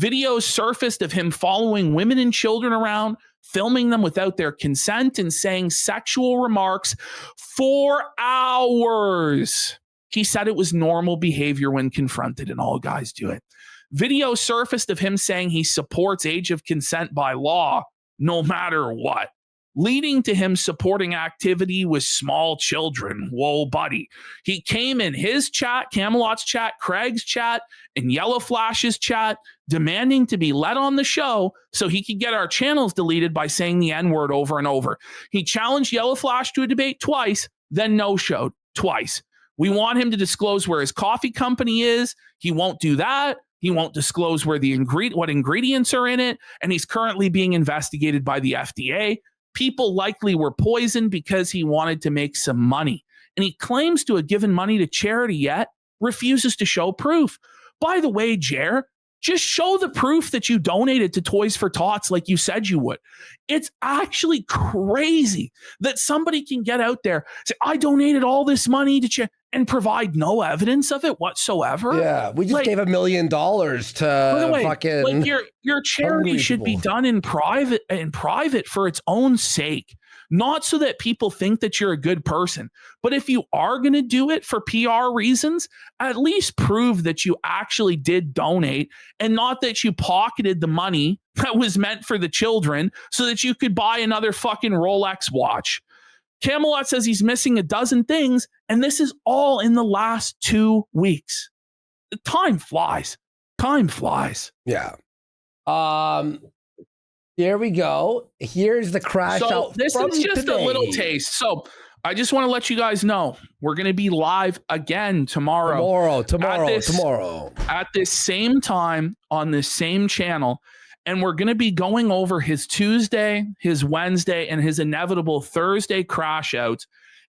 S1: Videos surfaced of him following women and children around, filming them without their consent, and saying sexual remarks for hours. He said it was normal behavior when confronted, and all guys do it. Videos surfaced of him saying he supports age of consent by law, no matter what, leading to him supporting activity with small children. Whoa, buddy. He came in his chat, Camelot's chat, Craig's chat, and Yellow Flash's chat, demanding to be let on the show so he could get our channels deleted by saying the N-word over and over. He challenged Yellow Flash to a debate twice, then no-showed twice. We want him to disclose where his coffee company is. He won't do that. He won't disclose where what ingredients are in it, and he's currently being investigated by the FDA. People likely were poisoned because he wanted to make some money. And he claims to have given money to charity, yet refuses to show proof. By the way, Jer, just show the proof that you donated to Toys for Tots like you said you would. It's actually crazy that somebody can get out there, say, I donated all this money to charity, and provide no evidence of it whatsoever.
S2: Yeah, we just gave $1 million to fucking.
S1: Like your charity should be done in private for its own sake, not so that people think that you're a good person. But if you are going to do it for PR reasons, at least prove that you actually did donate and not that you pocketed the money that was meant for the children so that you could buy another fucking Rolex watch. Camelot says he's missing a dozen things, and this is all in the last 2 weeks. Time flies. Time flies.
S2: Yeah. Here we go. Here's the crash out.
S1: So this is just
S2: today.
S1: a little taste. So I just want to let you guys know we're going to be live again tomorrow.
S2: Tomorrow.
S1: At this same time on this same channel. And we're going to be going over his Tuesday, his Wednesday, and his inevitable Thursday crash outs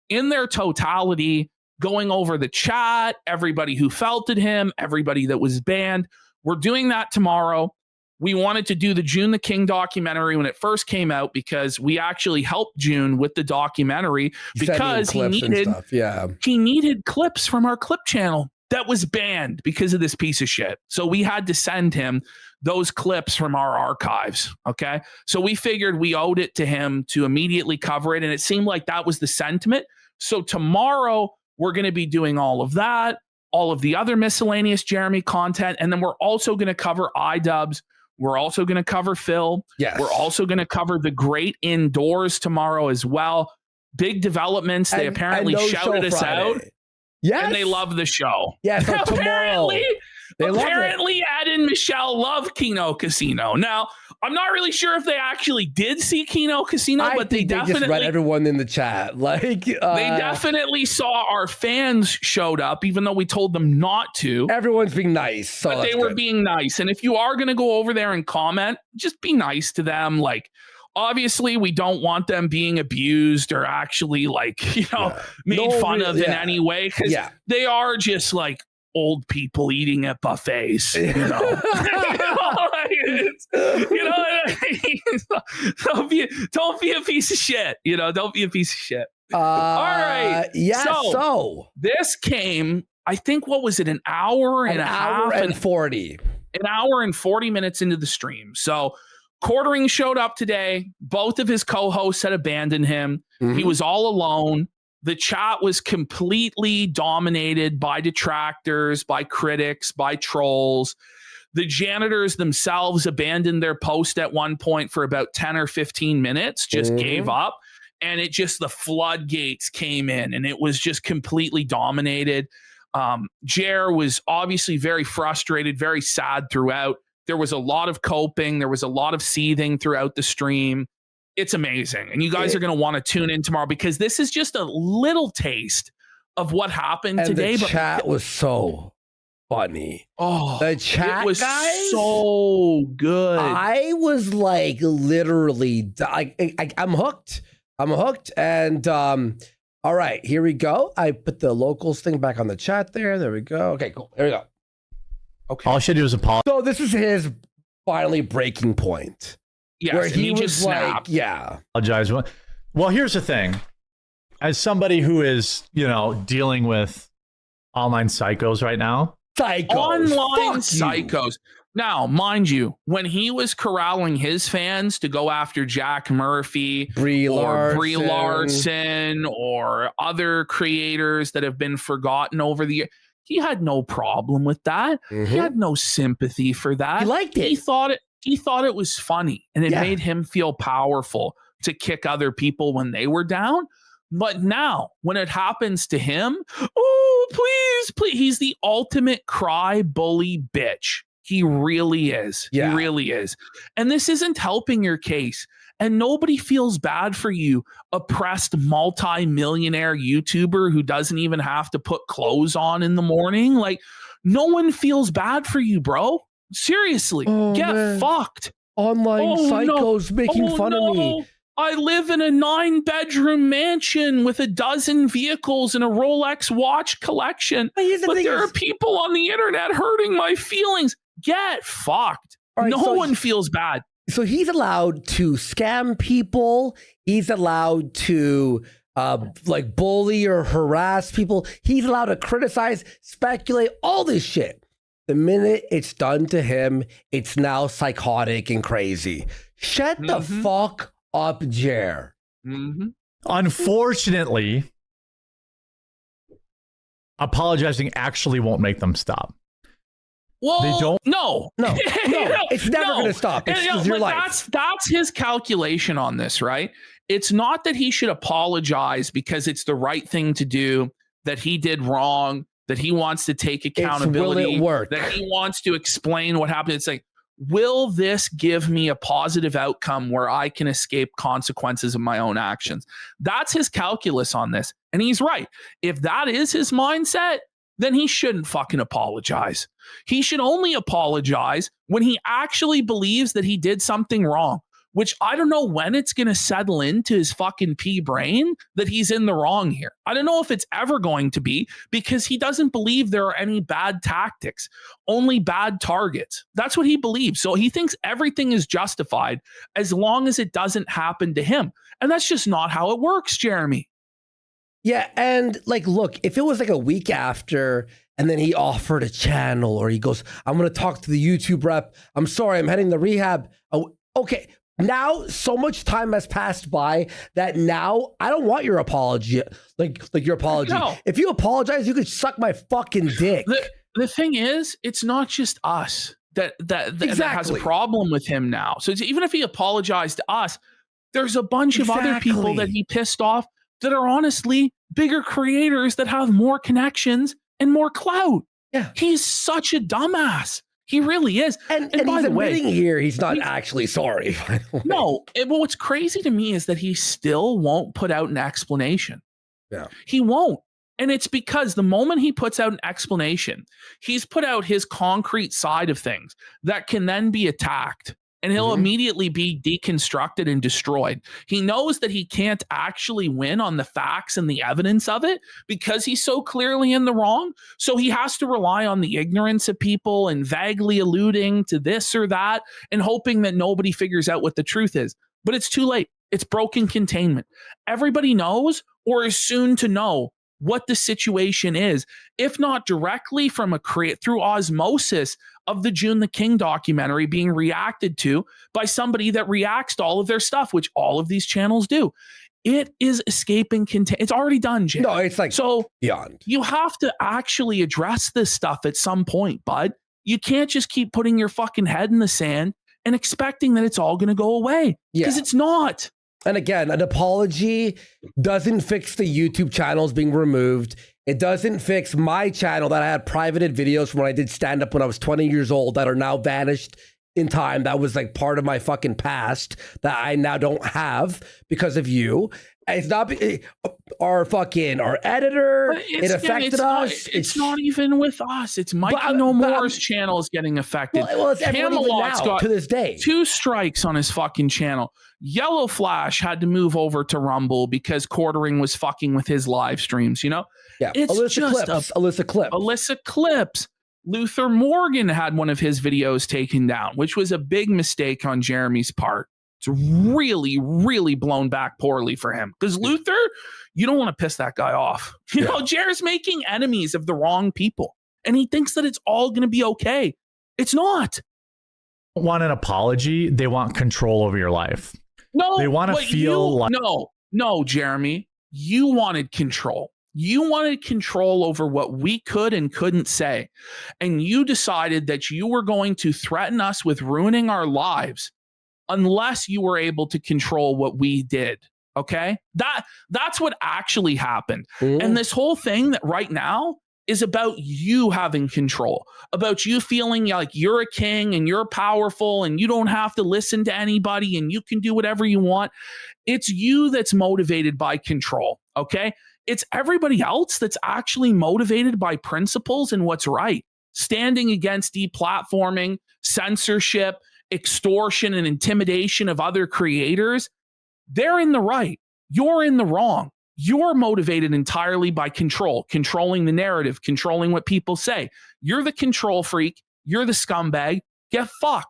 S1: in their totality, going over the chat, everybody who felted him, everybody that was banned. We're doing that tomorrow. We wanted to do the June the King documentary when it first came out because we actually helped June with the documentary because he needed clips from our clip channel that was banned because of this piece of shit. So we had to send him those clips from our archives. Okay. So we figured we owed it to him to immediately cover it. And it seemed like that was the sentiment. So tomorrow we're going to be doing all of that, all of the other miscellaneous Jeremy content. And then we're also going to cover iDubbbz. We're also going to cover Phil.
S2: Yes.
S1: We're also going to cover the great indoors tomorrow as well. Big developments. They apparently shouted us out.
S2: Yes.
S1: And they love the show.
S2: Yeah, so tomorrow.
S1: Apparently, Ed and Michelle love Kino Casino. Now, I'm not really sure if they actually did see Kino Casino, but they definitely
S2: just read everyone in the chat. They
S1: definitely saw our fans showed up, even though we told them not to.
S2: Everyone's being nice, so
S1: but they were being nice. And if you are going to go over there and comment, just be nice to them. Like, obviously, we don't want them being abused or actually made fun of in any way because they are just like old people eating at buffets, you know. Don't be a piece of shit, you know. Don't be a piece of shit. All right.
S2: Yeah. So
S1: this came, I think, what was it? An hour and a half
S2: and 40.
S1: An hour and 40 minutes into the stream. So Quartering showed up today. Both of his co-hosts had abandoned him. Mm-hmm. He was all alone. The chat was completely dominated by detractors, by critics, by trolls. The janitors themselves abandoned their post at one point for about 10 or 15 minutes, just gave up. And the floodgates came in and it was just completely dominated. Jer was obviously very frustrated, very sad throughout. There was a lot of coping. There was a lot of seething throughout the stream. it's amazing. And you guys are going to want to tune in tomorrow because this is just a little taste of what happened today.
S2: The chat was so funny.
S1: Oh,
S2: the chat,
S1: it was
S2: guys,
S1: so good.
S2: I was like literally, I'm hooked. I'm hooked. And all right, here we go. I put the locals thing back on the chat there. There we go. Okay, cool. There we go. Okay.
S5: All I should do is apologize.
S2: So this is his finally breaking point.
S1: Yes,
S2: where
S1: and
S2: he was
S1: just snapped.
S2: like, yeah.
S5: Apologize. Well, here's the thing. As somebody who is, dealing with online psychos right now.
S1: Online psychos. Now, mind you, when he was corralling his fans to go after Jack Murphy Brie Larson or other creators that have been forgotten over the year, he had no problem with that. Mm-hmm. He had no sympathy for that.
S2: He liked it.
S1: He thought it was funny, and it made him feel powerful to kick other people when they were down. But now, when it happens to him, oh, please, he's the ultimate cry bully bitch. He really is. Yeah. He really is. And this isn't helping your case. And nobody feels bad for you, oppressed multi-millionaire YouTuber who doesn't even have to put clothes on in the morning. Like, no one feels bad for you, bro. Seriously, get fucked.
S2: Online psychos making fun of me.
S1: I live in a 9-bedroom mansion with a dozen vehicles and a Rolex watch collection. But there are people on the internet hurting my feelings. Get fucked. Right, no one feels bad.
S2: So he's allowed to scam people. He's allowed to bully or harass people. He's allowed to criticize, speculate, all this shit. The minute it's done to him, it's now psychotic and crazy. Shut the fuck up, Jer.
S1: Mm-hmm.
S5: Unfortunately, apologizing actually won't make them stop.
S1: Well,
S5: they don't.
S2: No. It's never going to stop. It's your life.
S1: That's his calculation on this, right? It's not that he should apologize because it's the right thing to do, that he did wrong, that he wants to take accountability,
S2: will it work?
S1: That he wants to explain what happened. It's like, will this give me a positive outcome where I can escape consequences of my own actions? That's his calculus on this. And he's right. If that is his mindset, then he shouldn't fucking apologize. He should only apologize when he actually believes that he did something wrong, which I don't know when it's going to settle into his fucking pea brain that he's in the wrong here. I don't know if it's ever going to be, because he doesn't believe there are any bad tactics, only bad targets. That's what he believes. So he thinks everything is justified as long as it doesn't happen to him. And that's just not how it works, Jeremy.
S2: Yeah, and look, if it was a week after and then he offered a channel, or he goes, I'm going to talk to the YouTube rep. I'm sorry, I'm heading to rehab. Oh, okay. Now, so much time has passed by that now I don't want your apology. Like your apology. No. If you apologize, you could suck my fucking dick.
S1: The thing is, it's not just us that has a problem with him now. So even if he apologized to us, there's a bunch of other people that he pissed off that are honestly bigger creators that have more connections and more clout.
S2: Yeah.
S1: He's such a dumbass. He really is.
S2: And he's admitting here he's not actually sorry.
S1: No. But what's crazy to me is that he still won't put out an explanation.
S2: Yeah.
S1: He won't. And it's because the moment he puts out an explanation, he's put out his concrete side of things that can then be attacked. And he'll immediately be deconstructed and destroyed. He knows that he can't actually win on the facts and the evidence of it because he's so clearly in the wrong. So he has to rely on the ignorance of people and vaguely alluding to this or that and hoping that nobody figures out what the truth is. But it's too late. It's broken containment. Everybody knows or is soon to know what the situation is, if not directly from through osmosis of the June the King documentary being reacted to by somebody that reacts to all of their stuff, which all of these channels do. It is escaping it's already done, Jay.
S2: No, it's beyond.
S1: You have to actually address this stuff at some point, bud. You can't just keep putting your fucking head in the sand and expecting that it's all going to go away, because it's not.
S2: And again, an apology doesn't fix the YouTube channels being removed. It doesn't fix my channel that I had privated videos from when I did stand-up when I was 20 years old that are now vanished in time that was like part of my fucking past that I now don't have because of you. It's not our editor. It affected us.
S1: It's not even with us. It's Mikey No More's channel is getting affected.
S2: Well, it's everyone
S1: Camelot's
S2: now,
S1: got
S2: to this day.
S1: 2 strikes on his fucking channel. Yellow Flash had to move over to Rumble because Quartering was fucking with his live streams. You know,
S2: yeah.
S1: It's Alyssa Clips. Luther Morgan had one of his videos taken down, which was a big mistake on Jeremy's part. It's really, really blown back poorly for him. Because Luther, you don't want to piss that guy off. You know, Jer's making enemies of the wrong people. And he thinks that it's all going to be okay. It's not.
S5: They want an apology. They want control over your life.
S1: No.
S5: They want to feel like...
S1: No, Jeremy. You wanted control. You wanted control over what we could and couldn't say. And you decided that you were going to threaten us with ruining our lives unless you were able to control what we did. Okay? That's what actually happened. And this whole thing that right now is about you having control, about you feeling like you're a king and you're powerful and you don't have to listen to anybody and you can do whatever you want. It's you that's motivated by control. Okay? It's everybody else that's actually motivated by principles and what's right. Standing against deplatforming, censorship, extortion and intimidation of other creators, they're in the right. You're in the wrong. You're motivated entirely by controlling the narrative, controlling what people say. You're the control freak. You're the scumbag. Get fucked.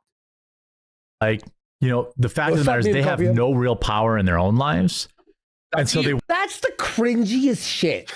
S5: Like, you know, the fact of the matter is they have no real power in their own lives. That's
S2: the cringiest shit.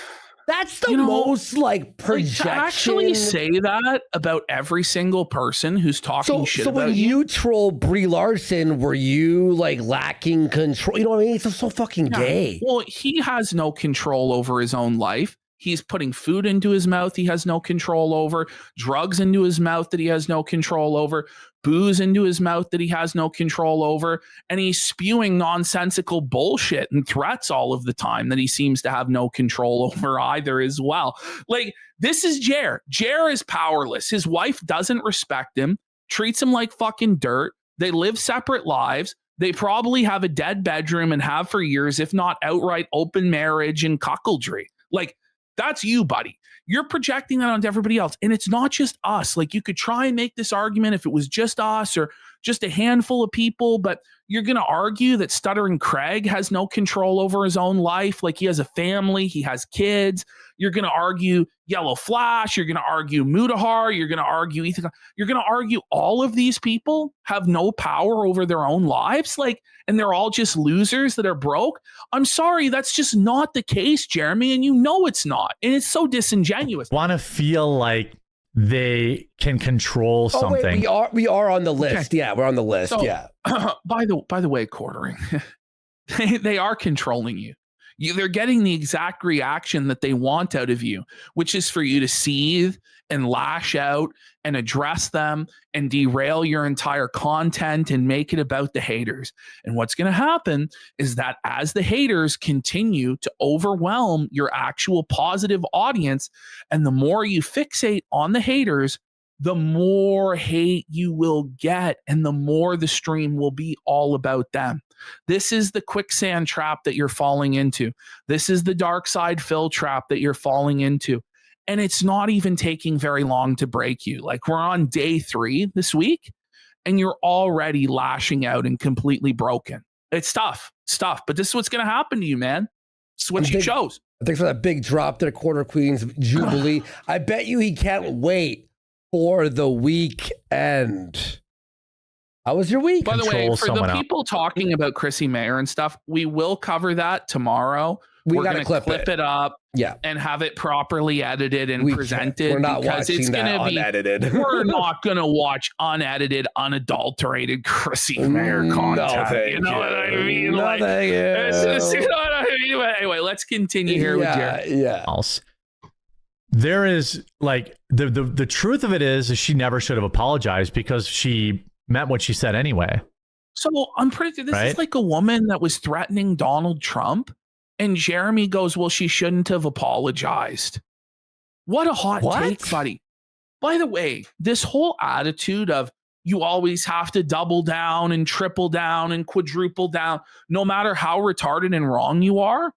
S2: That's the most like projection.
S1: Like, to actually say that about every single person who's talking shit about you. So when
S2: you troll Brie Larson, were you like lacking control? You know what I mean? It's so fucking gay.
S1: Well, he has no control over his own life. He's putting food into his mouth he has no control over, drugs into his mouth that he has no control over, booze into his mouth that he has no control over, and he's spewing nonsensical bullshit and threats all of the time that he seems to have no control over either as well. Like, this is Jer. Jer is powerless. His wife doesn't respect him, treats him like fucking dirt. They live separate lives. They probably have a dead bedroom and have for years, if not outright open marriage and cuckoldry. Like, that's you, buddy. You're projecting that onto everybody else. And it's not just us. Like, you could try and make this argument if it was just us or just a handful of people, but you're going to argue that Stuttering Craig has no control over his own life. Like, he has a family, he has kids. You're going to argue Yellow Flash. You're going to argue Mutahar. You're going to argue Ethan. You're going to argue all of these people have no power over their own lives. Like, and they're all just losers that are broke. I'm sorry, that's just not the case, Jeremy. And you know it's not. And it's so disingenuous.
S5: Want to feel like they can control something.
S2: Wait, we are on the list. Okay. Yeah, we're on the list. So, yeah.
S1: By the way, Quartering, they are controlling you. They're getting the exact reaction that they want out of you, which is for you to seethe and lash out and address them and derail your entire content and make it about the haters. And what's going to happen is that as the haters continue to overwhelm your actual positive audience, and the more you fixate on the haters, the more hate you will get and the more the stream will be all about them. This is the quicksand trap that you're falling into. This is the dark side fill trap that you're falling into. And it's not even taking very long to break you. Like, we're on day 3 this week and you're already lashing out and completely broken. It's tough. But this is what's going to happen to you, man. It's what you chose.
S2: Thanks for that big drop to the Quarter Queens Jubilee. I bet you he can't wait for the weekend. How was your week?
S1: By the way, for the people talking about Chrissy Mayer and stuff, we will cover that tomorrow. We're going to clip it up and have it properly edited and presented.
S2: We're not watching that unedited.
S1: We're not going to watch unedited, unadulterated Chrissy Mayer content. You know what I mean?
S2: No, thank you.
S1: You know what I mean? Anyway, let's continue here with Jared.
S2: Yeah.
S5: There is, like, the truth of it is she never should have apologized because she meant what she said anyway.
S1: So I'm pretty sure this is like a woman that was threatening Donald Trump, and Jeremy goes, well, she shouldn't have apologized. What a hot take, buddy. By the way, this whole attitude of you always have to double down and triple down and quadruple down, no matter how retarded and wrong you are,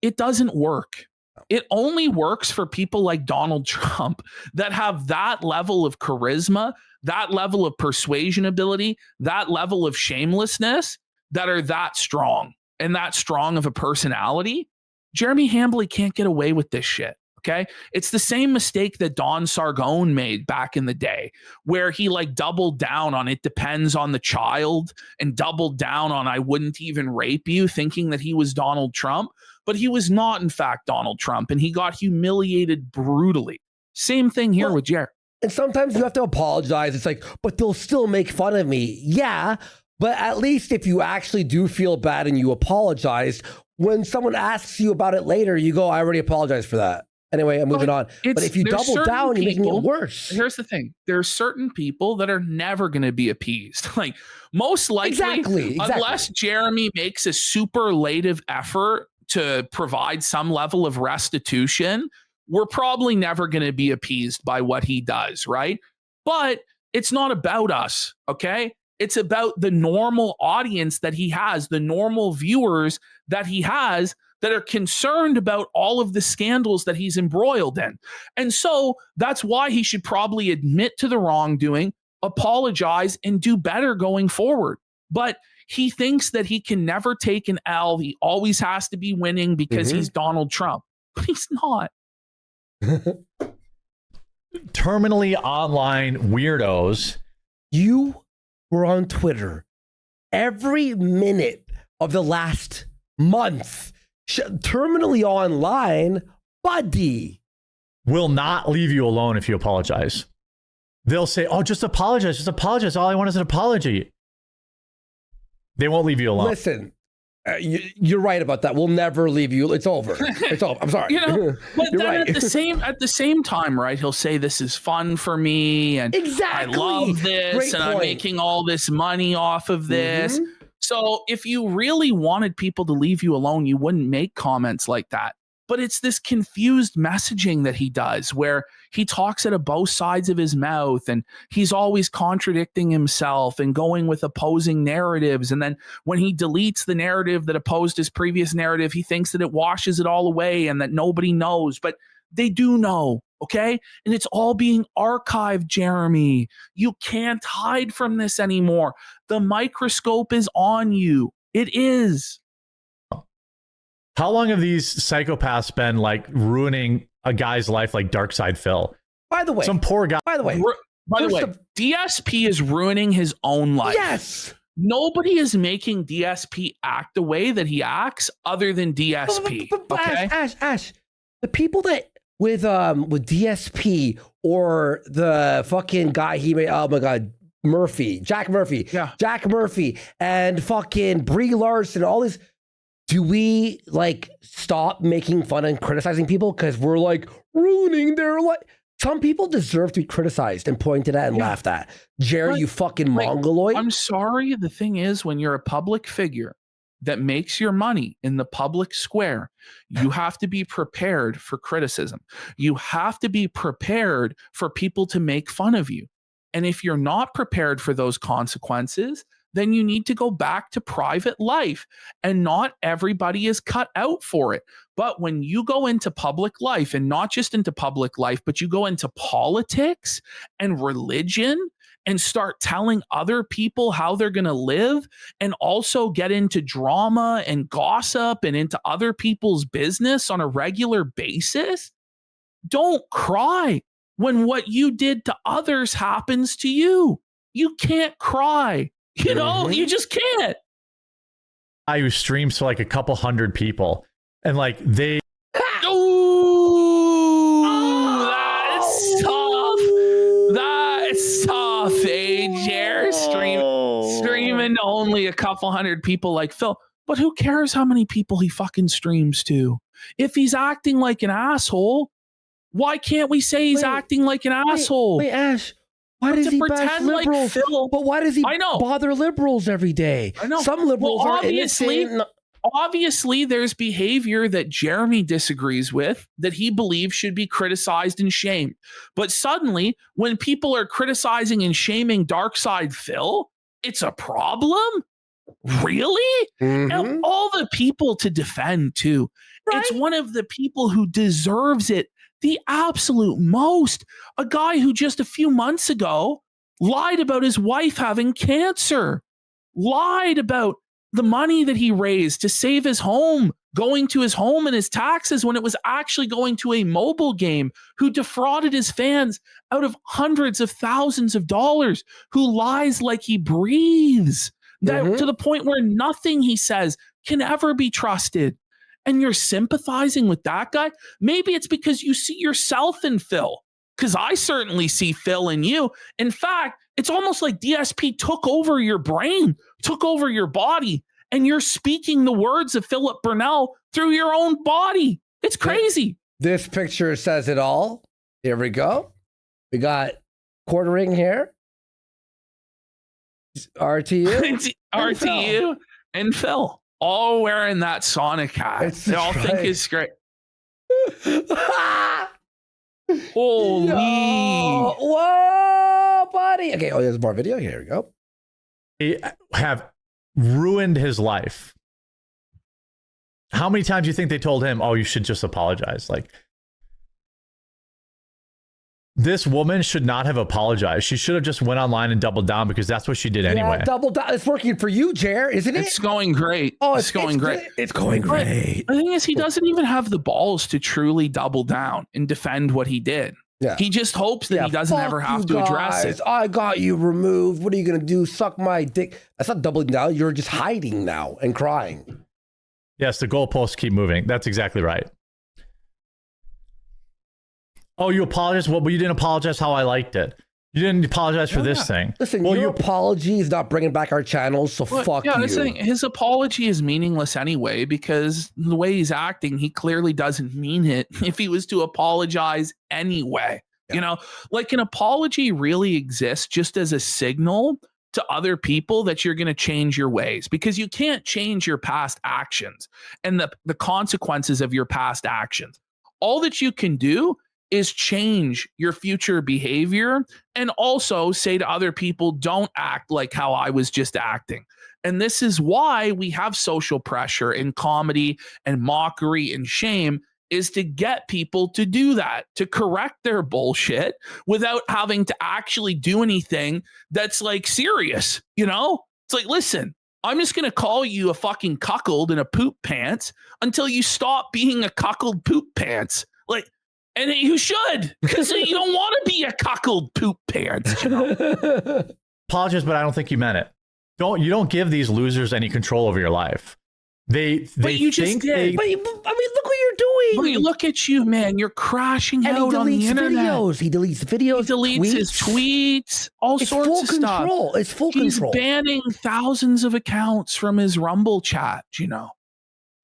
S1: it doesn't work. It only works for people like Donald Trump that have that level of charisma, that level of persuasion ability, that level of shamelessness, that are that strong and that strong of a personality. Jeremy Hambley can't get away with this shit. Okay. It's the same mistake that Don Sargone made back in the day, where he like doubled down on it depends on the child and doubled down on I wouldn't even rape you, thinking that he was Donald Trump, but he was not, in fact, Donald Trump. And he got humiliated brutally. Same thing here with Jared.
S2: And sometimes you have to apologize. It's like, but they'll still make fun of me. Yeah. But at least if you actually do feel bad and you apologize, when someone asks you about it later, you go, I already apologized for that. Anyway, I'm moving on. But if you double down, you're making it worse.
S1: Here's the thing. There are certain people that are never going to be appeased. Like most likely, unless Jeremy makes a superlative effort to provide some level of restitution, we're probably never going to be appeased by what he does, right? But it's not about us, okay? It's about the normal audience that he has, the normal viewers that he has that are concerned about all of the scandals that he's embroiled in. And so that's why he should probably admit to the wrongdoing, apologize, and do better going forward. But he thinks that he can never take an L. He always has to be winning because he's Donald Trump. But he's not.
S5: Terminally online weirdos.
S2: You were on Twitter every minute of the last month. Terminally online, buddy.
S5: Will not leave you alone if you apologize. They'll say, oh, just apologize. Just apologize. All I want is an apology. They won't leave you alone.
S2: Listen, you're right about that. We'll never leave you. It's over. It's over. I'm sorry.
S1: But then right. at the same time, right? He'll say this is fun for me, and I love this, Great and point. I'm making all this money off of this. So if you really wanted people to leave you alone, you wouldn't make comments like that. But it's this confused messaging that he does where he talks out of both sides of his mouth and he's always contradicting himself and going with opposing narratives. And then when he deletes the narrative that opposed his previous narrative, he thinks that it washes it all away and that nobody knows. But they do know, okay? And it's all being archived, Jeremy. You can't hide from this anymore. The microscope is on you. It is.
S5: How long have these psychopaths been like ruining a guy's life like Darkside Phil?
S2: By the way,
S5: some poor guy.
S2: By the way,
S1: DSP is ruining his own life.
S2: Yes.
S1: Nobody is making DSP act the way that he acts other than DSP.
S2: But okay? Ash, the people that with DSP or the fucking guy he made, oh my God, Jack Murphy and fucking Brie Larson, all this. Do we like stop making fun and criticizing people because we're like ruining their life? Some people deserve to be criticized and pointed at and laughed at. Jerry, you fucking mongoloid.
S1: I'm sorry. The thing is, when you're a public figure that makes your money in the public square, you have to be prepared for criticism. You have to be prepared for people to make fun of you. And if you're not prepared for those consequences, then you need to go back to private life, and not everybody is cut out for it. But when you go into public life, and not just into public life, but you go into politics and religion and start telling other people how they're going to live, and also get into drama and gossip and into other people's business on a regular basis, don't cry when what you did to others happens to you. You can't cry. You know, you just can't.
S5: I who streams to like a couple hundred people, and like they.
S1: Oh, that's tough. That's tough. Jared streaming to only a couple hundred people like Phil. But who cares how many people he fucking streams to? If he's acting like an asshole, why can't we say he's acting like an asshole?
S2: Wait, Ash. Why does he bash liberals?
S1: Like Phil,
S2: but why does he bother liberals every day?
S1: I know.
S2: Some liberals are innocent.
S1: obviously there's behavior that Jeremy disagrees with that he believes should be criticized and shamed. But suddenly, when people are criticizing and shaming Dark Side Phil, it's a problem? Really? And all the people to defend, too. Right? It's one of the people who deserves it the absolute most. A guy who just a few months ago lied about his wife having cancer, lied about the money that he raised to save his home, going to his home and his taxes when it was actually going to a mobile game, who defrauded his fans out of hundreds of thousands of dollars, who lies like he breathes, that to the point where nothing he says can ever be trusted. And you're sympathizing with that guy? Maybe it's because you see yourself in Phil, because I certainly see Phil in you. In fact, it's almost like DSP took over your brain, took over your body, and you're speaking the words of Philip Burnell through your own body. It's crazy.
S2: This picture says it all. Here we go. We got quartering here. RTU.
S1: RTU and Phil. All wearing that Sonic hat. They all think it's great. Holy.
S2: Yo, whoa, buddy. Okay, there's more video. Here we go.
S5: They have ruined his life. How many times do you think they told him, oh, you should just apologize? Like, this woman should not have apologized. She should have just went online and doubled down, because that's what she did anyway.
S2: Double down. It's working for you, Jer, isn't it?
S1: It's going great.
S2: Oh,
S1: it's going great.
S2: It's going great.
S1: The thing is, he doesn't even have the balls to truly double down and defend what he did.
S2: Yeah.
S1: He just hopes that he doesn't ever have to address it.
S2: I got you removed. What are you going to do? Suck my dick. That's not doubling down. You're just hiding now and crying.
S5: Yes, the goalposts keep moving. That's exactly right. Oh, you apologize? Well, but you didn't apologize how I liked it. You didn't apologize for this thing.
S2: Listen, your apology is not bringing back our channels, so fuck you.
S1: This thing, his apology is meaningless anyway, because the way he's acting, he clearly doesn't mean it if he was to apologize anyway. Yeah. You know, like, an apology really exists just as a signal to other people that you're going to change your ways, because you can't change your past actions and the consequences of your past actions. All that you can do is change your future behavior, and also say to other people, don't act like how I was just acting. And this is why we have social pressure in comedy and mockery and shame, is to get people to do that, to correct their bullshit without having to actually do anything that's like serious. You know, it's like, listen, I'm just going to call you a fucking cuckold in a poop pants until you stop being a cuckold poop pants. Like, and you should, because you don't want to be a cuckold poop pants. You know?
S5: Apologize, but I don't think you meant it. You don't give these losers any control over your life. They think
S2: just did. But I mean, look what you're doing.
S1: But look at you, man. You're crashing out on the internet.
S2: He deletes videos.
S1: He deletes his tweets. All sorts of stuff.
S2: It's full control.
S1: He's banning thousands of accounts from his Rumble chat. You know.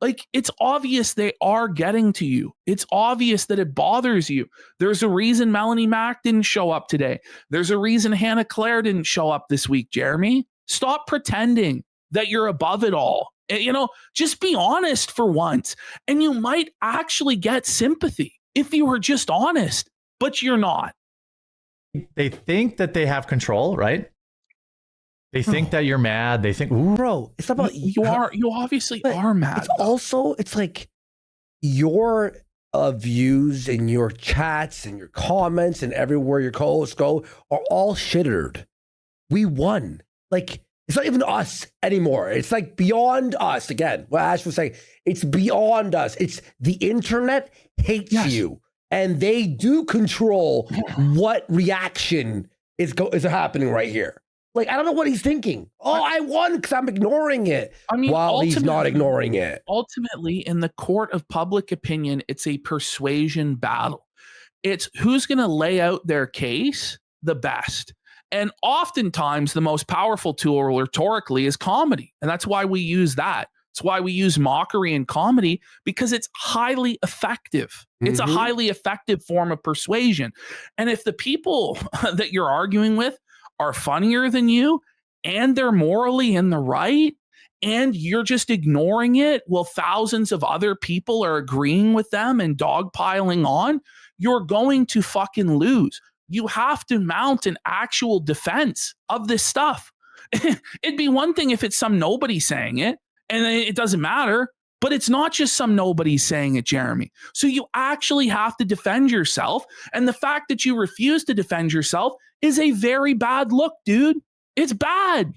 S1: Like, it's obvious they are getting to you. It's obvious that it bothers you. There's a reason Melanie Mack didn't show up today. There's a reason Hannah Claire didn't show up this week, Jeremy. Stop pretending that you're above it all. You know, just be honest for once. And you might actually get sympathy if you were just honest, but you're not.
S5: They think that they have control, right? They think that you're mad. They think, ooh.
S2: Bro, it's about
S1: you obviously are mad.
S2: It's like your views and your chats and your comments and everywhere your co-hosts go are all shittered. We won. Like, it's not even us anymore. It's like beyond us. Again, what Ash was saying, it's beyond us. It's the internet hates you, and they do control what reaction is happening right here. Like, I don't know what he's thinking. Oh, I won because I'm ignoring it. I mean, while he's not ignoring it.
S1: Ultimately, in the court of public opinion, it's a persuasion battle. It's who's going to lay out their case the best. And oftentimes, the most powerful tool rhetorically is comedy. And that's why we use that. It's why we use mockery and comedy, because it's highly effective. It's a highly effective form of persuasion. And if the people that you're arguing with are funnier than you, and they're morally in the right, and you're just ignoring it while thousands of other people are agreeing with them and dogpiling on, you're going to fucking lose. You have to mount an actual defense of this stuff. It'd be one thing if it's some nobody saying it and it doesn't matter, but it's not just some nobody saying it, Jeremy. So you actually have to defend yourself. And the fact that you refuse to defend yourself is a very bad look, dude. It's bad.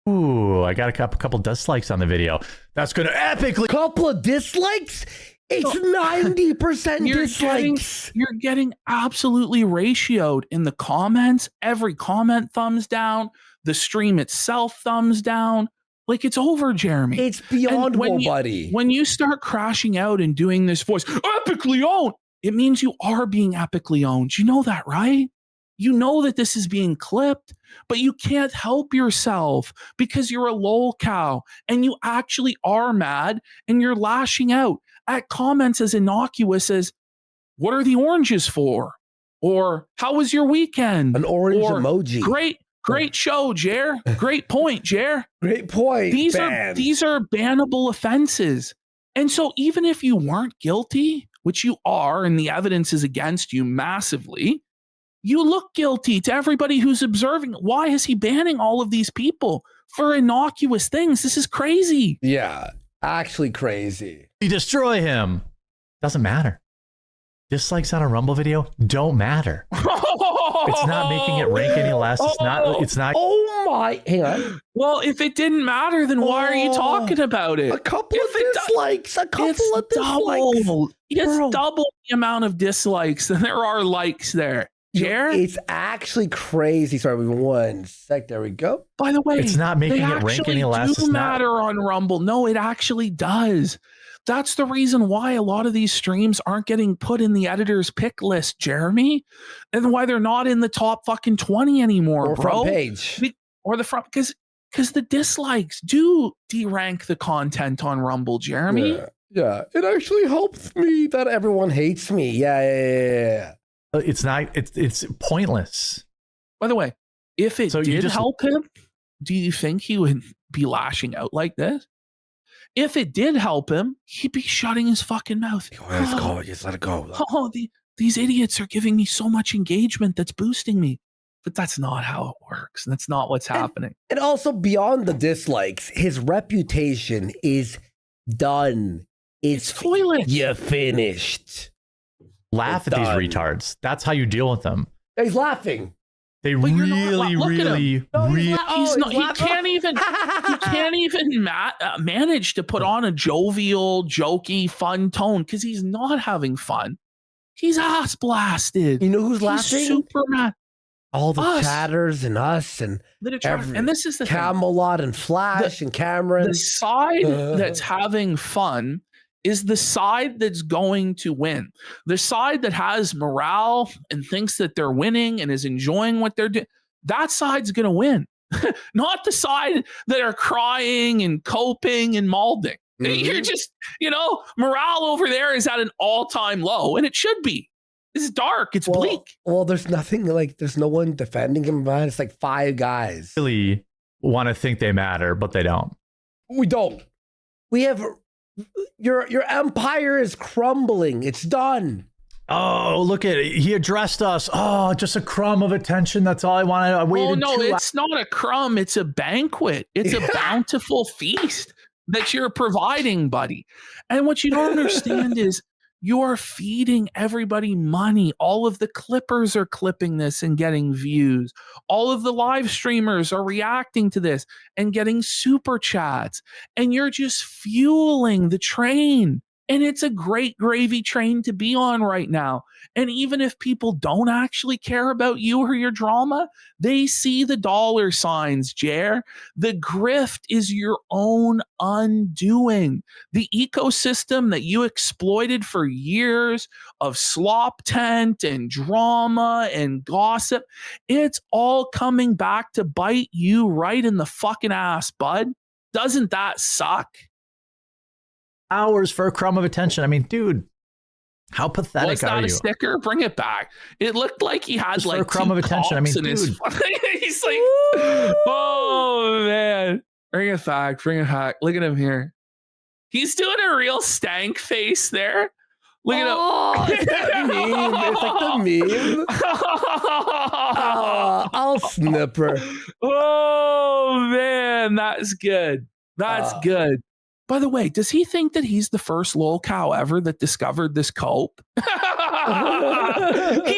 S5: Ooh, I got a couple dislikes on the video. That's going to epically.
S2: Couple of dislikes? It's 90% dislikes.
S1: You're getting absolutely ratioed in the comments. Every comment thumbs down. The stream itself thumbs down. Like, it's over, Jeremy.
S2: It's beyond buddy.
S1: When you start crashing out and doing this voice, epically owned, it means you are being epically owned. You know that, right? You know that this is being clipped, but you can't help yourself because you're a lol cow and you actually are mad and you're lashing out at comments as innocuous as, what are the oranges for? Or how was your weekend?
S2: An orange emoji.
S1: Great show, Jer. Great point, Jer.
S2: Great point.
S1: These are bannable offenses. And so even if you weren't guilty, which you are, and the evidence is against you massively, you look guilty to everybody who's observing. Why is he banning all of these people for innocuous things? This is crazy.
S2: Yeah, actually crazy.
S5: You destroy him. Doesn't matter. Dislikes on a Rumble video don't matter. It's not making it rank any less. It's not.
S2: Oh my! Hang on.
S1: Well, if it didn't matter, then why are you talking about it?
S2: A couple of dislikes.
S1: It's double the amount of dislikes than there are likes there. Jer?
S2: It's actually crazy. Sorry, 1 sec. There we go.
S1: By the way,
S5: it's not making it rank any less.
S1: It does matter on Rumble. No, it actually does. That's the reason why a lot of these streams aren't getting put in the editor's pick list, Jeremy, and why they're not in the top fucking 20 anymore,
S2: or
S1: bro.
S2: Front page.
S1: Or the front, because the dislikes do derank the content on Rumble, Jeremy.
S2: Yeah, it actually helps me that everyone hates me. Yeah.
S5: It's not. It's pointless.
S1: By the way, if it did help him, do you think he would be lashing out like this? If it did help him, he'd be shutting his fucking mouth.
S2: Let's go. Just let it go.
S1: These idiots are giving me so much engagement that's boosting me. But that's not how it works. That's not what's happening.
S2: And also, beyond the dislikes, his reputation is done. It's
S1: toilet.
S2: You're finished.
S5: Laugh at these retards. That's how you deal with them.
S2: He's laughing.
S5: They really.
S1: He can't even manage to put on a jovial, jokey, fun tone because he's not having fun. He's ass blasted.
S2: You know who's laughing?
S1: Super mad.
S2: All the chatters and us and
S1: and this is the
S2: Camelot and Flash and Cameron.
S1: The side that's having fun is the side that's going to win. The side that has morale and thinks that they're winning and is enjoying what they're doing, that side's going to win. Not the side that are crying and coping and molding. Mm-hmm. You're just, morale over there is at an all-time low, and it should be. It's dark. It's bleak.
S2: Well, there's nothing there's no one defending him, man. It's like 5 guys.
S5: Really want to think they matter, but they don't.
S2: We don't. We have... Your empire is crumbling. It's done.
S5: Oh, look at it. He addressed us. Oh, just a crumb of attention. That's all I wanted. I waited.
S1: Oh, no, it's not a crumb. It's a banquet. It's a bountiful feast that you're providing, buddy. And what you don't understand is you're feeding everybody money. All of the clippers are clipping this and getting views. All of the live streamers are reacting to this and getting super chats. And you're just fueling the train. And it's a great gravy train to be on right now. And even if people don't actually care about you or your drama, they see the dollar signs, Jer. The grift is your own undoing. The ecosystem that you exploited for years of slop tent and drama and gossip, it's all coming back to bite you right in the fucking ass, bud. Doesn't that suck?
S5: Hours for a crumb of attention. I mean, dude, how pathetic
S1: Was that
S5: are you?
S1: A sticker? Bring it back. It looked like he had
S5: Just
S1: like
S5: for a crumb of attention. I mean, dude.
S1: he's like, oh man. Bring it back. Bring it back. Look at him here. He's doing a real stank face there. Look at him.
S2: It's that meme. It's like the meme. I'll snip her.
S1: Oh, man. That's good. That's good. By the way, does he think that he's the first lol cow ever that discovered this cope? He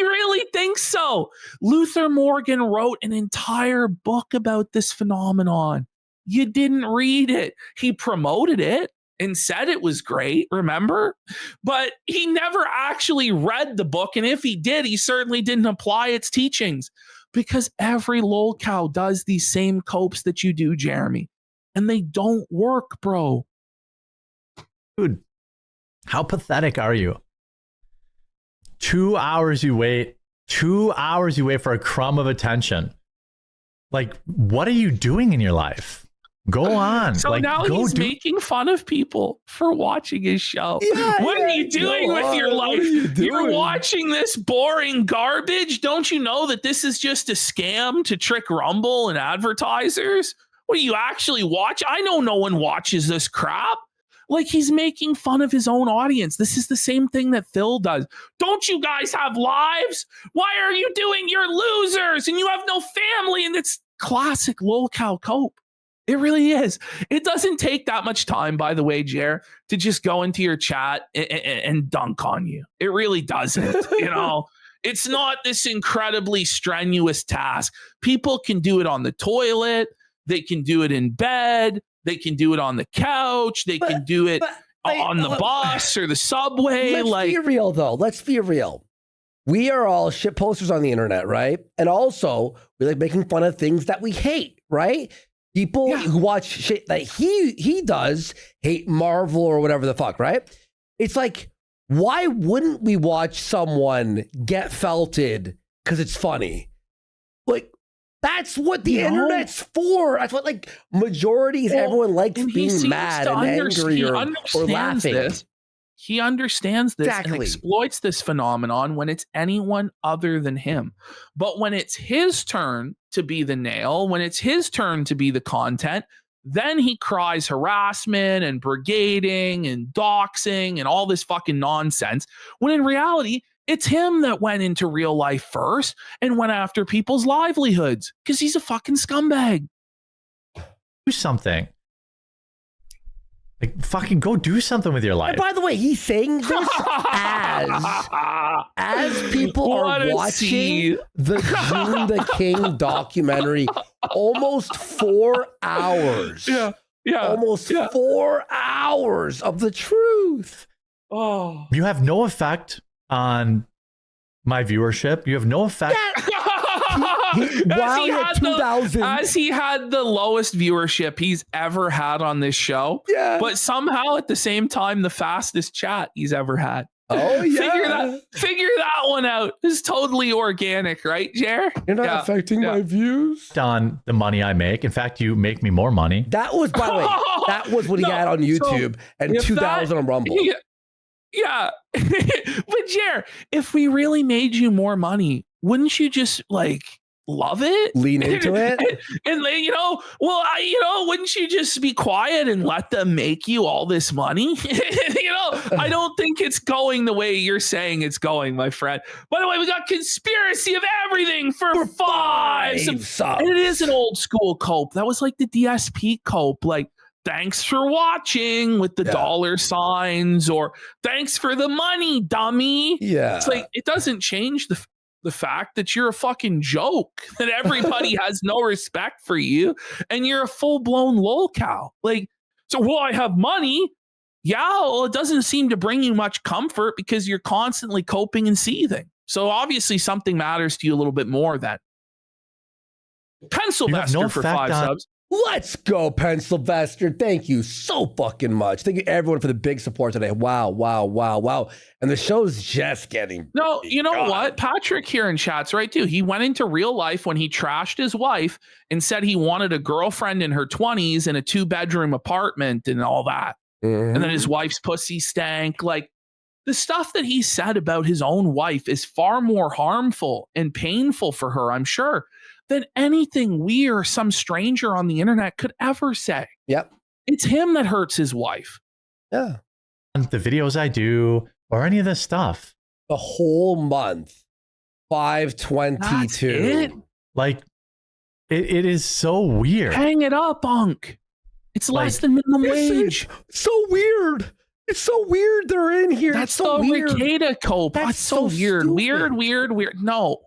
S1: really thinks so. Luther Morgan wrote an entire book about this phenomenon. You didn't read it. He promoted it and said it was great, remember? But he never actually read the book. And if he did, he certainly didn't apply its teachings, because every lol cow does these same copes that you do, Jeremy. And they don't work, bro.
S5: Dude, how pathetic are you? 2 hours you wait. 2 hours you wait for a crumb of attention. Like, what are you doing in your life? Go on.
S1: So
S5: like,
S1: now he's making fun of people for watching his show. What are you doing with your life? You're watching this boring garbage. Don't you know that this is just a scam to trick Rumble and advertisers? What do you actually watch? I know no one watches this crap. Like, he's making fun of his own audience. This is the same thing that Phil does. Don't you guys have lives? Why are you doing? You're losers and you have no family. And it's classic lol cow cope. It really is. It doesn't take that much time, by the way, Jer, to just go into your chat and dunk on you. It really doesn't. It's not this incredibly strenuous task. People can do it on the toilet. They can do it in bed. They can do it on the couch. They can do it on the bus or the subway.
S2: Let's be real, though. Let's be real. We are all shit posters on the internet, right? And also, we like making fun of things that we hate, right? People who watch shit that he does hate Marvel or whatever the fuck, right? It's like, why wouldn't we watch someone get felted because it's funny? Like, that's what the internet's for. That's what, like, majorities, everyone likes being mad and angry or laughing.
S1: He understands this and exploits this phenomenon when it's anyone other than him. But when it's his turn to be the nail, when it's his turn to be the content, then he cries harassment and brigading and doxing and all this fucking nonsense. When in reality, it's him that went into real life first and went after people's livelihoods because he's a fucking scumbag.
S5: Do something. Like, fucking go do something with your life.
S2: And by the way, he's saying this as people are watching the June the King documentary. Almost 4 hours. Almost 4 hours of the truth.
S1: Oh,
S5: you have no effect on my viewership. You have no effect.
S1: As he had the lowest viewership he's ever had on this show, but somehow at the same time the fastest chat he's ever had.
S2: Oh yeah,
S1: figure that one out. It's totally organic, right, Jer?
S2: You're not affecting my views
S5: on the money I make. In fact, you make me more money.
S2: That was, by the way, that was what he had on YouTube and 2,000 on Rumble.
S1: Yeah. But Jer, if we really made you more money, wouldn't you just like love it,
S2: lean into it,
S1: and wouldn't you just be quiet and let them make you all this money? I don't think it's going the way you're saying it's going, my friend. By the way, we got Conspiracy of Everything for 5 subs. And it is an old school cope. That was like the DSP cope, like, thanks for watching with the dollar signs, or thanks for the money, dummy.
S2: Yeah.
S1: It's like, it doesn't change the fact that you're a fucking joke, that everybody has no respect for you, and you're a full-blown lol cow. Like, so, I have money. Yeah, well, it doesn't seem to bring you much comfort because you're constantly coping and seething. So obviously something matters to you a little bit more than Pencilvester for 5 subs.
S2: Let's go, Pencilvester. Thank you so fucking much. Thank you, everyone, for the big support today. Wow. And the show's just getting...
S1: No, you know what? Patrick here in chat's right, too. He went into real life when he trashed his wife and said he wanted a girlfriend in her 20s in a 2-bedroom apartment and all that. Mm-hmm. And then his wife's pussy stank. Like, the stuff that he said about his own wife is far more harmful and painful for her, I'm sure, than anything we or some stranger on the internet could ever say.
S2: Yep.
S1: It's him that hurts his wife.
S2: Yeah.
S5: The videos I do or any of this stuff.
S2: The whole month. 522.
S5: Like, it is so weird.
S1: Hang it up, Unc. It's less than minimum wage.
S2: So weird. It's so weird they're in here.
S1: That's
S2: so
S1: the
S2: weird.
S1: Ricada cope. That's so weird.
S2: stupid.
S1: Weird. No,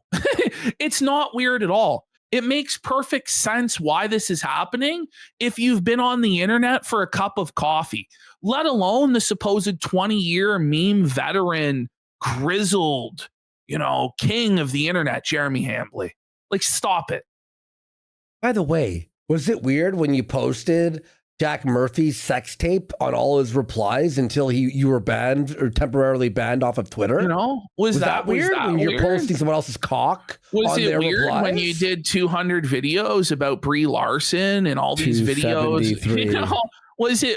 S1: it's not weird at all. It makes perfect sense why this is happening if you've been on the internet for a cup of coffee, let alone the supposed 20-year meme veteran, grizzled, king of the internet, Jeremy Hambley. Like, stop it.
S2: By the way, was it weird when you posted Jack Murphy's sex tape on all his replies until you were banned or temporarily banned off of Twitter?
S1: Was that
S2: weird when you're posting someone else's cock?
S1: Was
S2: on
S1: it
S2: their
S1: weird
S2: replies?
S1: when you did 200 videos about Brie Larson and all these videos?
S2: 273.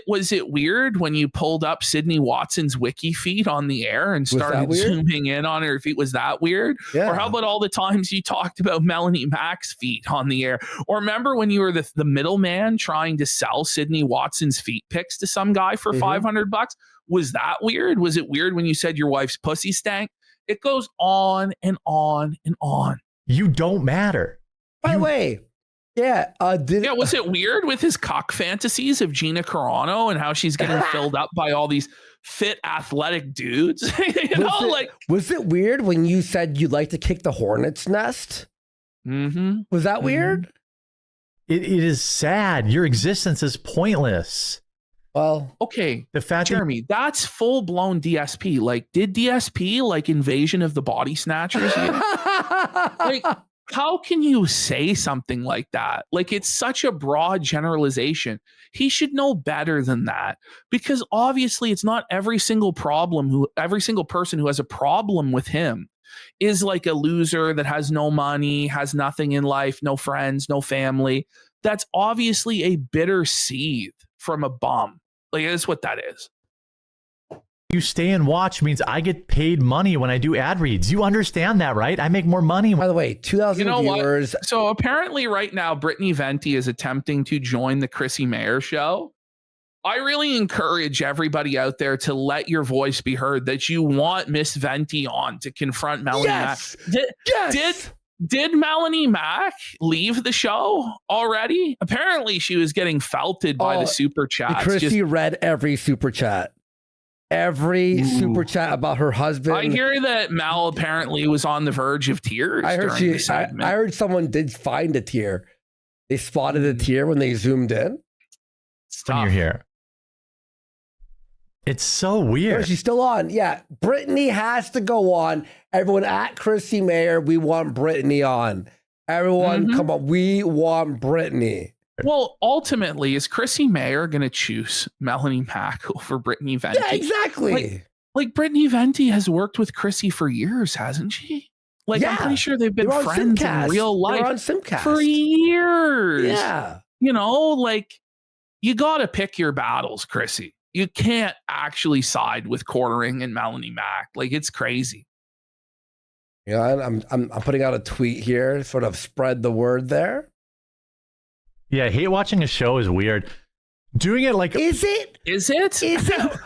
S1: Was it weird when you pulled up Sydney Watson's wiki feed on the air and started zooming in on her feet? Was that weird?
S2: Yeah.
S1: Or how about all the times you talked about Melanie Mack's feet on the air? Or remember when you were the middleman trying to sell Sydney Watson's feet pics to some guy for $500? Was that weird? Was it weird when you said your wife's pussy stank? It goes on and on and on.
S5: You don't matter.
S2: By the way, was
S1: it weird with his cock fantasies of Gina Carano and how she's getting filled up by all these fit athletic dudes?
S2: Was it weird when you said you'd like to kick the hornet's nest?
S1: Mm-hmm.
S2: Was that weird?
S5: It is sad. Your existence is pointless.
S2: Well,
S1: okay.
S5: The fact
S1: Jeremy, that's full blown DSP. Like, did DSP like Invasion of the Body Snatchers? Like, how can you say something like that? Like, it's such a broad generalization. He should know better than that, because obviously it's not every single person who has a problem with him is like a loser that has no money, has nothing in life, no friends, no family. That's obviously a bitter seed from a bum. Like, that's what that is.
S5: You stay and watch means I get paid money when I do ad reads. You understand that, right? I make more money.
S2: By the way, 2,000 viewers.
S1: What? So apparently right now, Brittany Venti is attempting to join the Chrissy Mayer show. I really encourage everybody out there to let your voice be heard that you want Miss Venti on to confront Melanie Mack. Did Melanie Mack leave the show already? Apparently she was getting felted by the super chats.
S2: Chrissy read every super chat. Every super chat about her husband.
S1: I hear that Mel apparently was on the verge of tears. I
S2: heard someone did find a tear. They spotted a tear when they zoomed in.
S5: When you're here. It's so weird.
S2: She's still on. Yeah. Brittany has to go on. Everyone at Chrissy Mayer, we want Brittany on. Everyone, come on. We want Brittany.
S1: Well, ultimately, is Chrissy Mayer going to choose Melanie Mack over Brittany Venti?
S2: Yeah, exactly.
S1: Like Brittany Venti has worked with Chrissy for years, hasn't she? Like, I'm pretty sure they've been friends in real life for years.
S2: Yeah.
S1: Like, you got to pick your battles, Chrissy. You can't actually side with Quartering and Melanie Mack. Like, it's crazy.
S2: Yeah, I'm putting out a tweet here, sort of spread the word there.
S5: Yeah, hate watching a show is weird. Doing it like
S2: Is it?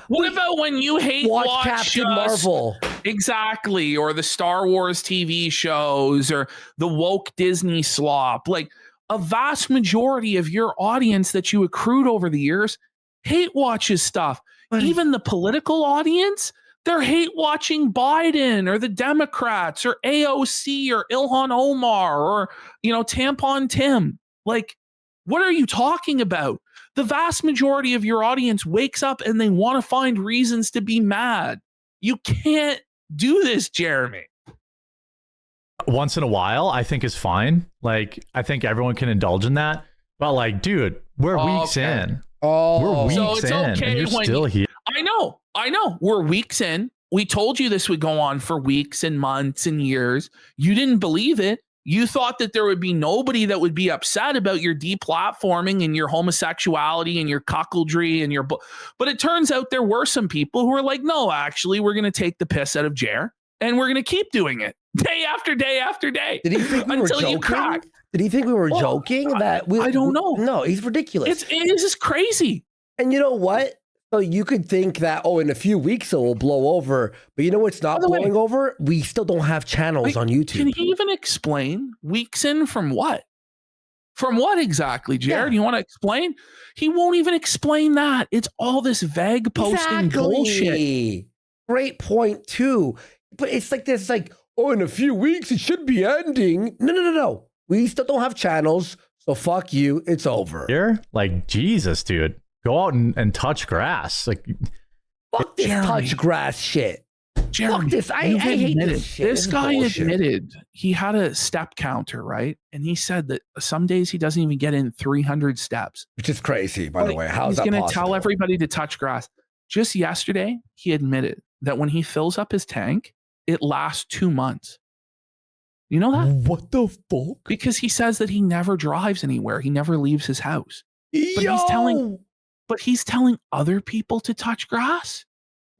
S1: What about when you hate watch
S2: Captain Marvel?
S1: Exactly, or the Star Wars TV shows, or the woke Disney slop. Like, a vast majority of your audience that you accrued over the years hate watches stuff. Even the political audience, they're hate watching Biden or the Democrats or AOC or Ilhan Omar or Tampon Tim. Like, what are you talking about? The vast majority of your audience wakes up and they want to find reasons to be mad. You can't do this, Jeremy.
S5: Once in a while, I think is fine. Like, I think everyone can indulge in that. But like, dude, we're weeks in. We're weeks in, and you're still here.
S1: I know. We're weeks in. We told you this would go on for weeks and months and years. You didn't believe it. You thought that there would be nobody that would be upset about your deplatforming and your homosexuality and your cuckoldry and but it turns out there were some people who were like, no, actually, we're going to take the piss out of Jer and we're going to keep doing it. day after day after day.
S2: Did he think we were
S1: until you
S2: joking?
S1: crack.
S2: Did he think we were joking? That we?
S1: I don't know.
S2: No, he's ridiculous.
S1: It is just crazy.
S2: And you know what? So you could think that, oh, in a few weeks it will blow over. But you know what's not blowing over? We still don't have channels on YouTube.
S1: Can he even explain weeks in from what? From what exactly, Jared? You want to explain? He won't even explain that. It's all this vague posting bullshit.
S2: Great point, too. But it's like this, like, oh, in a few weeks it should be ending. No. We still don't have channels. So fuck you. It's over.
S5: You're like, Jesus, dude. Go out and touch grass. Like,
S2: fuck this touch grass shit.
S1: Jeremy,
S2: fuck this. I hate this shit.
S1: This guy admitted he had a step counter, right? And he said that some days he doesn't even get in 300 steps.
S2: Which is crazy, by the way. How's that
S1: possible? He's going
S2: to
S1: tell everybody to touch grass. Just yesterday, he admitted that when he fills up his tank, it lasts 2 months. You know that?
S2: What the fuck?
S1: Because he says that he never drives anywhere. He never leaves his house. But he's telling other people to touch grass?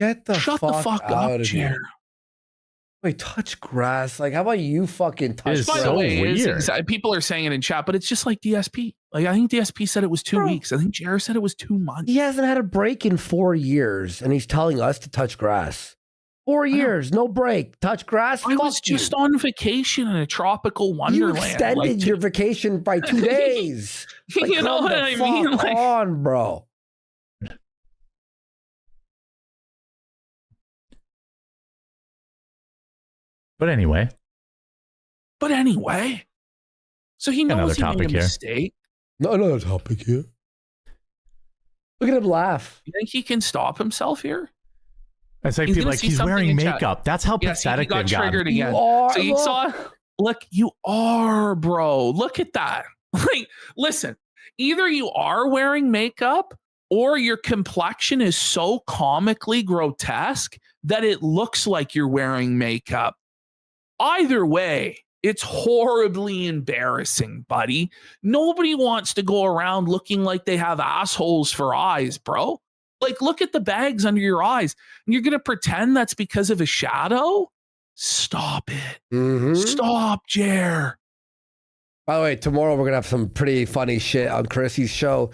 S2: Shut the
S1: fuck up, Jared.
S2: Wait, touch grass? Like, how about you fucking touch grass?
S1: By the way, people are saying it in chat, but it's just like DSP. Like, I think DSP said it was 2 weeks. I think Jared said it was 2 months.
S2: He hasn't had a break in 4 years, and he's telling us to touch grass. 4 years, no break. Touch grass?
S1: I was just on vacation in a tropical wonderland.
S2: You extended your vacation by 2 days. Like,
S1: you know what I mean?
S2: Come on, bro.
S5: But anyway.
S1: So he knows he made a mistake.
S2: No, another topic here. Look at him laugh.
S1: You think he can stop himself here?
S5: It's like people like he's wearing makeup. That's how pathetic
S1: he got
S5: they've
S1: triggered
S5: gotten.
S1: again. So you saw, look, you are, bro. Look at that. Like, listen, either you are wearing makeup or your complexion is so comically grotesque that it looks like you're wearing makeup. Either way, it's horribly embarrassing, buddy. Nobody wants to go around looking like they have assholes for eyes, bro. Like, look at the bags under your eyes. And you're going to pretend that's because of a shadow? Stop it.
S2: Mm-hmm.
S1: Stop, Jer.
S2: By the way, tomorrow we're going to have some pretty funny shit on Chrissy's show.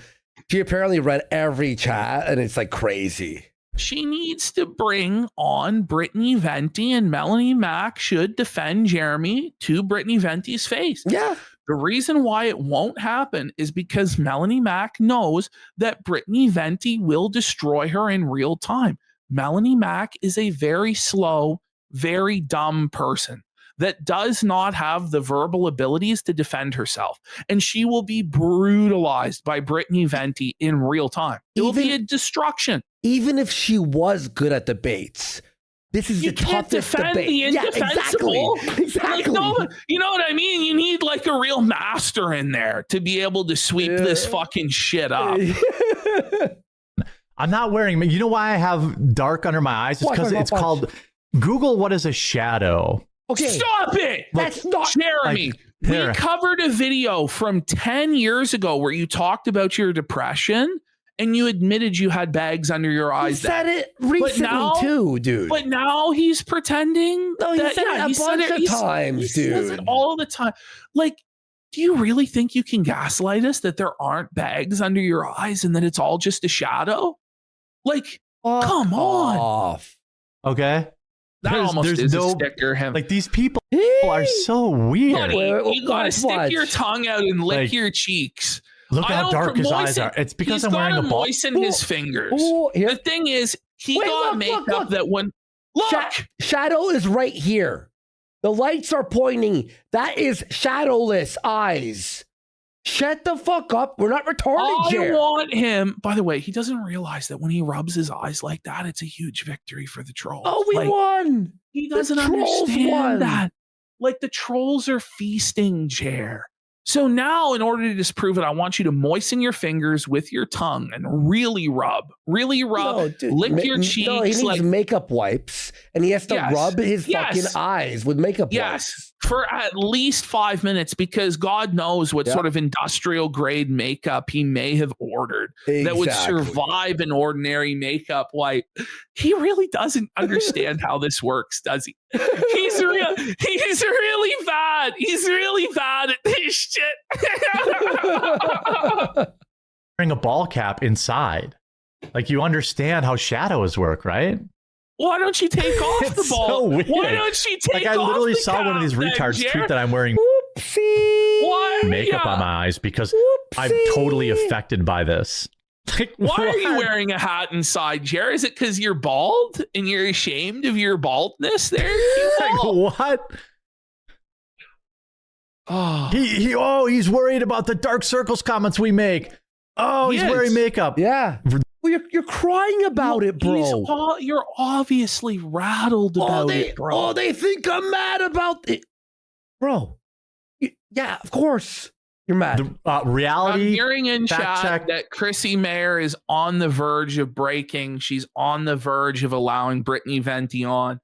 S2: She apparently read every chat, and it's like crazy.
S1: She needs to bring on Brittany Venti, and Melanie Mack should defend Jeremy to Brittany Venti's face.
S2: Yeah.
S1: The reason why it won't happen is because Melanie Mack knows that Brittany Venti will destroy her in real time. Melanie Mack is a very slow, very dumb person that does not have the verbal abilities to defend herself. And she will be brutalized by Brittany Venti in real time. It will be a destruction.
S2: Even if she was good at debates, this is the toughest debate.
S1: The indefensible.
S2: Yeah, exactly.
S1: Like, you know what I mean? You need like a real master in there to be able to sweep this fucking shit up.
S5: I'm not wearing, you know why I have dark under my eyes? It's because it's called, Google what is a shadow.
S2: Okay.
S1: Stop it.
S2: That's not
S1: Jeremy. We covered a video from 10 years ago where you talked about your depression and you admitted you had bags under your eyes.
S2: He said it recently too, dude.
S1: But now he's pretending.
S2: No, he said it a bunch of times, dude. He says it all the time.
S1: Like, do you really think you can gaslight us that there aren't bags under your eyes and that it's all just a shadow? Like, come on.
S5: Okay.
S1: That almost is a sticker.
S5: Like, these people are so weird.
S1: Buddy, you gotta stick your tongue out and lick your cheeks.
S5: Look how dark his eyes are. It's because I'm wearing a ball.
S1: Moisten his fingers. The thing is, he got makeup that when
S2: shadow is right here. The lights are pointing. That is shadowless eyes. Shut the fuck up. We're not retarded,
S1: I want him. By the way, he doesn't realize that when he rubs his eyes like that, it's a huge victory for the trolls.
S2: Oh, we won.
S1: He doesn't understand that. Like, the trolls are feasting, Jer. So now, in order to disprove it, I want you to moisten your fingers with your tongue and really rub,
S2: No, dude,
S1: lick your cheeks.
S2: No, he needs makeup wipes, and he has to rub his fucking eyes with makeup wipes.
S1: For at least 5 minutes, because God knows what sort of industrial grade makeup he may have ordered that would survive an ordinary makeup wipe. He really doesn't understand how this works, does he? He's really bad. He's really bad at this shit.
S5: Wearing a ball cap inside. Like, you understand how shadows work, right?
S1: Why don't you take off the ball?
S5: So weird.
S1: Why don't you take off
S5: I literally
S1: the
S5: saw one of these retards tweet that I'm wearing makeup on my eyes because I'm totally affected by this. Like,
S1: why are you wearing a hat inside, Jer? Is it because you're bald and you're ashamed of your baldness there?
S5: Like, what?
S1: Oh,
S5: he's worried about the dark circles comments we make. Oh, he's wearing makeup.
S2: Yeah. Well, you're crying about it, bro.
S1: You're obviously rattled about it, bro.
S2: Oh, they think I'm mad about it. Bro. Yeah, of course. You're mad.
S5: Reality.
S1: I'm hearing in chat that Chrissy Mayer is on the verge of breaking. She's on the verge of allowing Brittany Venti on.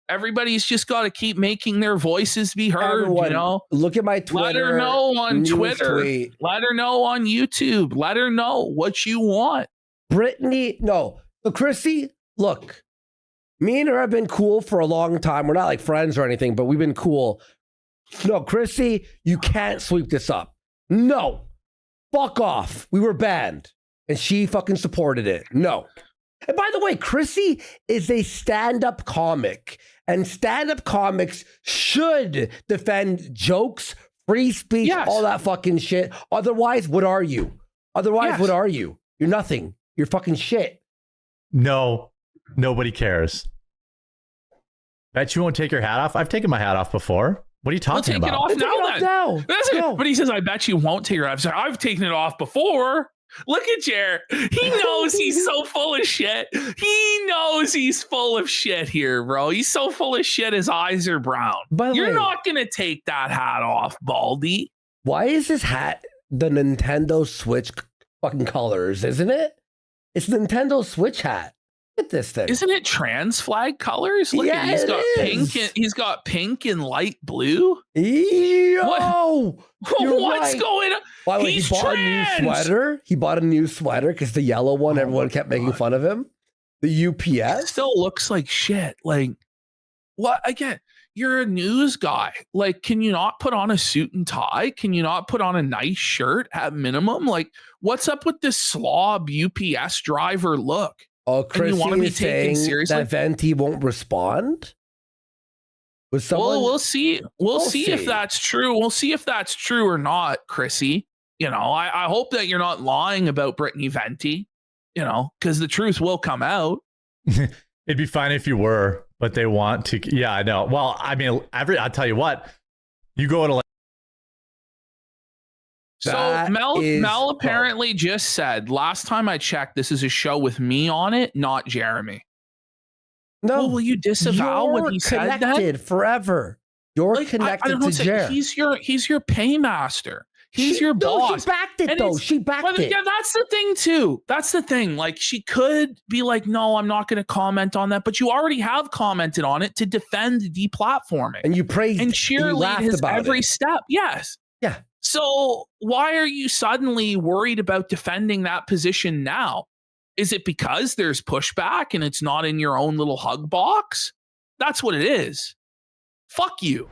S1: Everybody's just got to keep making their voices be heard.
S2: Everyone,
S1: you know,
S2: look at my Twitter.
S1: Let her know on Twitter.
S2: Tweet.
S1: Let her know on YouTube. Let her know what you want.
S2: Brittany, no. So Chrissy, look, me and her have been cool for a long time. We're not like friends or anything, but we've been cool. No, Chrissy, you can't sweep this up. No. Fuck off. We were banned. And she fucking supported it. No. And by the way, Chrissy is a stand-up comic. And stand-up comics should defend jokes, free speech, all that fucking shit. Otherwise, what are you? What are you? You're nothing. You're fucking shit.
S5: No, nobody cares. Bet you won't take your hat off? I've taken my hat off before. What are you talking about?
S1: Take it off now. That's it. But he says, I bet you won't take your hat off. I've taken it off before. Look at Jer. He knows he's so full of shit. He knows he's full of shit here, bro. He's so full of shit. His eyes are brown. You're not going to take that hat off, Baldy.
S2: Why is this hat the Nintendo Switch fucking colors, isn't it? It's the Nintendo Switch hat. Look at this thing.
S1: Isn't it trans flag colors? Look at he's got pink and he's got pink and light blue.
S2: Yo,
S1: what's going on?
S2: By the way, he bought a new sweater. He bought a new sweater because the yellow one, everyone kept making fun of him. The UPS
S1: it still looks like shit. Like, what? Again, you're a news guy. Like, can you not put on a suit and tie? Can you not put on a nice shirt at minimum? Like, what's up with this slob UPS driver look?
S2: Oh, Chrissy is saying that Venti won't respond?
S1: Well, we'll see. We'll see if that's true. We'll see if that's true or not, Chrissy. You know, I hope that you're not lying about Brittany Venti, you know, because the truth will come out.
S5: It'd be fine if you were, but they want to. Yeah, I know. Well, I mean, I'll tell you what, you go to like.
S1: So Mel apparently just said, last time I checked, this is a show with me on it, not Jeremy.
S2: No,
S1: will you disavow what he said? You're
S2: connected forever. You're connected to Jeremy.
S1: He's your paymaster. He's your boss.
S2: She backed it though. She backed it.
S1: Yeah, that's the thing too. That's the thing. Like, she could be like, no, I'm not going to comment on that. But you already have commented on it to defend deplatforming.
S2: And you praised
S1: and cheerlead his every step. Yes.
S2: Yeah.
S1: So why are you suddenly worried about defending that position now? Is it because there's pushback and it's not in your own little hug box? That's what it is. Fuck you.